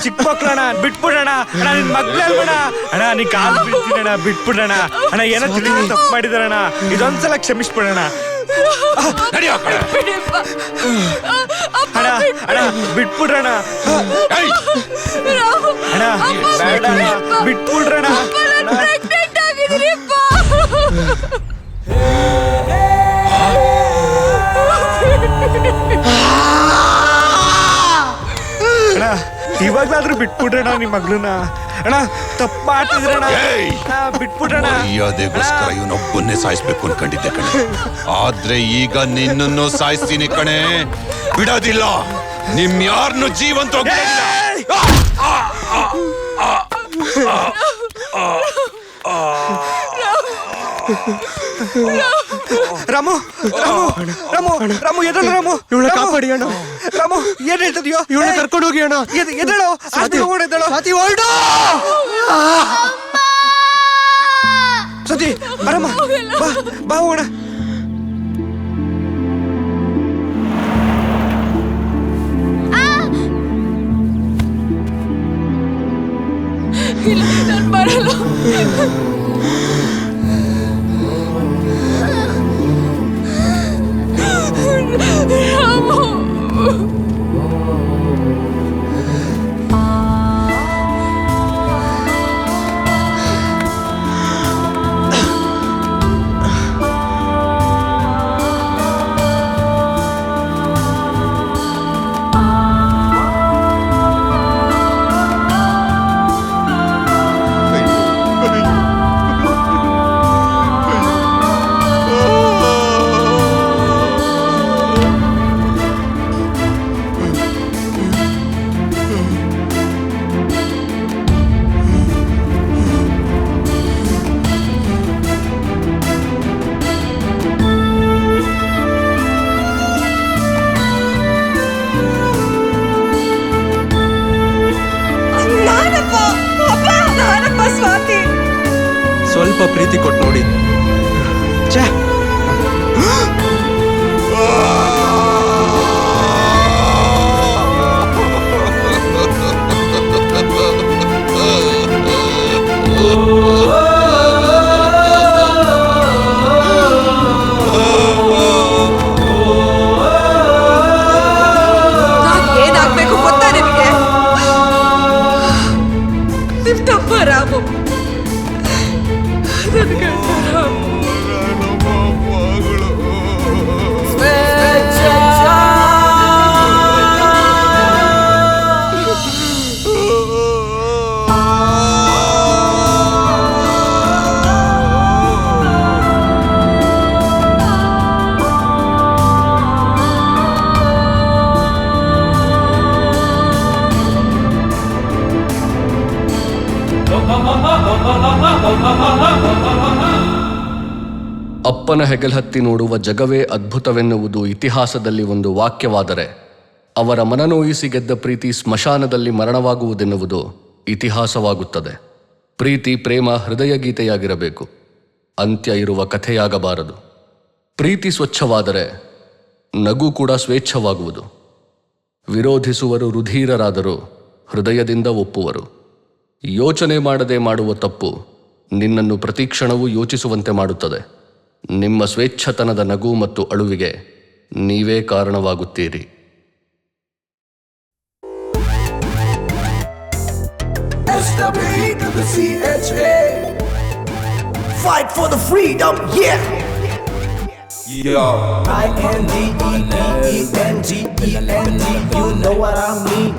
Speaker 12: ಚಿಕ್ಕ ಮಕ್ಳಣ, ಬಿಟ್ಬಿಡಣ. ಅಣ್ಣ ನಿನ್ ಮಗ್ಳೇ ಅಲ್ವಣ? ಅಣ್ಣ ನೀ ಕಾಲ್ ಬಿಡ್ತೀನಣ್ಣ, ಬಿಟ್ಬಿಡಣ. ಅಣ್ಣ ಏನೋ ತಿಳಿದು ತಪ್ಪು ಮಾಡಿದಾರಣ್ಣ, ಇದೊಂದ್ಸಲ ಕ್ಷಮಿಸ್ಬಿಡಣ. ಅಣ್ಣ ಅಣ್ಣ ಬಿಟ್ಬಿಡ್ರಣ. ಅಣ್ಣ ಬೇಡಣ, ಬಿಟ್ಬಿಡ್ರಣ. ಅಣ್ಣ ಇವಾಗ್ಲಾದ್ರೂ ಬಿಟ್ಬಿಡ್ರಣ ನಿಮ್ ಮಗ್ಳನ್ನ. ಅಣ್ಣ ತಪ್ಪು ಮಾಡ್ತಿದ್ರಣ, ಬಿಟ್ಬಿಡ್ರಣ.
Speaker 6: ಮರ್ಯಾದೆಗೋಸ್ಕರ ಇವನೊಬ್ಬನ್ನೇ ಸಾಯಿಸ್ಬೇಕು ಅನ್ಕೊಂಡಿದ್ದೆ ಕಣೆ, ಆದ್ರೆ ಈಗ ನಿನ್ನನ್ನು ಸಾಯಿಸ್ತೀನಿ ಕಣೆ, ಬಿಡೋದಿಲ್ಲ. ನಿಮ್ ಯಾರನ್ನು ಜೀವಂತ
Speaker 12: ರಾಮು ರಾಮು ರಾಮು ರಾಮು ಎದಳು ರಾಮು,
Speaker 1: ಇವಳ ಕಾಪಾಡಿ ಅಣ್ಣ.
Speaker 12: ರಾಮು ಏನ್ ಹೇಳ್ತಿದ್ಯೋ?
Speaker 1: ಇವಳ ಕರ್ಕೊಂಡು ಹೋಗಿ ಅಣ್ಣ.
Speaker 12: ಎದಳು ಸತಿ ಬರಮ್ಮ, ಬಾ ಬಾ ಹೋಗೋಣ.
Speaker 5: ಇಲ್ಲ ನಾನು ಬರಲ್ಲ.
Speaker 1: ಸ್ವಲ್ಪ ಪ್ರೀತಿ ಕೊಟ್ಟು ನೋಡಿ. ಛೇ,
Speaker 5: ಏನಾಗ್ಬೇಕು ಗೊತ್ತಾ ನಿಮಗೆ? ನಿಮ್ ತಪ್ಪ ರಾಮು.
Speaker 18: ಅಪ್ಪನ ಹೆಗಲ್ಹತ್ತಿ ನೋಡುವ ಜಗವೇ ಅದ್ಭುತವೆನ್ನುವುದು ಇತಿಹಾಸದಲ್ಲಿ ಒಂದು ವಾಕ್ಯವಾದರೆ, ಅವರ ಮನನೋಯಿಸಿ ಗೆದ್ದ ಪ್ರೀತಿ ಸ್ಮಶಾನದಲ್ಲಿ ಮರಣವಾಗುವುದೆನ್ನುವುದು ಇತಿಹಾಸವಾಗುತ್ತದೆ. ಪ್ರೀತಿ ಪ್ರೇಮ ಹೃದಯ ಗೀತೆಯಾಗಿರಬೇಕು, ಅಂತ್ಯ ಇರುವ ಕಥೆಯಾಗಬಾರದು. ಪ್ರೀತಿ ಸ್ವಚ್ಛವಾದರೆ ನಗು ಕೂಡ ಸ್ವೇಚ್ಛವಾಗುವುದು. ವಿರೋಧಿಸುವರು ರುಧೀರರಾದರೂ ಹೃದಯದಿಂದ ಒಪ್ಪುವರು. ಯೋಚನೆ ಮಾಡದೆ ಮಾಡುವ ತಪ್ಪು ನಿನ್ನನ್ನು ಪ್ರತಿಕ್ಷಣವೂ ಯೋಚಿಸುವಂತೆ ಮಾಡುತ್ತದೆ. ನಿಮ್ಮ ಸ್ವೇಚ್ಛತನದ ನಗು ಮತ್ತು ಅಳುವಿಗೆ ನೀವೇ ಕಾರಣವಾಗುತ್ತೀರಿ.
Speaker 11: Fight for the freedom, yeah. Yo, INDEEENGENG, you know what I mean.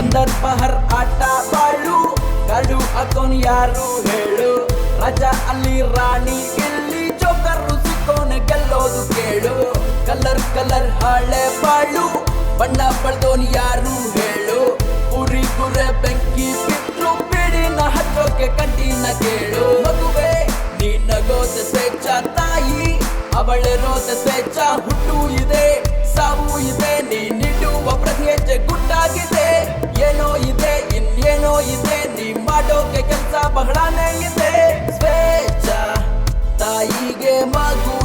Speaker 11: अंदर बाहर आटा बालू गाड़ू अकोन यारू हेळू राजा ಅಲ್ಲಿ ರಾಣಿ ಇಲ್ಲಿ ಜೋಕರು ಸಿಕ್ಕೋನೆ ಗೆಲ್ಲೋದು ಕೇಳು ಕಲರ್ ಕಲರ್ ಹಾಳೆ ಬಾಳು ಬಣ್ಣ ಬಳ್ದೋನ್ ಯಾರು ಹೇಳು ಉರಿ ಗುರೆ ಬೆಂಕಿ ಬಿಟ್ರು ಬಿಡಿನ ಹಚ್ಚೋಕೆ ಕಂಟಿನ ಕೇಳು ಮಗುವೆ ನೀ ನಗೋದ ಸ್ವೇಚ್ಛ ತಾಯಿ ಅವಳಿರೋದ ಸ್ವೇಚ್ಛ ಹುಟ್ಟು ಇದೆ ಸಾವು ಇದೆ ನೀ ನೀಡುವ ಪ್ರತಿ ಹೆಜ್ಜೆ ಗುಟ್ಟಾಗಿದೆ ಏನೋ ಇದೆ ಇನ್ನೇನೋ ಇದೆ ನೀ ಮಾಡೋಕೆ ಕೆಲಸ ಬಹಳನೇ ಇದೆ ಸ್ವೇಚ್ಛ ತಾಯಿಗೆ ಮಗು